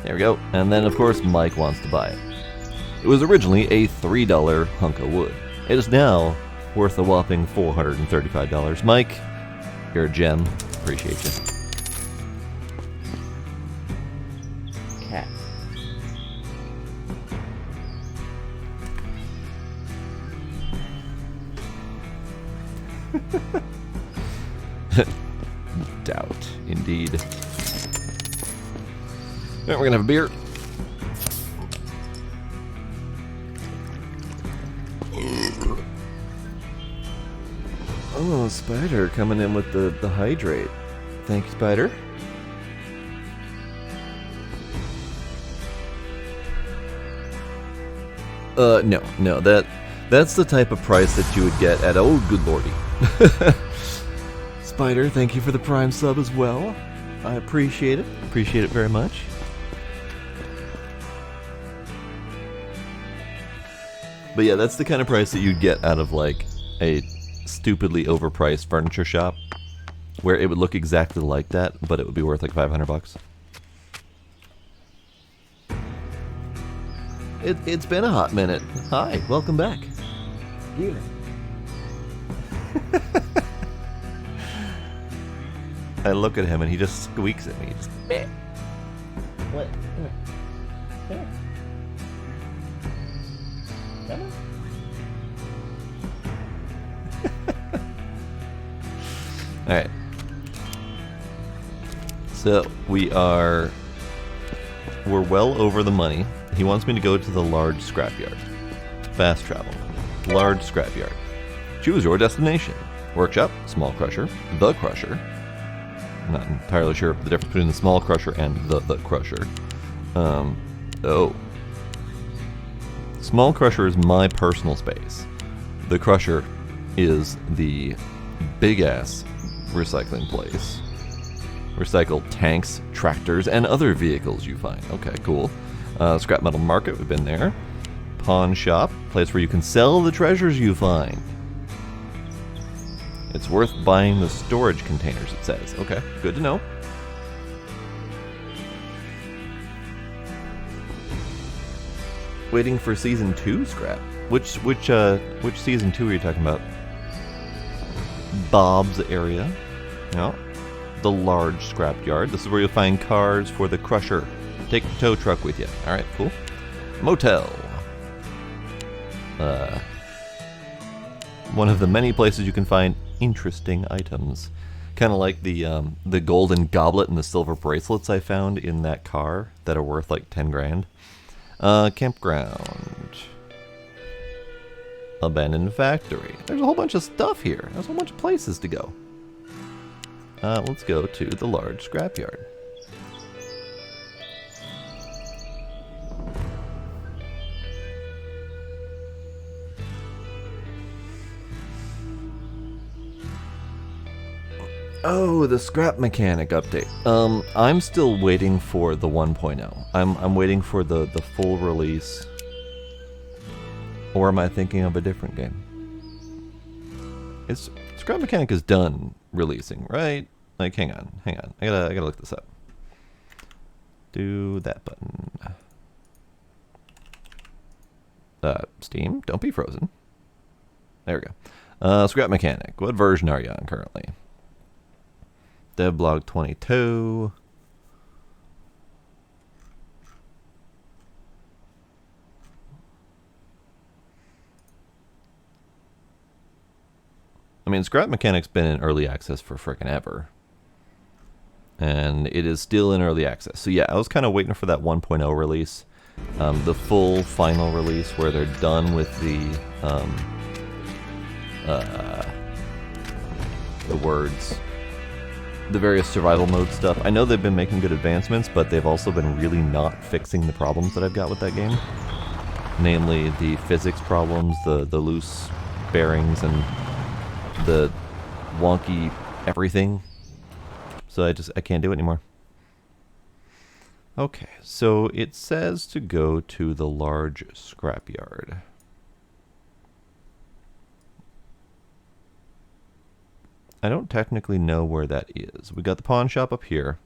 There we go. And then, of course, Mike wants to buy it. It was originally a $3 hunk of wood. It is now worth a whopping $435. Mike, you're a gem. Appreciate you. hat. Doubt, indeed. Alright, we're gonna have a beer. Oh, Spider coming in with the hydrate. Thank you, Spider. No, that's the type of price that you would get at oh good lordy. Spider, thank you for the Prime sub as well. I appreciate it. Appreciate it very much. But yeah, that's the kind of price that you'd get out of like a stupidly overpriced furniture shop, where it would look exactly like that, but it would be worth like $500. It's been a hot minute. Hi, welcome back. Yeah. I look at him and he just squeaks at me. Just, meh. What? Come here. Come on. Alright. So, we're well over the money. He wants me to go to the large scrapyard. Fast travel. Large scrapyard. Choose your destination. Workshop, small crusher, the crusher. I'm not entirely sure the difference between the small crusher and the crusher. Small crusher is my personal space. The crusher is the big-ass recycling place. Recycle tanks, tractors, and other vehicles you find. Okay, cool. Scrap metal market, we've been there. Pawn shop, place where you can sell the treasures you find. It's worth buying the storage containers, it says. Okay, good to know. Waiting for season 2 scrap. Which season 2 are you talking about? Bob's area. No. The large scrapyard. This is where you'll find cars for the crusher. Take the tow truck with you. Alright, cool. Motel. One of the many places you can find interesting items. Kind of like the golden goblet and the silver bracelets I found in that car that are worth like 10 grand. Campground. Abandoned factory. There's a whole bunch of stuff here. There's a whole bunch of places to go. Let's go to the large scrapyard. Oh, the scrap mechanic update. I'm still waiting for the 1.0. I'm waiting for the full release. Or am I thinking of a different game? Scrap mechanic is done releasing, right? Like, hang on. I gotta look this up. Do that button. Steam, don't be frozen. There we go. Scrap mechanic. What version are you on currently? Devlog 22. I mean, Scrap Mechanic's been in early access for frickin' ever. And it is still in early access. So yeah, I was kind of waiting for that 1.0 release. The full final release where they're done with the words. The various survival mode stuff. I know they've been making good advancements, but they've also been really not fixing the problems that I've got with that game. Namely, the physics problems, the loose bearings, and the wonky everything. So I can't do it anymore. Okay, so it says to go to the large scrapyard. I don't technically know where that is. We got the pawn shop up here.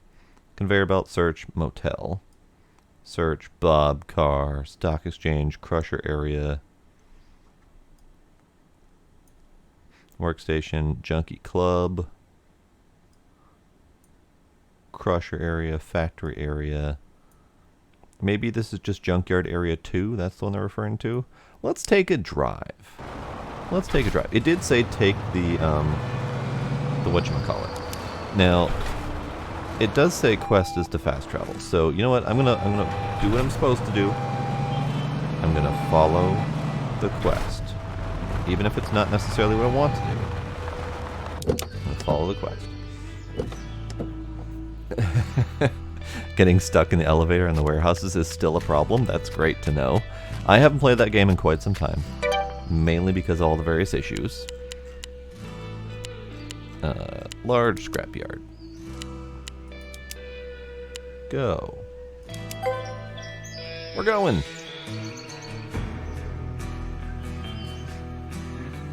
Conveyor belt, search, motel. Search, Bob, car, stock exchange, crusher area. Workstation, junkie club. Crusher area, factory area. Maybe this is just Junkyard Area 2. That's the one they're referring to. Let's take a drive. Let's take a drive. It did say take the whatchamacallit. Now, it does say quest is to fast travel. So, you know what? I'm gonna do what I'm supposed to do. I'm gonna follow the quest. Even if it's not necessarily what I want to do. Let's follow the quest. Getting stuck in the elevator in the warehouses is still a problem. That's great to know. I haven't played that game in quite some time. Mainly because of all the various issues. Large scrapyard. Go. We're going.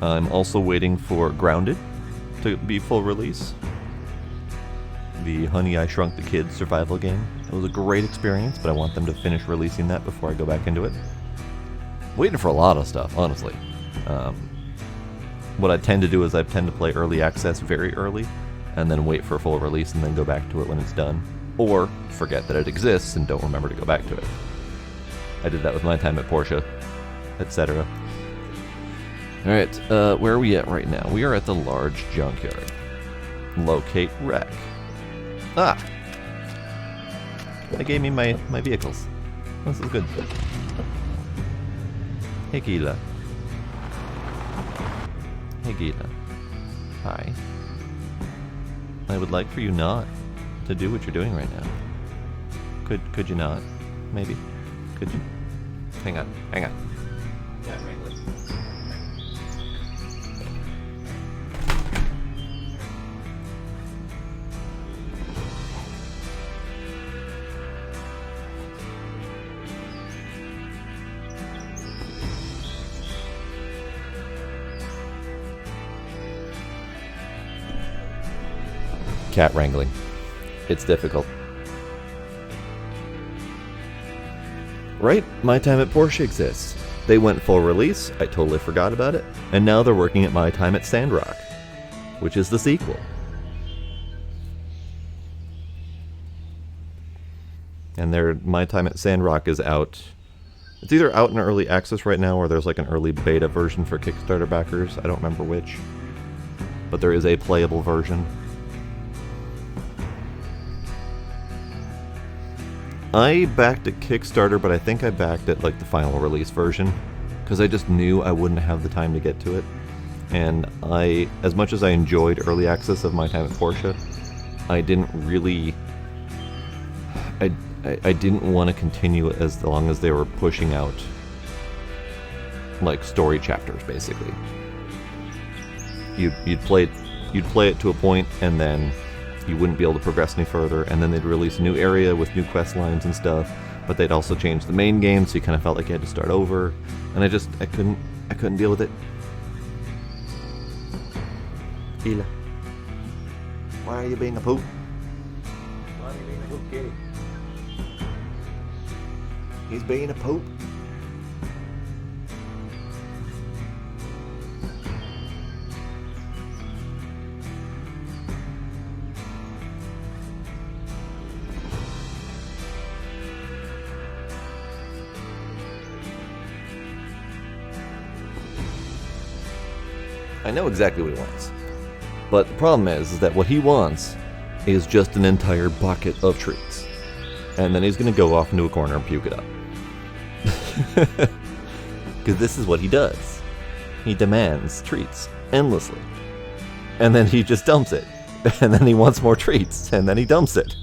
I'm also waiting for Grounded to be full release. The Honey, I Shrunk the Kids survival game. It was a great experience, but I want them to finish releasing that before I go back into it. Waiting for a lot of stuff, honestly. What I tend to do is I tend to play early access very early, and then wait for a full release and then go back to it when it's done. Or forget that it exists and don't remember to go back to it. I did that with my time at Porsche, etc. Alright, where are we at right now? We are at the large junkyard. Locate wreck. Ah! They gave me my vehicles. This is good. Hey Gila. Hey Gila. Hi. I would like for you not to do what you're doing right now. Could you not? Maybe. Could you? Hang on. Yeah, Wrangler. Cat wrangling. It's difficult. Right? My Time at Porsche exists. They went full release, I totally forgot about it, and now they're working at My Time at Sandrock, which is the sequel. And their My Time at Sandrock is out. It's either out in early access right now or there's like an early beta version for Kickstarter backers. I don't remember which. But there is a playable version. I backed at Kickstarter, but I think I backed at like the final release version because I just knew I wouldn't have the time to get to it. And as much as I enjoyed early access of My Time at Porsche, I didn't really, I didn't want to continue as long as they were pushing out like story chapters, basically. You'd play it to a point, and then you wouldn't be able to progress any further, and then they'd release a new area with new quest lines and stuff, but they'd also change the main game, so you kind of felt like you had to start over, and I couldn't deal with it. Hila. Why are you being a poop? Why are you being a poop kitty? He's being a poop. I know exactly what he wants. But the problem is that what he wants is just an entire bucket of treats. And then he's going to go off into a corner and puke it up. Because this is what he does. He demands treats endlessly. And then he just dumps it. And then he wants more treats. And then he dumps it.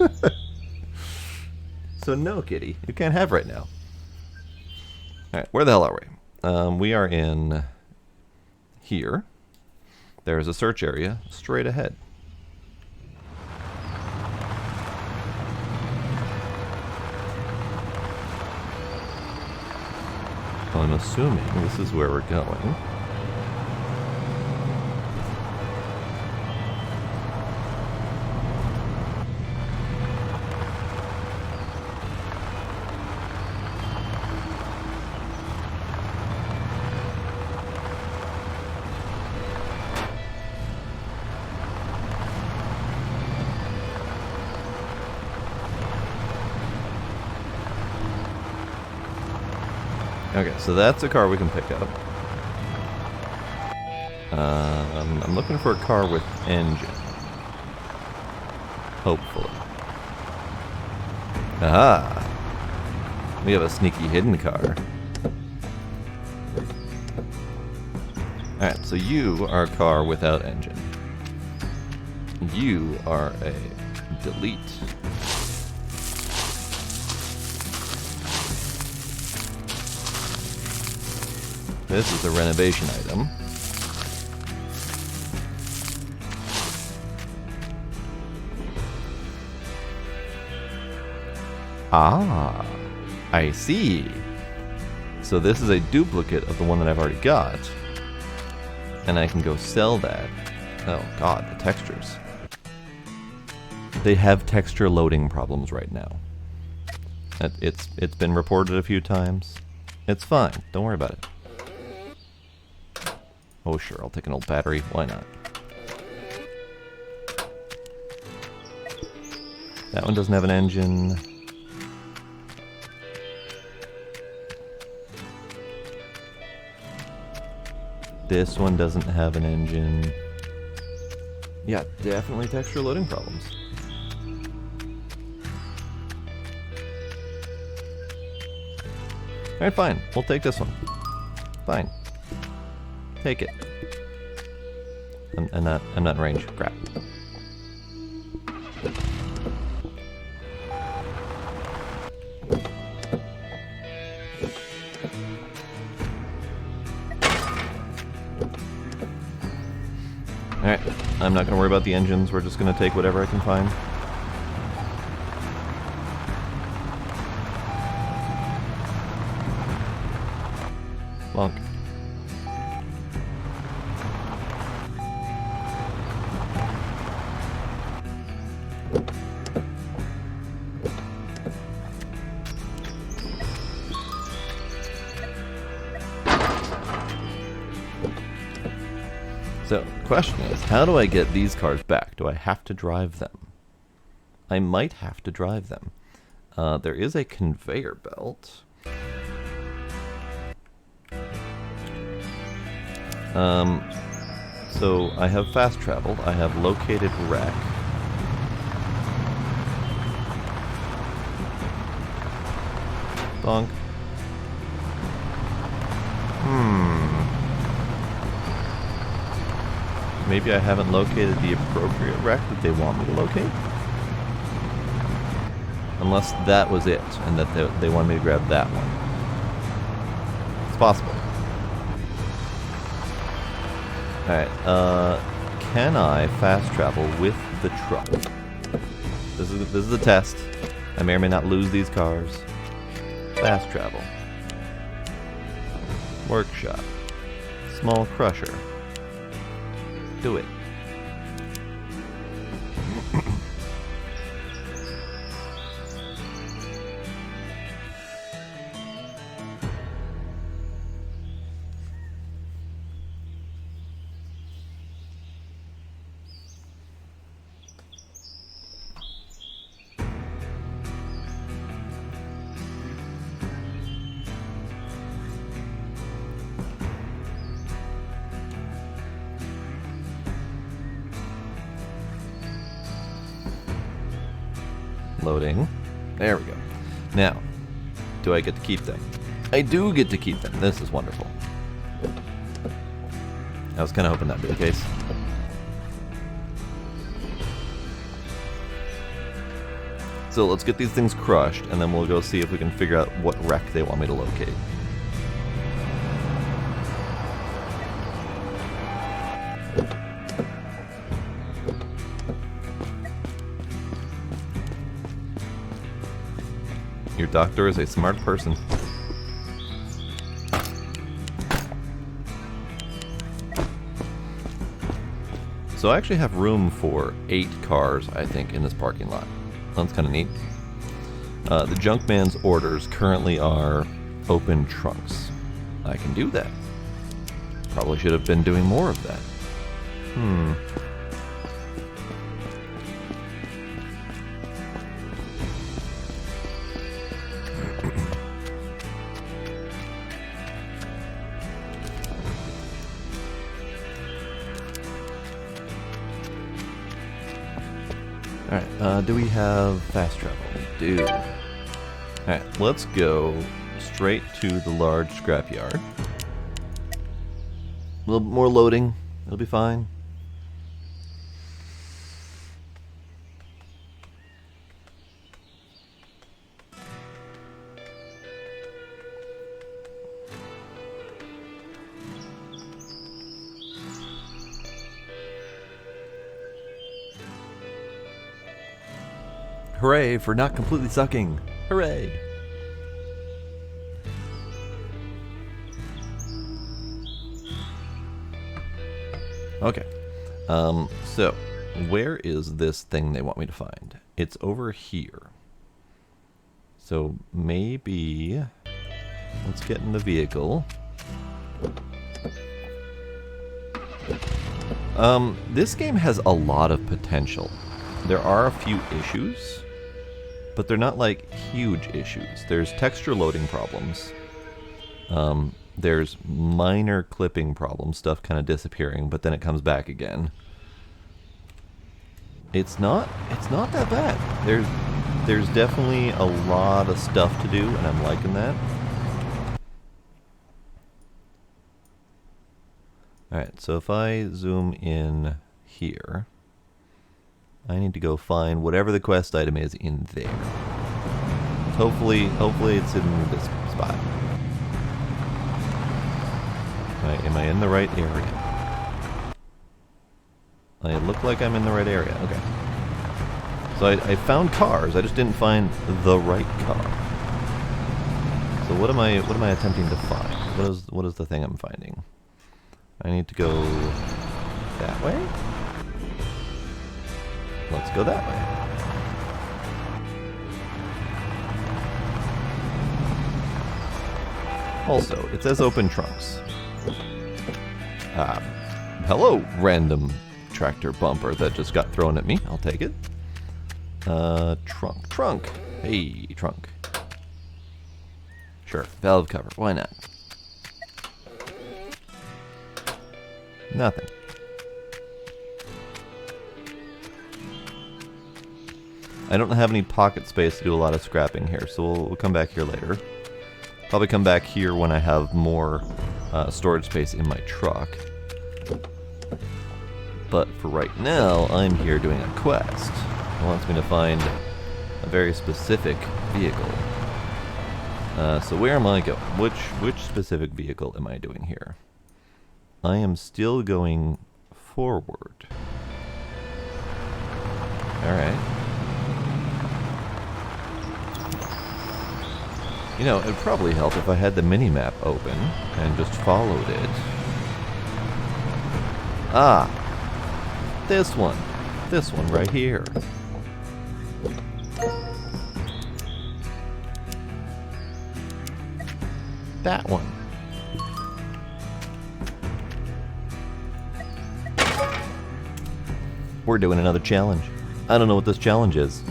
So no, kitty. You can't have right now. Alright, where the hell are we? We are in here. There is a search area straight ahead. I'm assuming this is where we're going. Okay, so that's a car we can pick up. I'm looking for a car with engine. Hopefully. Aha! We have a sneaky hidden car. Alright, so you are a car without engine. You are a delete. This is a renovation item. Ah, I see. So this is a duplicate of the one that I've already got. And I can go sell that. Oh god, the textures. They have texture loading problems right now. It's been reported a few times. It's fine, don't worry about it. Oh sure, I'll take an old battery, why not? That one doesn't have an engine. This one doesn't have an engine. Yeah, definitely texture loading problems. Alright, fine. We'll take this one. Fine. Take it. I'm not in range. Crap. Alright, I'm not going to worry about the engines, we're just going to take whatever I can find. Bonk. So, question is, how do I get these cars back? Do I have to drive them? I might have to drive them. There is a conveyor belt. So I have fast traveled. I have located wreck. Bonk. Maybe I haven't located the appropriate wreck that they want me to locate? Unless that was it, and that they wanted me to grab that one. It's possible. Alright, can I fast travel with the truck? This is a test. I may or may not lose these cars. Fast travel. Workshop. Small crusher. Do it. Loading. There we go. Now, do I get to keep them? I do get to keep them. This is wonderful. I was kind of hoping that'd be the case. So let's get these things crushed, and then we'll go see if we can figure out what wreck they want me to locate. Your doctor is a smart person. So I actually have room for 8 cars, I think, in this parking lot. That's kind of neat. The Junkman's orders currently are open trunks. I can do that. Probably should have been doing more of that. Alright, do we have fast travel? We do. Alright, let's go straight to the large scrapyard. A little more loading. It'll be fine. Hooray for not completely sucking. Hooray. Okay. So, where is this thing they want me to find? It's over here. So, maybe... Let's get in the vehicle. This game has a lot of potential. There are a few issues, but they're not like huge issues. There's texture loading problems. There's minor clipping problems, stuff kind of disappearing, but then it comes back again. It's not that bad. There's definitely a lot of stuff to do, and I'm liking that. Alright, so if I zoom in here, I need to go find whatever the quest item is in there. Hopefully it's in this spot. Right, am I in the right area? I look like I'm in the right area. Okay. So I found cars. I just didn't find the right car. So what am I attempting to find? What is the thing I'm finding? I need to go that way? Let's go that way. Also, it says open trunks. Hello, random tractor bumper that just got thrown at me. I'll take it. Trunk. Hey, trunk. Sure, valve cover. Why not? Nothing. I don't have any pocket space to do a lot of scrapping here, so we'll come back here later. Probably come back here when I have more storage space in my truck. But for right now, I'm here doing a quest. It wants me to find a very specific vehicle. So where am I going? Which specific vehicle am I doing here? I am still going forward. Alright. You know, it'd probably help if I had the mini-map open and just followed it. Ah! This one. This one right here. That one. We're doing another challenge. I don't know what this challenge is.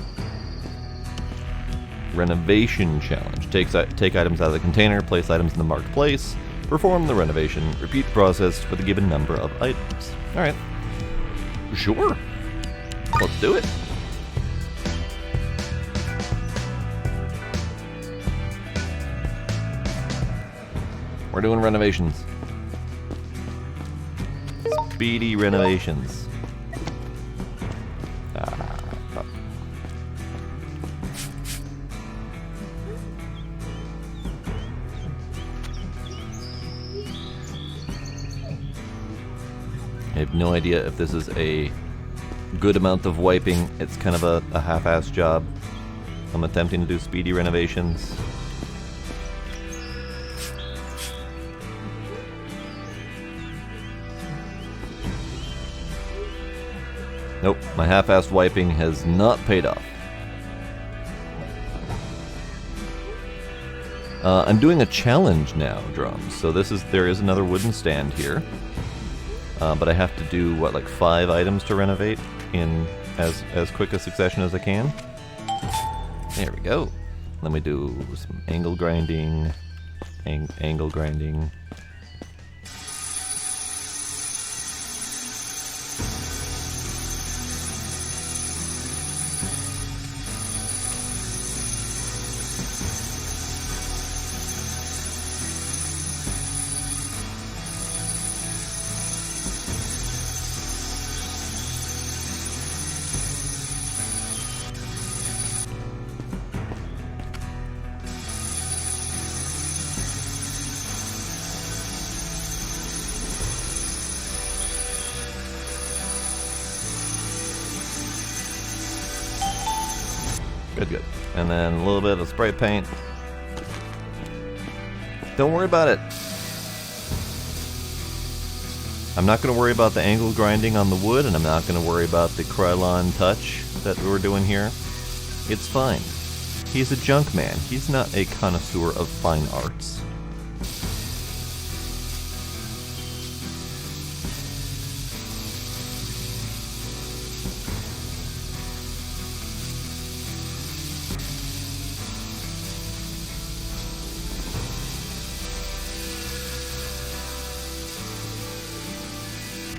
Renovation challenge. Take items out of the container, place items in the marked place, perform the renovation, repeat the process with a given number of items. Alright. Sure. Let's do it. We're doing renovations. Speedy renovations. I have no idea if this is a good amount of wiping. It's kind of a half-assed job. I'm attempting to do speedy renovations. Nope, my half-assed wiping has not paid off. I'm doing a challenge now, drums. So there is another wooden stand here. But I have to do, what, like 5 items to renovate in as quick a succession as I can. There we go. Let me do some angle grinding. Angle grinding. Good, good. And then a little bit of spray paint. Don't worry about it. I'm not going to worry about the angle grinding on the wood, and I'm not going to worry about the Krylon touch that we're doing here. It's fine. He's a junk man. He's not a connoisseur of fine arts.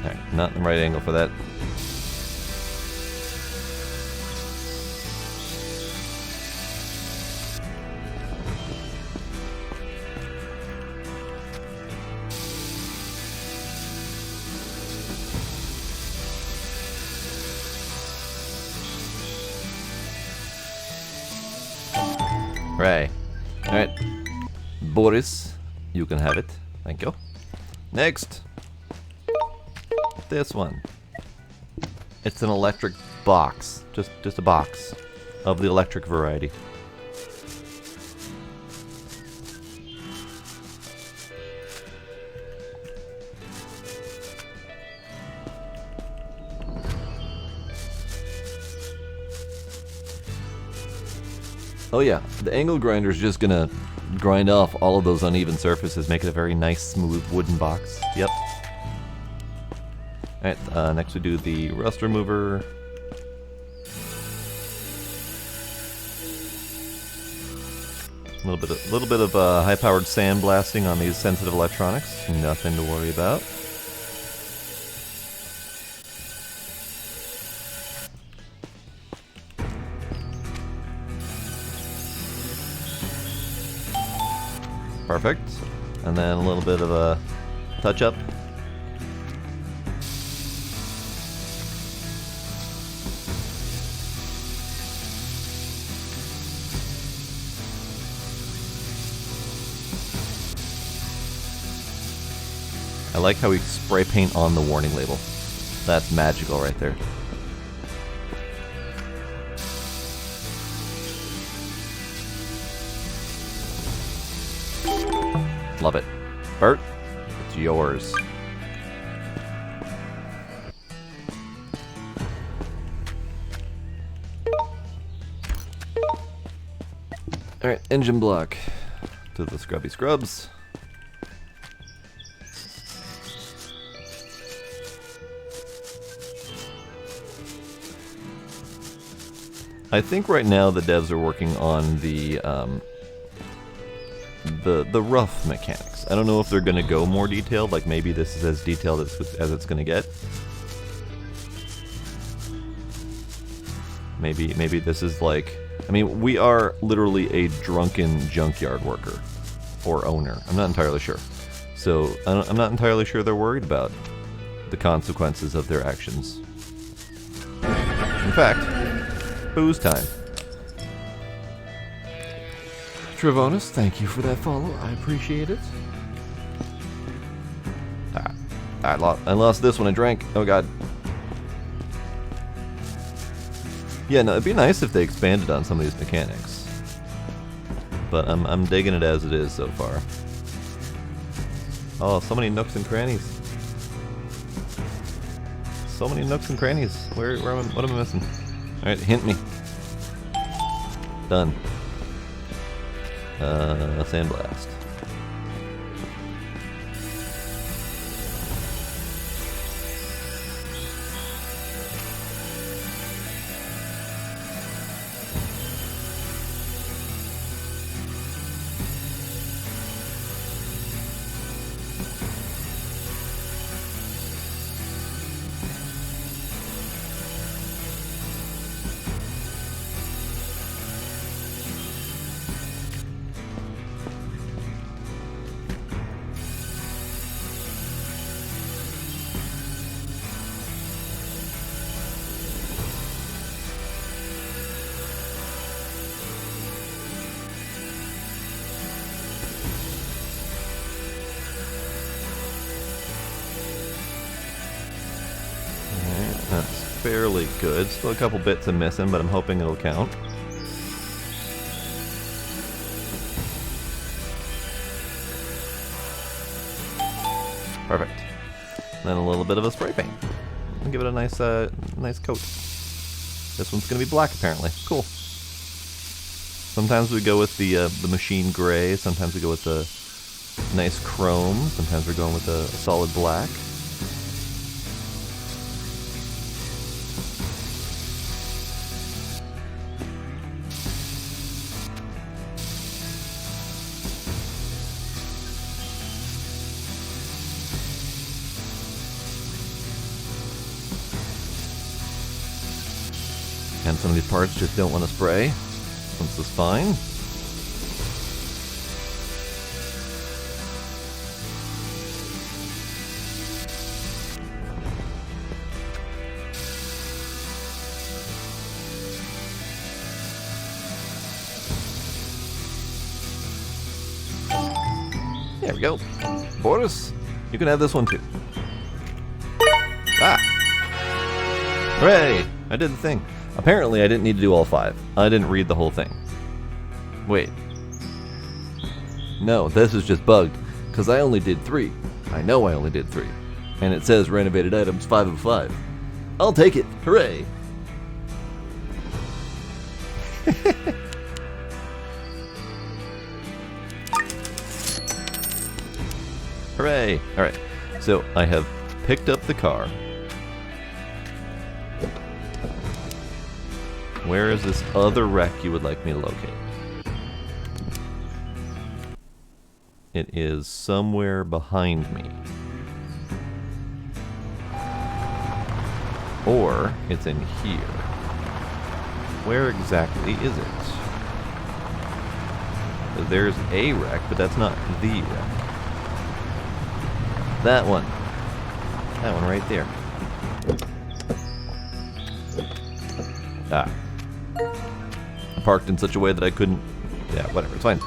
Alright, not the right angle for that. Right. Alright. Boris, you can have it. Thank you. Next. This one. It's an electric box. Just a box of the electric variety. Oh yeah, the angle grinder is just gonna grind off all of those uneven surfaces, make it a very nice, smooth wooden box. Yep. Alright, next we do the rust remover. A little bit of high-powered sandblasting on these sensitive electronics. Nothing to worry about. Perfect. And then a little bit of a touch-up. I like how we spray paint on the warning label. That's magical right there. Love it. Bert, it's yours. Alright, engine block. To the scrubby scrubs. I think right now the devs are working on the rough mechanics. I don't know if they're going to go more detailed, like maybe this is as detailed as it's going to get. Maybe this is like... I mean, we are literally a drunken junkyard worker. Or owner. I'm not entirely sure. So, I'm not entirely sure they're worried about the consequences of their actions. In fact, booze time. Trivonus, thank you for that follow. I appreciate it. I lost this when I drank. Oh god. Yeah, no, it'd be nice if they expanded on some of these mechanics. But I'm digging it as it is so far. Oh, so many nooks and crannies. So many nooks and crannies. What am I missing? Alright, hint me. Done. Sandblast. That's fairly good. Still a couple bits I'm missing, but I'm hoping it'll count. Perfect. Then a little bit of a spray paint. And give it a nice, nice coat. This one's gonna be black apparently. Cool. Sometimes we go with the machine gray. Sometimes we go with the nice chrome. Sometimes we're going with a solid black. And some of these parts just don't want to spray. This is fine. There we go. Boris, you can have this one too. Ah! Hooray! I did the thing. Apparently, I didn't need to do all 5. I didn't read the whole thing. Wait. No, this is just bugged, because I only did 3. I know I only did 3. And it says renovated items 5 of 5. I'll take it. Hooray! Hooray! Alright, so I have picked up the car. Where is this other wreck you would like me to locate? It is somewhere behind me. Or it's in here. Where exactly is it? There's a wreck, but that's not the wreck. That one. That one right there. Ah. Parked in such a way that I couldn't. Yeah, whatever, it's fine.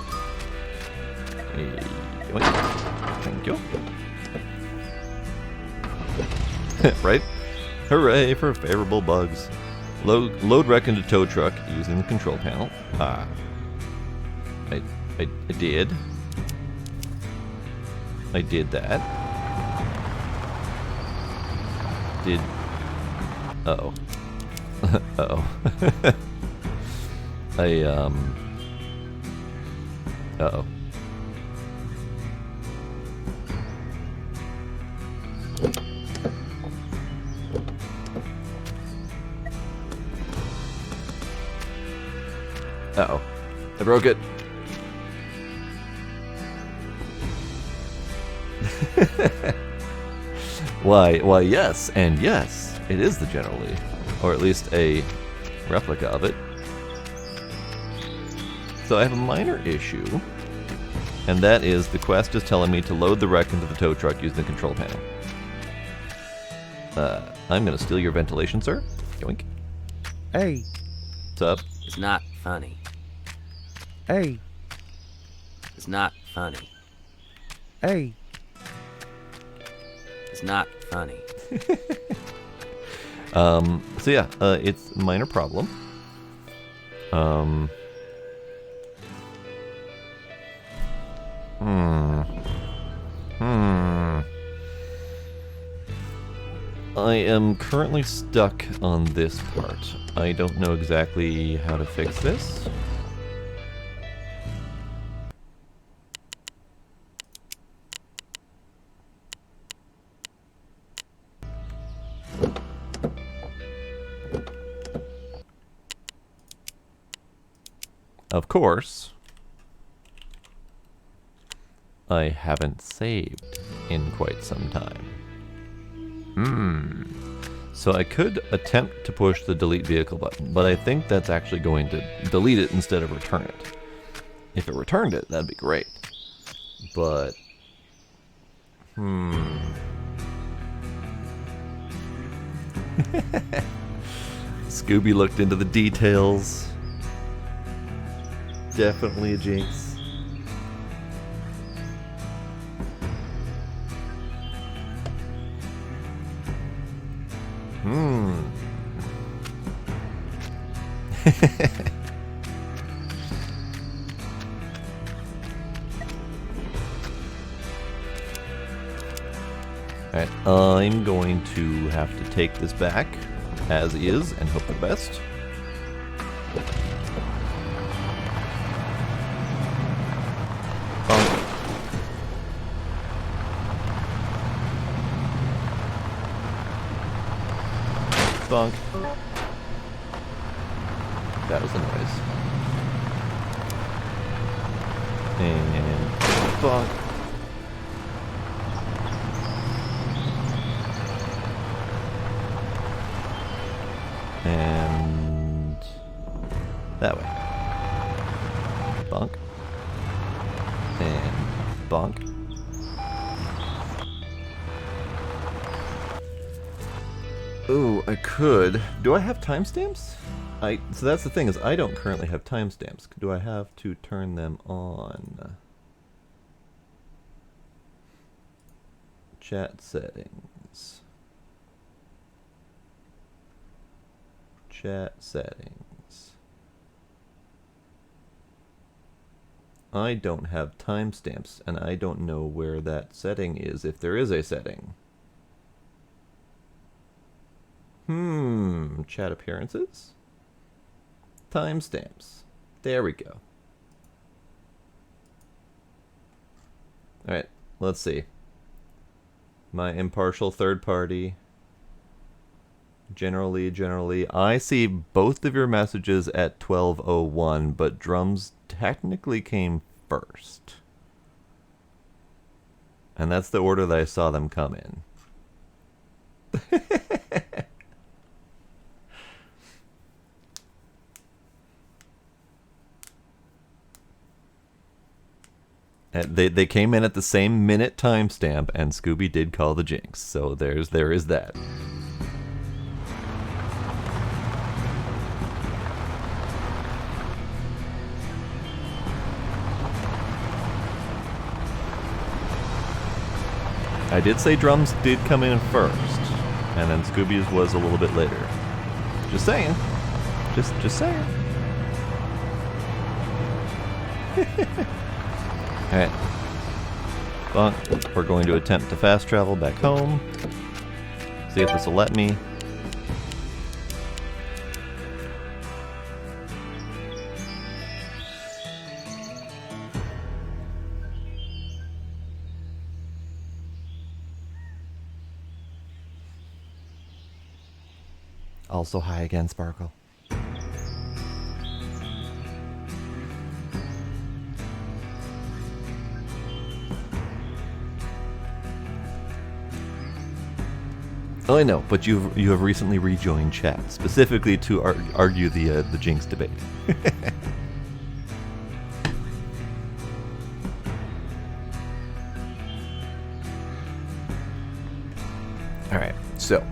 Thank you. Right? Hooray for favorable bugs. Load wreck into tow truck using the control panel. Ah. I did. I did that. Did. Uh-oh. Uh-oh. Uh-oh. Uh-oh. I broke it. Why, yes, and yes, it is the General Lee. Or at least a replica of it. So I have a minor issue, and that is the quest is telling me to load the wreck into the tow truck using the control panel. I'm gonna steal your ventilation, sir. Yoink. Hey. What's up? It's not funny. Hey. It's not funny. Hey. It's not funny. So yeah, it's a minor problem. I am currently stuck on this part. I don't know exactly how to fix this. Of course, I haven't saved in quite some time. So I could attempt to push the delete vehicle button, but I think that's actually going to delete it instead of return it. If it returned it, that'd be great. But, Scooby looked into the details. Definitely a jinx. Alright, I'm going to have to take this back as is and hope for the best. Bonk. That was the noise. And bonk. And that way. Bonk. And bonk. Ooh, I could. Do I have timestamps? So that's the thing, is I don't currently have timestamps. Do I have to turn them on? Chat settings. Chat settings. I don't have timestamps, and I don't know where that setting is, if there is a setting. Chat appearances? Timestamps. There we go. Alright, let's see. My impartial third party. Generally, I see both of your messages at 12:01, but drums technically came first. And that's the order that I saw them come in. They came in at the same minute timestamp, and Scooby did call the jinx. So there is that. I did say drums did come in first, and then Scooby's was a little bit later. Just saying. Just saying. Alright. But we're going to attempt to fast travel back home. See if this will let me. Also hi again, Sparkle. Oh, I know, but you have recently rejoined chat, specifically to argue the Jinx debate. Alright, so.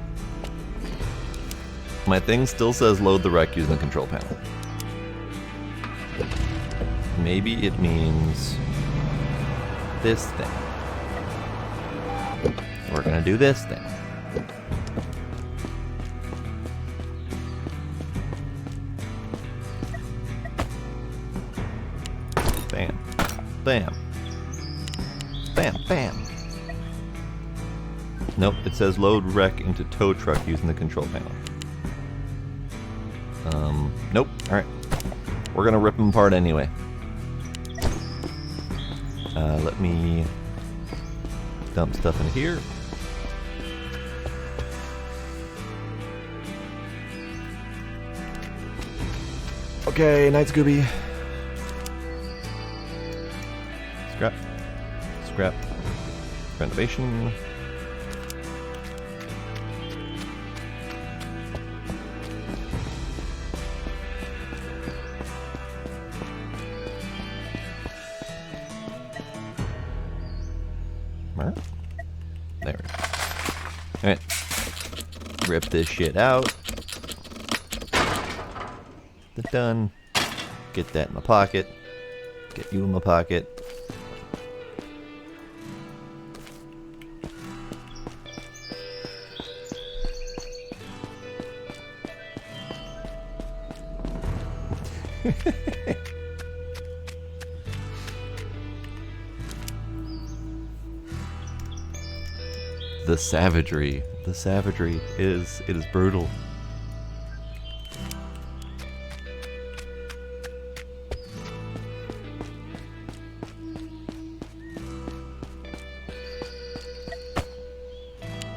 My thing still says load the rec using the control panel. Maybe it means this thing. We're gonna do this thing. Bam. Bam. Bam, bam. Nope, it says load rec into tow truck using the control panel. Nope. Alright. We're gonna rip them apart anyway. Let me dump stuff in here. Okay, night Scooby. Scrap. Scrap. Renovation. There we go. Alright. Rip this shit out. Done. Get that in my pocket. Get you in my pocket. The savagery. The savagery is brutal.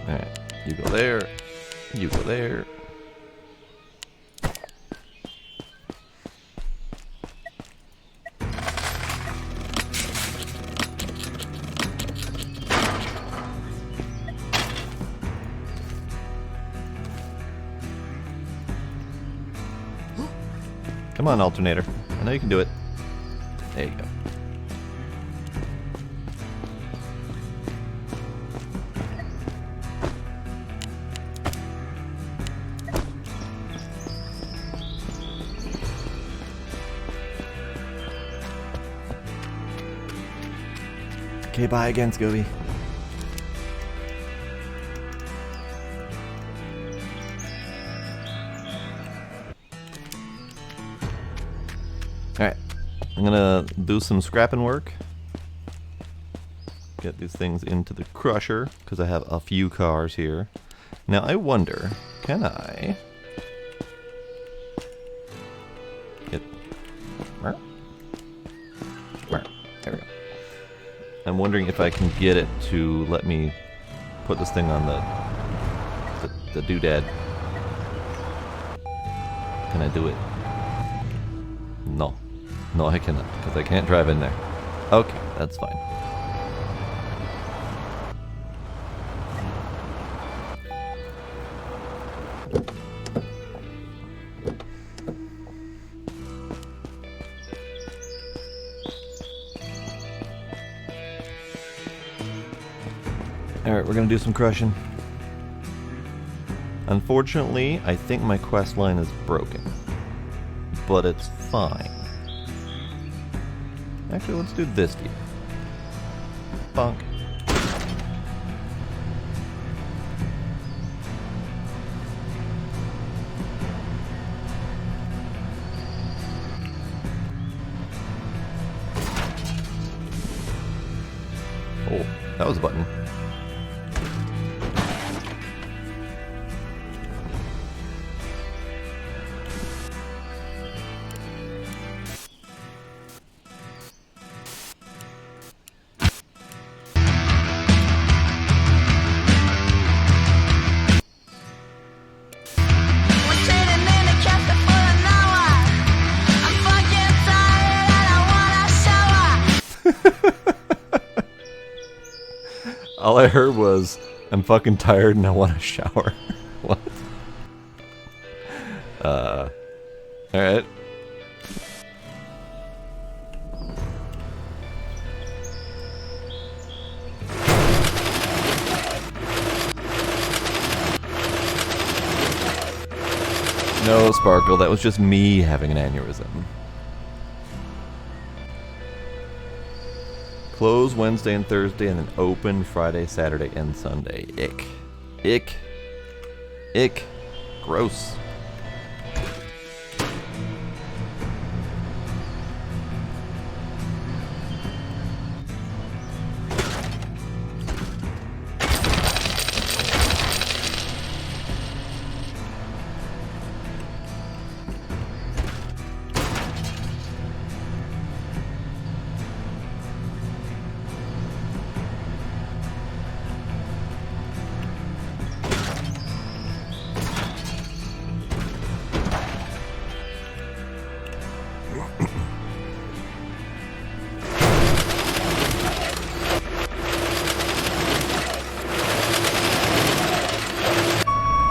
Alright, you go there. You go there. Come on, alternator. I know you can do it. There you go. Okay, bye again, Scooby. Alright, I'm gonna do some scrapping work. Get these things into the crusher, because I have a few cars here. Now I wonder, can I get... There we go. I'm wondering if I can get it to let me put this thing on the doodad. Can I do it? No. No, I cannot, because I can't drive in there. Okay, that's fine. Alright, we're gonna do some crushing. Unfortunately, I think my quest line is broken. But it's fine. Actually, let's do this deal. Bonk. Oh, that was a button. All I heard was, I'm fucking tired and I want a shower. What? Alright. No, Sparkle, that was just me having an aneurysm. Close Wednesday and Thursday, and then open Friday, Saturday, and Sunday. Ick. Ick. Ick. Gross.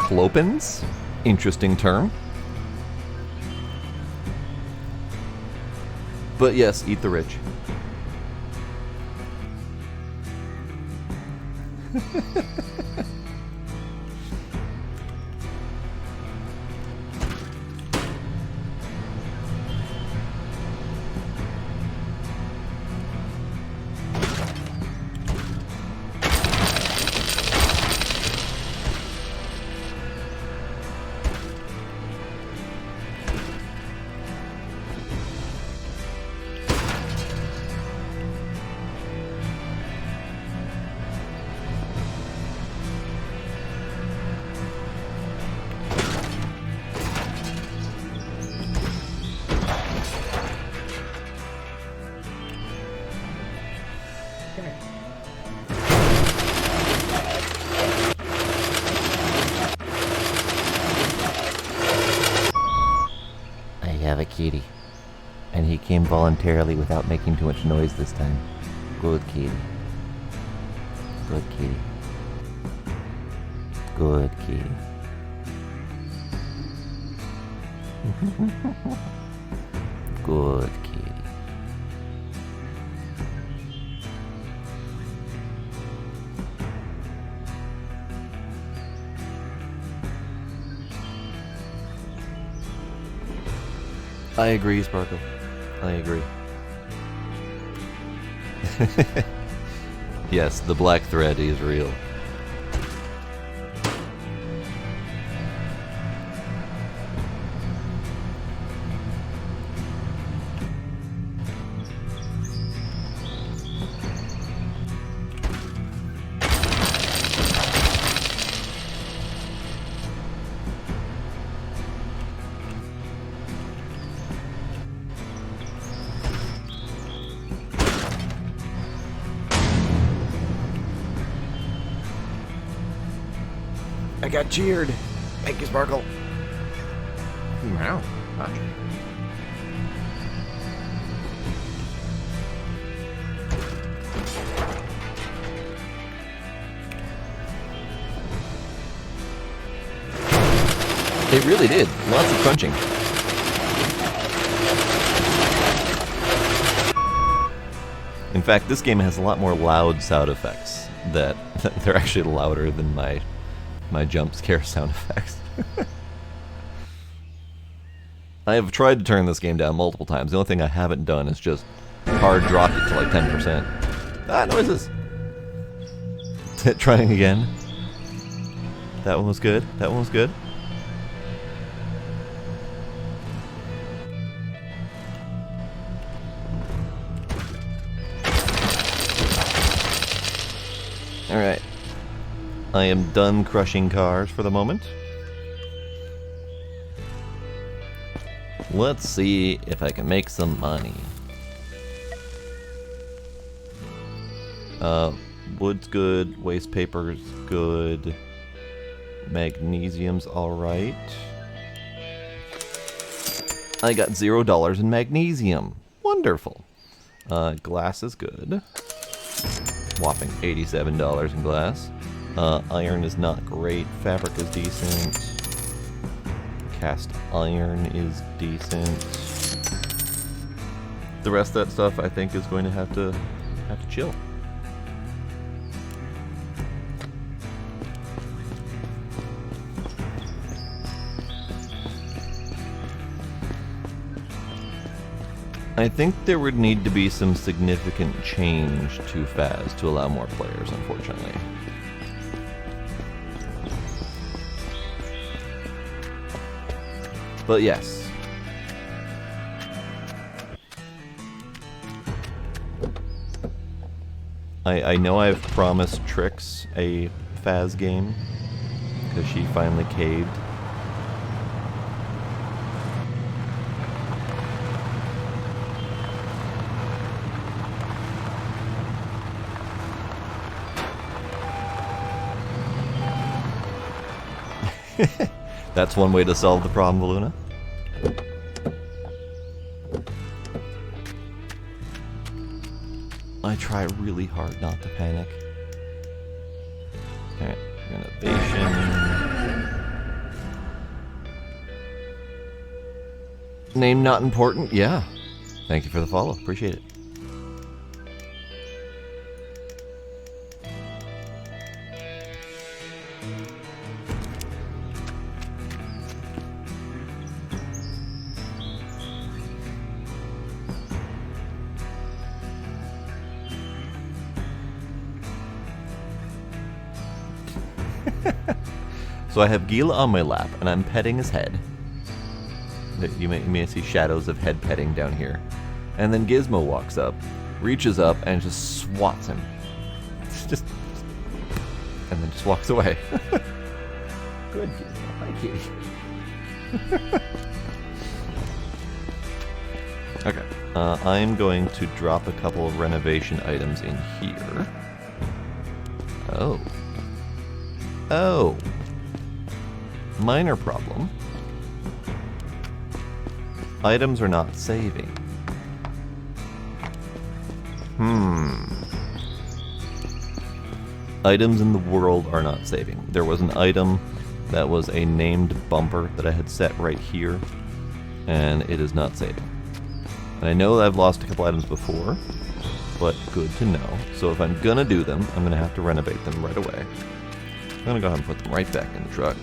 Clopins? Interesting term. But yes, eat the rich. Come here. I have a kitty. And he came voluntarily without making too much noise this time. Good kitty. Good kitty. Good kitty. Good kitty. I agree, Sparkle. I agree. Yes, the black thread is real. I got cheered. Thank you, Sparkle. Wow. Gotcha. It really did. Lots of crunching. In fact, this game has a lot more loud sound effects that they're actually louder than my jump scare sound effects. I have tried to turn this game down multiple times. The only thing I haven't done is just hard drop it to like 10%. Ah, noises! Trying again. That one was good. That one was good. Alright. I am done crushing cars for the moment. Let's see if I can make some money. Wood's good, waste paper's good, magnesium's alright. I got $0 in magnesium. Wonderful. Glass is good. Whopping $87 in glass. Iron is not great. Fabric is decent. Cast iron is decent. The rest of that stuff I think is going to have to chill. I think there would need to be some significant change to Faz to allow more players, unfortunately. But yes. I know I've promised Trix a Faz game, because she finally caved. That's one way to solve the problem, Luna. I try really hard not to panic. Alright, renovation. Name not important? Yeah. Thank you for the follow. Appreciate it. So I have Gila on my lap, and I'm petting his head. You may see shadows of head petting down here. And then Gizmo walks up, reaches up, and just swats him. And then just walks away. Good Gizmo. Hi, kitty. Okay. I'm going to drop a couple of renovation items in here. Oh. Oh. Minor problem. Items are not saving. Items in the world are not saving. There was an item that was a named bumper that I had set right here, and it is not saving. And I know that I've lost a couple items before, but good to know. So if I'm gonna do them, I'm gonna have to renovate them right away. I'm gonna go ahead and put them right back in the truck.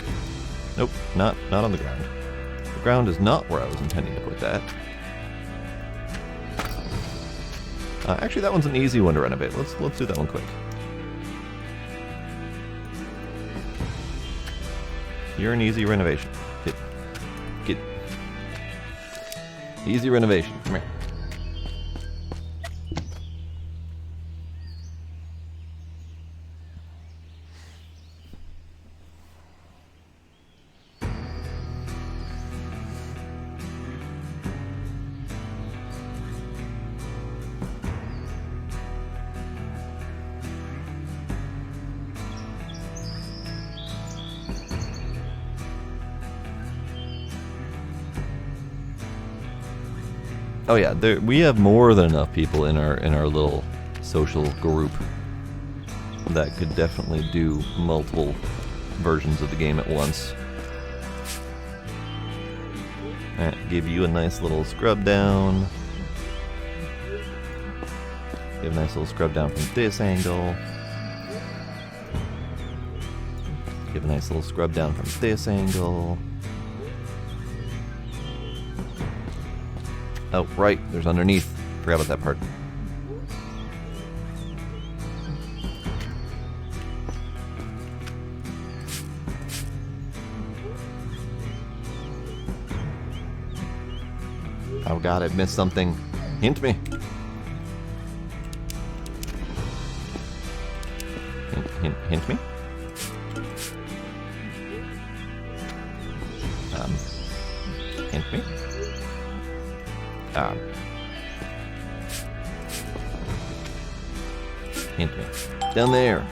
Nope, not on the ground. The ground is not where I was intending to put that. Actually, that one's an easy one to renovate. Let's do that one quick. You're an easy renovation. Get. Easy renovation. Come here. Oh yeah, we have more than enough people in our little social group that could definitely do multiple versions of the game at once. Alright, give you a nice little scrub down. Give a nice little scrub down from this angle. Give a nice little scrub down from this angle. Oh, right, there's underneath. Forgot about that part. Oh god, I've missed something. Hint me. Hint me? Hint me? Hint me. Down there.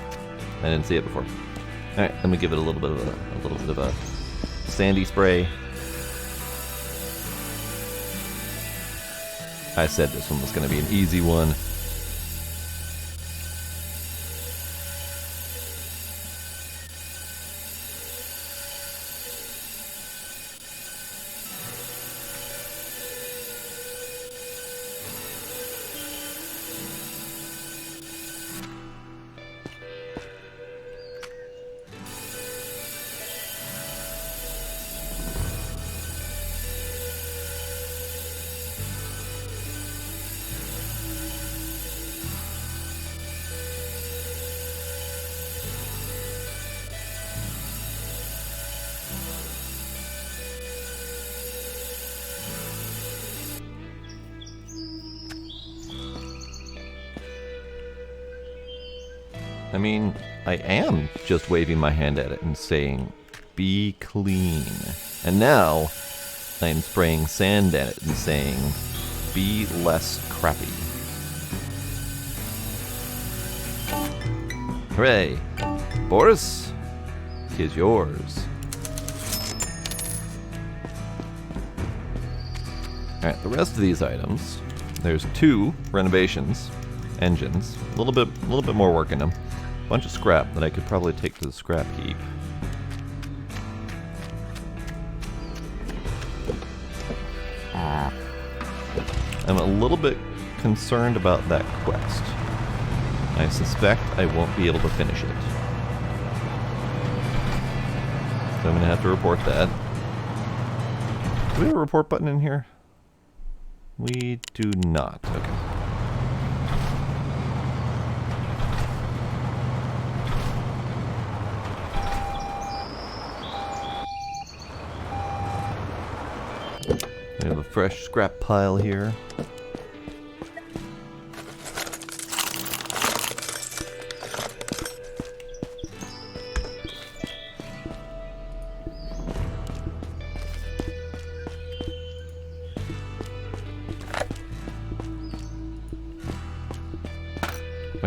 I didn't see it before. Alright, let me give it a little bit of a sandy spray. I said this one was going to be an easy one. I mean, I am just waving my hand at it and saying, be clean. And now, I'm spraying sand at it and saying, be less crappy. Hooray! Boris, 'tis yours. Alright, the rest of these items, there's 2 renovations, engines, a little bit more work in them. Bunch of scrap that I could probably take to the scrap heap. I'm a little bit concerned about that quest. I suspect I won't be able to finish it. So I'm going to have to report that. Do we have a report button in here? We do not. Okay. We have a fresh scrap pile here.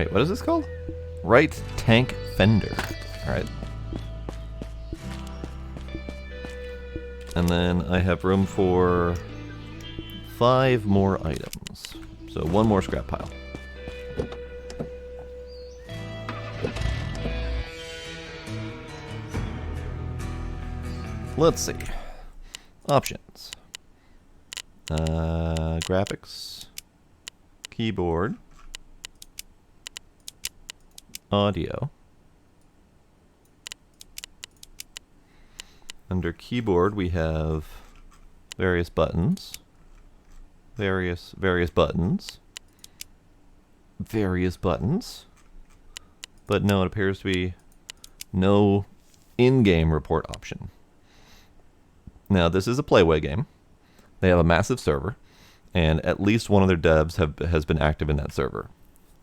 Wait, what is this called? Right tank fender. Alright. And then I have room for 5 more items. So 1 more scrap pile. Let's see. Options. Graphics. Keyboard. Audio. Under keyboard we have various buttons. Various buttons. Various buttons. But no, it appears to be no in-game report option. Now, this is a Playway game. They have a massive server, and at least one of their devs has been active in that server.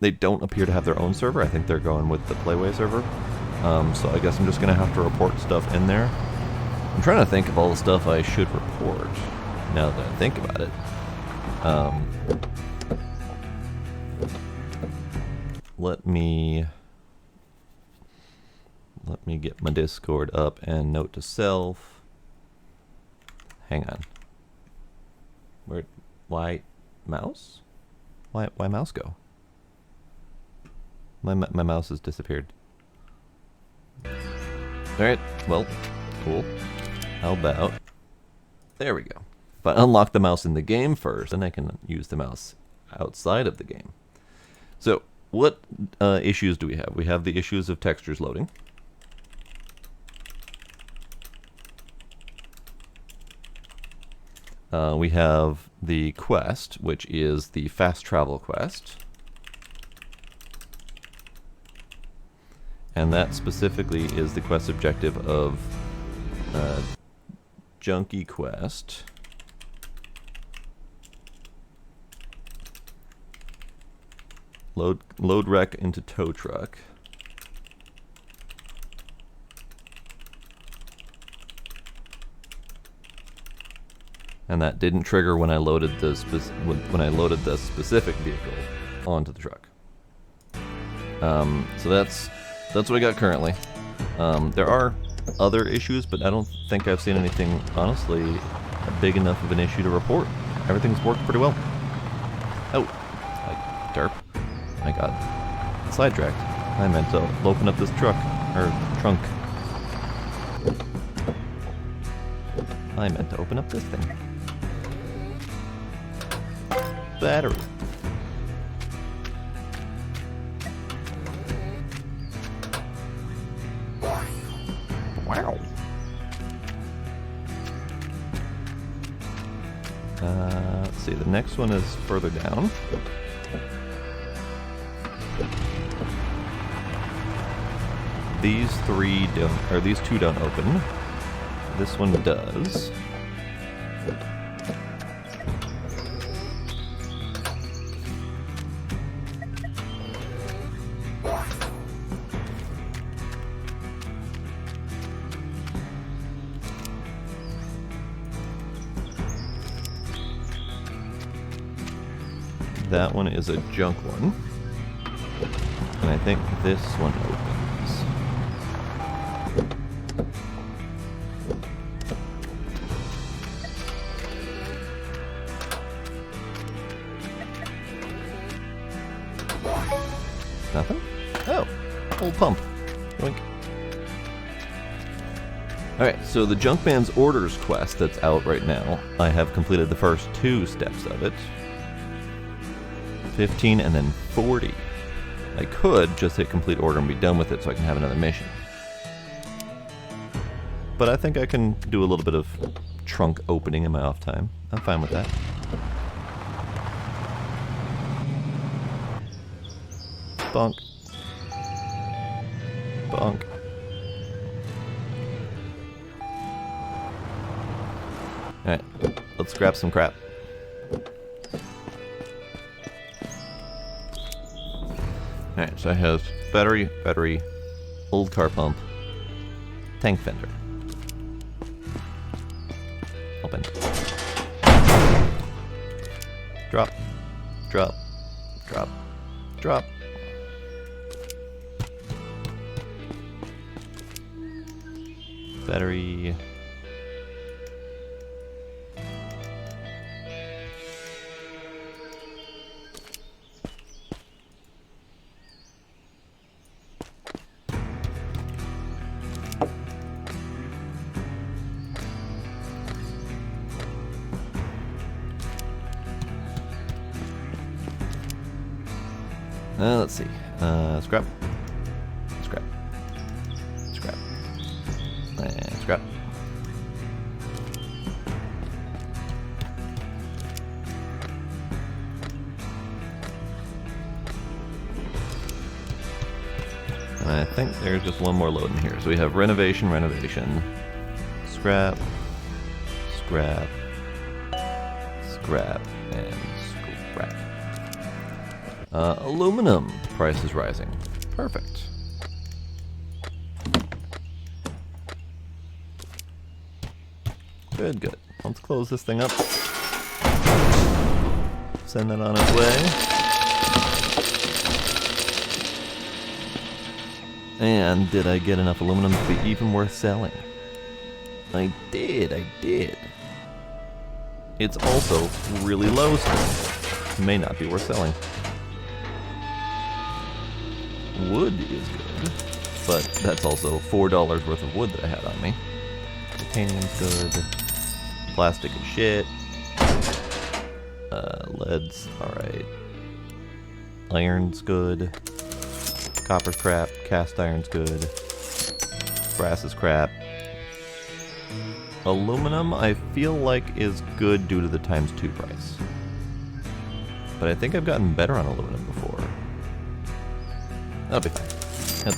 They don't appear to have their own server. I think they're going with the Playway server. So I guess I'm just going to have to report stuff in there. I'm trying to think of all the stuff I should report, now that I think about it. Let me get my Discord up and note to self. Hang on. Why mouse? Why mouse go? My mouse has disappeared. Alright, well, cool. How about... There we go. If I unlock the mouse in the game first, then I can use the mouse outside of the game. So, what issues do we have? We have the issues of textures loading. We have the quest, which is the fast travel quest. And that specifically is the quest objective of Junkie Quest. Load wreck into tow truck. And that didn't trigger when I loaded the specific vehicle onto the truck. So that's what I got currently. There are other issues, but I don't think I've seen anything honestly big enough of an issue to report. Everything's worked pretty well. Oh, like derp. I got sidetracked. I meant to open up this truck or trunk. I meant to open up this thing. Battery. Wow. Let's see, the next one is further down. These two don't open. This one does. That one is a junk one. And I think this one opens. Nothing? Oh, old pump. Yoink. Alright, so the Junkman's Orders quest that's out right now, I have completed the first 2 steps of it. 15 and then 40. I could just hit complete order and be done with it so I can have another mission. But I think I can do a little bit of trunk opening in my off time. I'm fine with that. Bonk. Bonk. Alright, let's grab some crap. Alright, so I have battery, old car pump, tank fender. Open. Drop, drop, drop, drop. Battery. Let's see. Scrap. Scrap. Scrap. And scrap. I think there's just one more load in here. So we have renovation, scrap, scrap, scrap, and scrap. Aluminum price is rising. Perfect. Good, good. Let's close this thing up. Send that on its way. And did I get enough aluminum to be even worth selling? I did. It's also really low still. May not be worth selling. Wood is good, but that's also $4 worth of wood that I had on me. Titanium's good. Plastic is shit. Lead's alright. Iron's good. Copper's crap. Cast iron's good. Brass is crap. Aluminum, I feel like, is good due to the ×2 price. But I think I've gotten better on aluminum before. That'll be fine.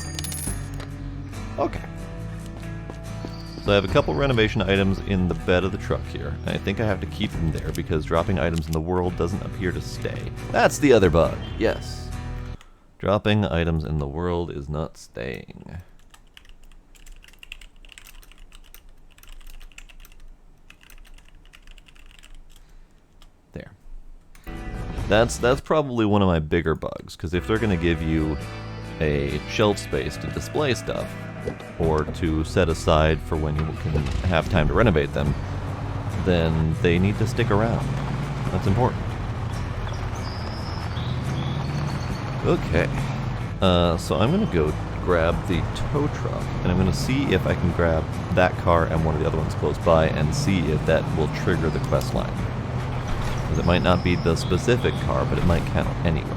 Okay. So I have a couple renovation items in the bed of the truck here. And I think I have to keep them there because dropping items in the world doesn't appear to stay. That's the other bug. Yes. Dropping items in the world is not staying. There. That's probably one of my bigger bugs, because if they're going to give you a shelf space to display stuff, or to set aside for when you can have time to renovate them, then they need to stick around. That's important. Okay, so I'm going to go grab the tow truck, and I'm going to see if I can grab that car and one of the other ones close by and see if that will trigger the quest line. Because it might not be the specific car, but it might count anyway.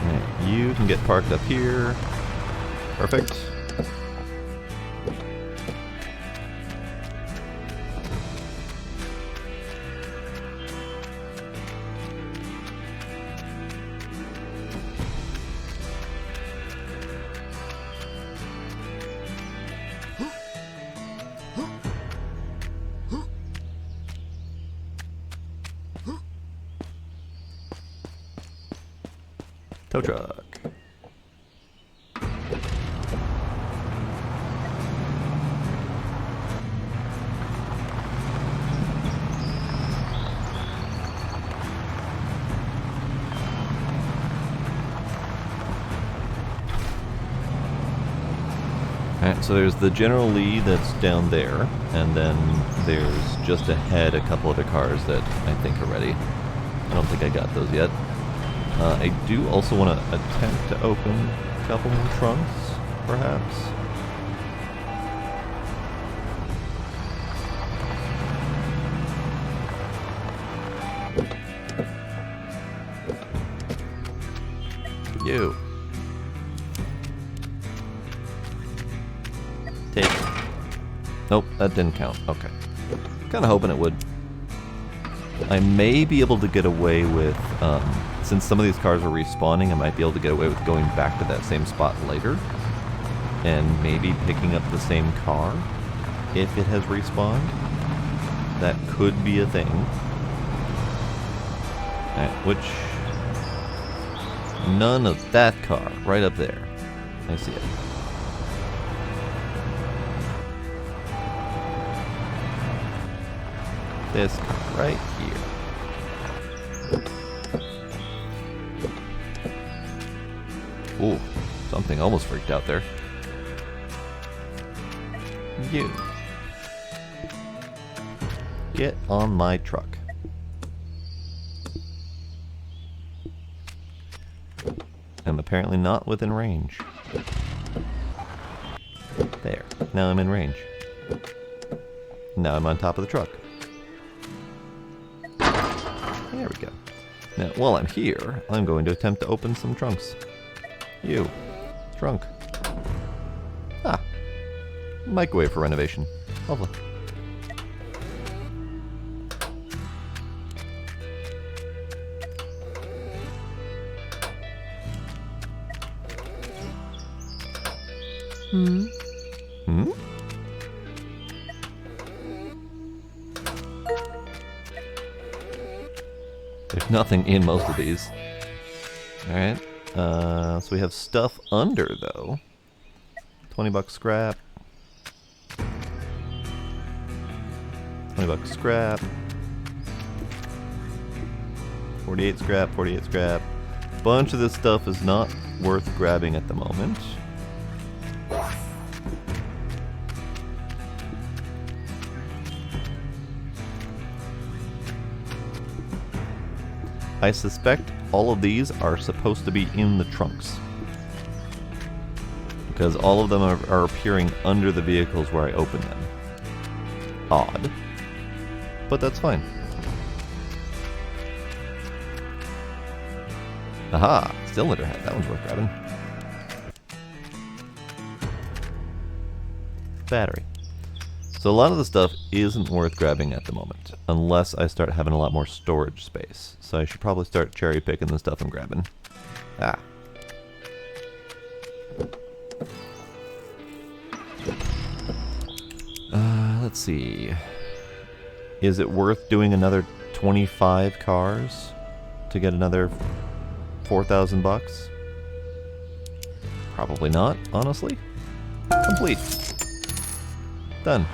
Alright, you can get parked up here. Perfect. Tow truck. Alright, so there's the General Lee that's down there, and then there's just ahead a couple other cars that I think are ready. I don't think I got those yet. I do also want to attempt to open a couple more trunks, perhaps. You. Take it. Nope, that didn't count. Okay. Kind of hoping it would. I may be able to get away with, since some of these cars are respawning, I might be able to get away with going back to that same spot later. And maybe picking up the same car if it has respawned. That could be a thing. Which... none of that car, right up there. I see it. This car right here. Ooh, something almost freaked out there. You. Get on my truck. I'm apparently not within range. There. Now I'm in range. Now I'm on top of the truck. There we go. Now, while I'm here, I'm going to attempt to open some trunks. You. Trunk. Ah. Microwave for renovation. Lovely. Hmm? There's nothing in most of these. Alright. So we have stuff under, though. 20 bucks scrap. 20 bucks scrap. 48 scrap, 48 scrap. Bunch of this stuff is not worth grabbing at the moment. I suspect all of these are supposed to be in the trunks, because all of them are appearing under the vehicles where I open them. Odd, but that's fine. Aha! Cylinder head, that one's worth grabbing. Battery. So a lot of the stuff isn't worth grabbing at the moment, unless I start having a lot more storage space. So I should probably start cherry picking the stuff I'm grabbing. Ah. Let's see. Is it worth doing another 25 cars to get another 4,000 bucks? Probably not, honestly. Complete. Done.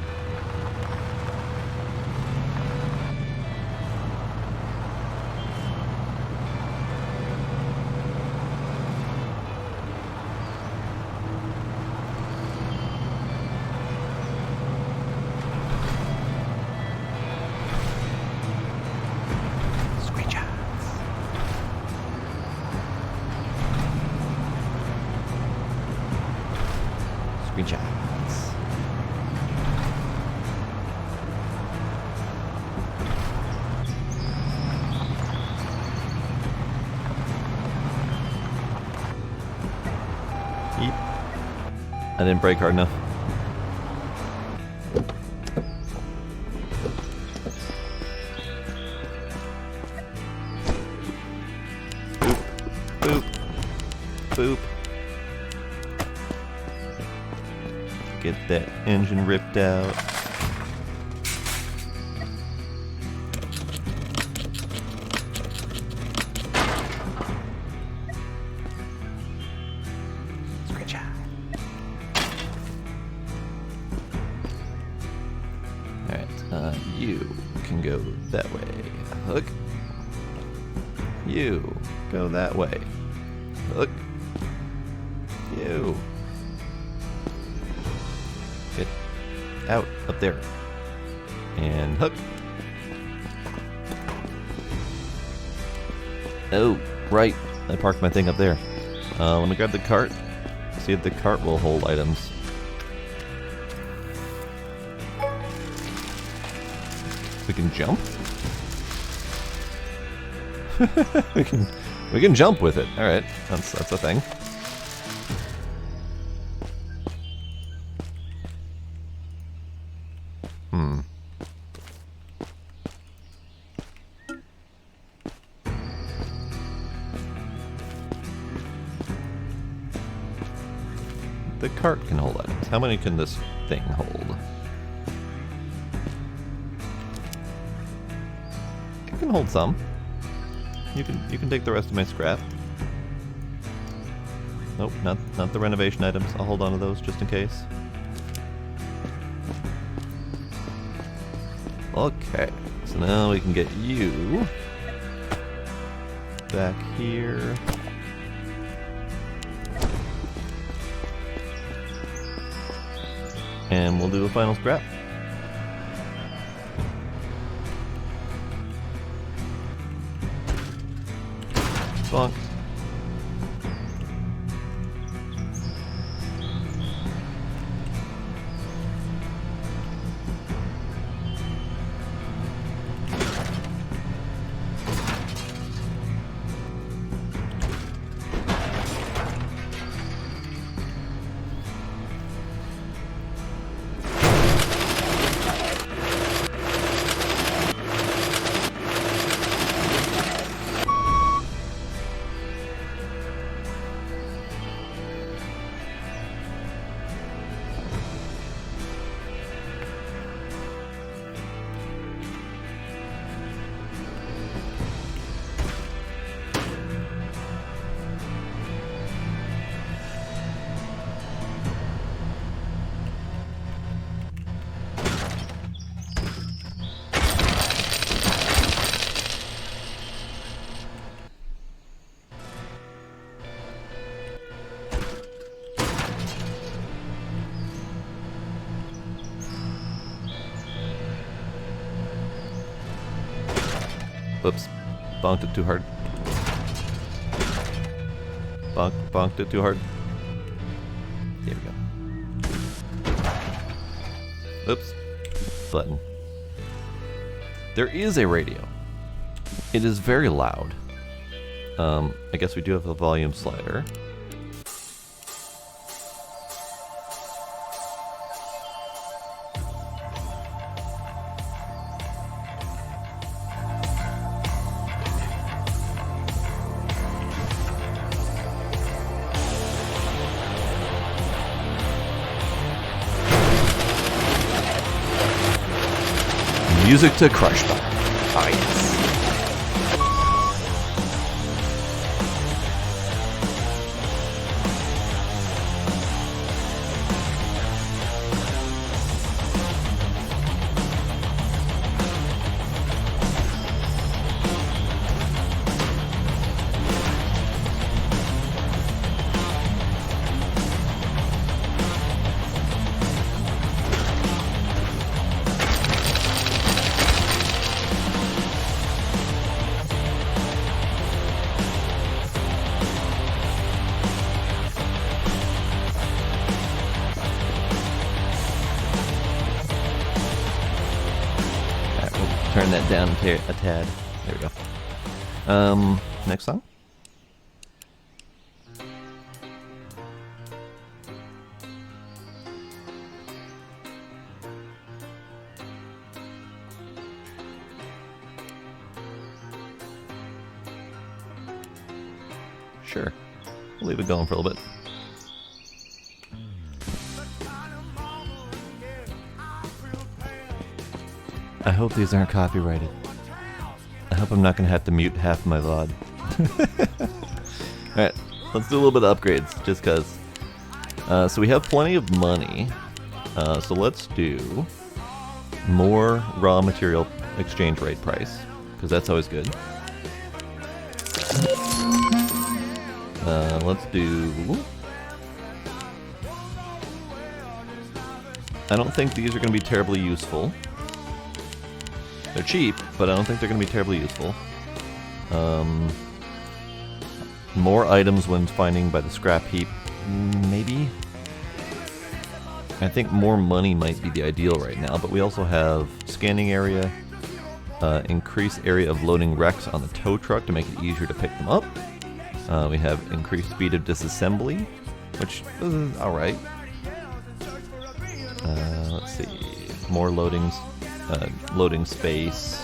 Screenshots. Eep. I didn't brake hard enough. Boop. Boop. Boop. Get that engine ripped out. Scratch out. Alright, you can go that way. Hook. You go that way. Hook. You. Get out up there. And hook. Oh, right. I parked my thing up there. Let me grab the cart. See if the cart will hold items. We can jump? we can jump with it. Alright, that's a thing. The cart can hold items. How many can this thing hold? It can hold some. You can take the rest of my scrap. Nope, not the renovation items. I'll hold on to those just in case. Okay, so now we can get you back here. And we'll do a final scrap. Bonk. Whoops. Bonked it too hard. Bonked it too hard. There we go. Oops. Button. There is a radio. It is very loud. I guess we do have a volume slider. Music to crush by. Oh, yes. Turn that down a tad. There we go. Next song. Sure. We'll leave it going for a little bit. I hope these aren't copyrighted. I hope I'm not going to have to mute half my VOD. Alright, let's do a little bit of upgrades, just because. So we have plenty of money. So let's do more raw material exchange rate price, because that's always good. Let's do... I don't think these are going to be terribly useful. They're cheap, but I don't think they're going to be terribly useful. More items when finding by the scrap heap, maybe? I think more money might be the ideal right now, but we also have scanning area, increased area of loading wrecks on the tow truck to make it easier to pick them up. We have increased speed of disassembly, which is alright. Let's see, more loadings. Loading space.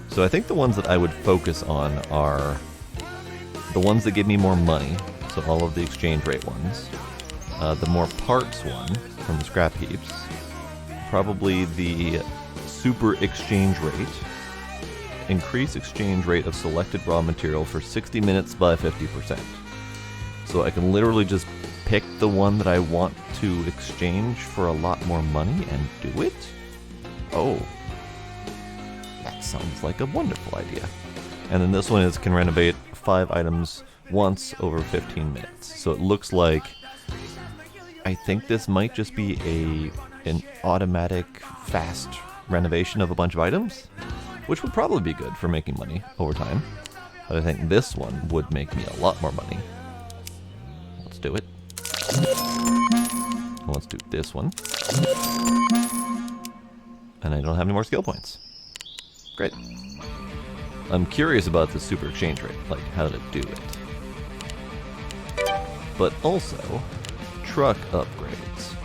So I think the ones that I would focus on are the ones that give me more money, so all of the exchange rate ones. The more parts one from the scrap heaps. Probably the super exchange rate. Increase exchange rate of selected raw material for 60 minutes by 50%. So I can literally just pick the one that I want to exchange for a lot more money and do it? Oh, that sounds like a wonderful idea. And then this one is can renovate 5 items once over 15 minutes. So it looks like I think this might just be an automatic, fast renovation of a bunch of items, which would probably be good for making money over time. But I think this one would make me a lot more money. Let's do it. Let's do this one. And I don't have any more skill points. Great. I'm curious about the super exchange rate, like how to do it. But also, truck upgrades.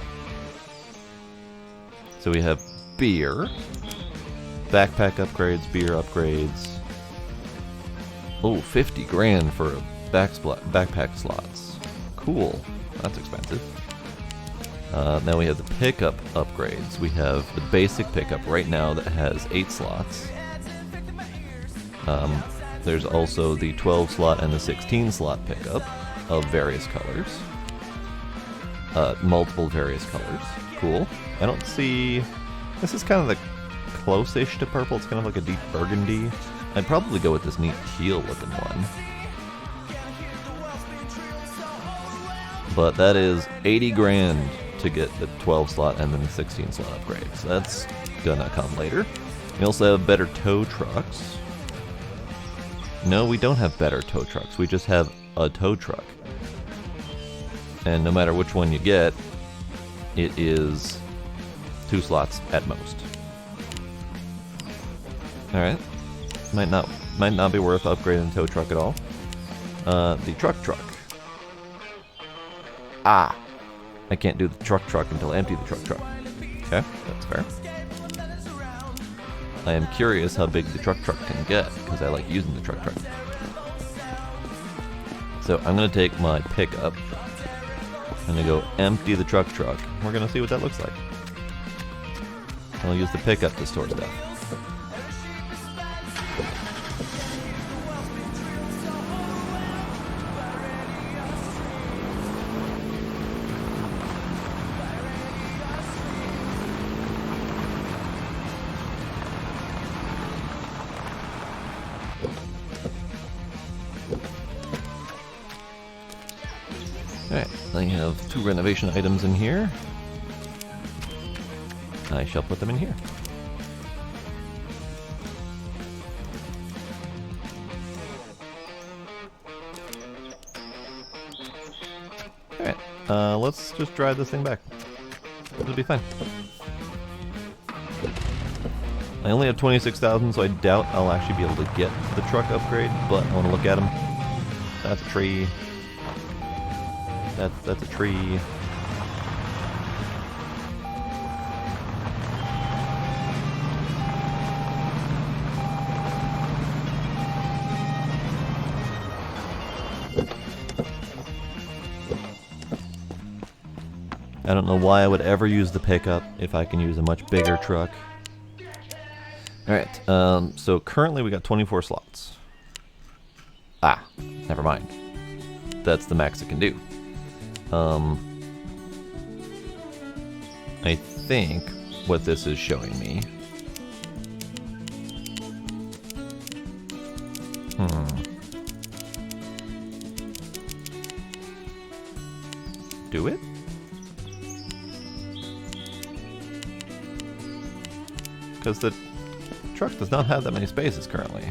So we have beer, backpack upgrades, beer upgrades. Oh, 50 grand for a backpack slots. Cool. That's expensive. Now we have the pickup upgrades. We have the basic pickup right now that has 8 slots. There's also the 12 slot and the 16 slot pickup of various colors. Multiple various colors. Cool. I don't see... This is kind of the close-ish to purple. It's kind of like a deep burgundy. I'd probably go with this neat teal looking one. But that is 80 grand to get the 12 slot and then the 16 slot upgrades. That's gonna come later. We also have better tow trucks. No, we don't have better tow trucks. We just have a tow truck. And no matter which one you get, it is 2 slots at most. Alright. Might not be worth upgrading the tow truck at all. The truck. Ah! I can't do the truck until I empty the truck. Okay, that's fair. I am curious how big the truck can get, because I like using the truck. So I'm going to take my pickup. I'm going to go empty the truck. We're going to see what that looks like. I'll use the pickup to store stuff. Alright, I have 2 renovation items in here. I shall put them in here. Alright, let's just drive this thing back. It'll be fine. I only have 26,000, so I doubt I'll actually be able to get the truck upgrade, but I want to look at them. That's a tree. That's a tree. I don't know why I would ever use the pickup if I can use a much bigger truck. Alright, so currently we got 24 slots. Ah, never mind. That's the max it can do. I think what this is showing me... Do it? Because the truck does not have that many spaces currently.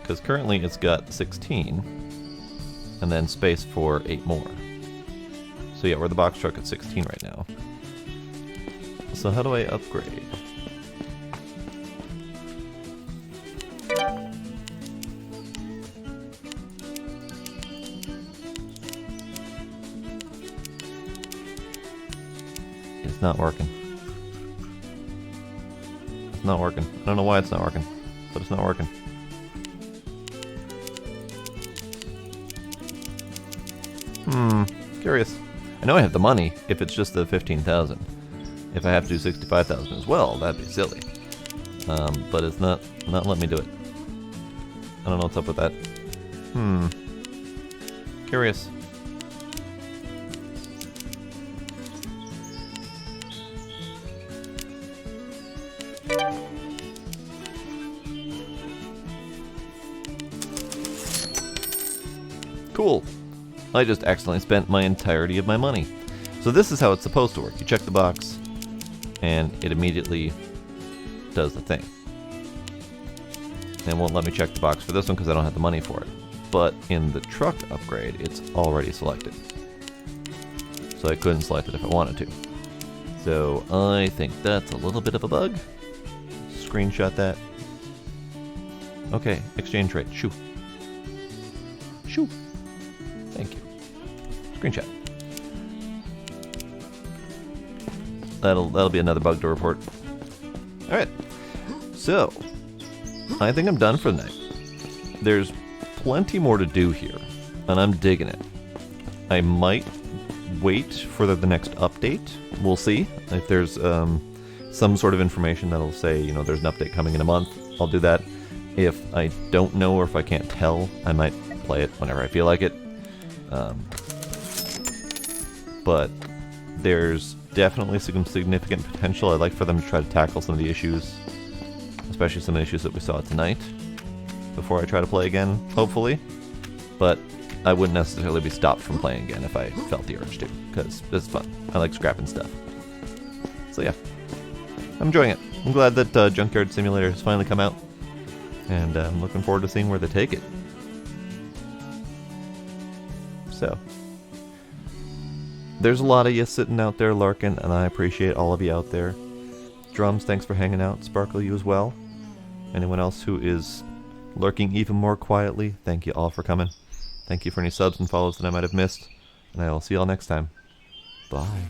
Because currently it's got 16, and then space for 8 more. So yeah, we're the box truck at 16 right now. So how do I upgrade? It's not working. It's not working. I don't know why it's not working, but it's not working. Curious. I know I have the money if it's just the 15,000. If I have to do 65,000 as well, that'd be silly. But it's not letting me do it. I don't know what's up with that. Curious. Cool. I just accidentally spent my entirety of my money. So this is how it's supposed to work. You check the box, and it immediately does the thing. And won't let me check the box for this one because I don't have the money for it. But in the truck upgrade, it's already selected. So I couldn't select it if I wanted to. So I think that's a little bit of a bug. Screenshot that. Okay, exchange rate. Shoo. Shoo. Thank you. Screenshot. That'll be another bug to report. Alright. So I think I'm done for the night. There's plenty more to do here, and I'm digging it. I might wait for the next update. We'll see. If there's some sort of information that'll say, you know, there's an update coming in a month, I'll do that. If I don't know or if I can't tell, I might play it whenever I feel like it. But there's definitely some significant potential. I'd like for them to try to tackle some of the issues, especially some of the issues that we saw tonight, before I try to play again, hopefully. But I wouldn't necessarily be stopped from playing again if I felt the urge to, because it's fun. I like scrapping stuff. So yeah, I'm enjoying it. I'm glad that Junkyard Simulator has finally come out, and I'm looking forward to seeing where they take it. So, there's a lot of you sitting out there lurking, and I appreciate all of you out there. Drums, thanks for hanging out. Sparkle, you as well. Anyone else who is lurking even more quietly, thank you all for coming. Thank you for any subs and follows that I might have missed, and I will see y'all next time. Bye.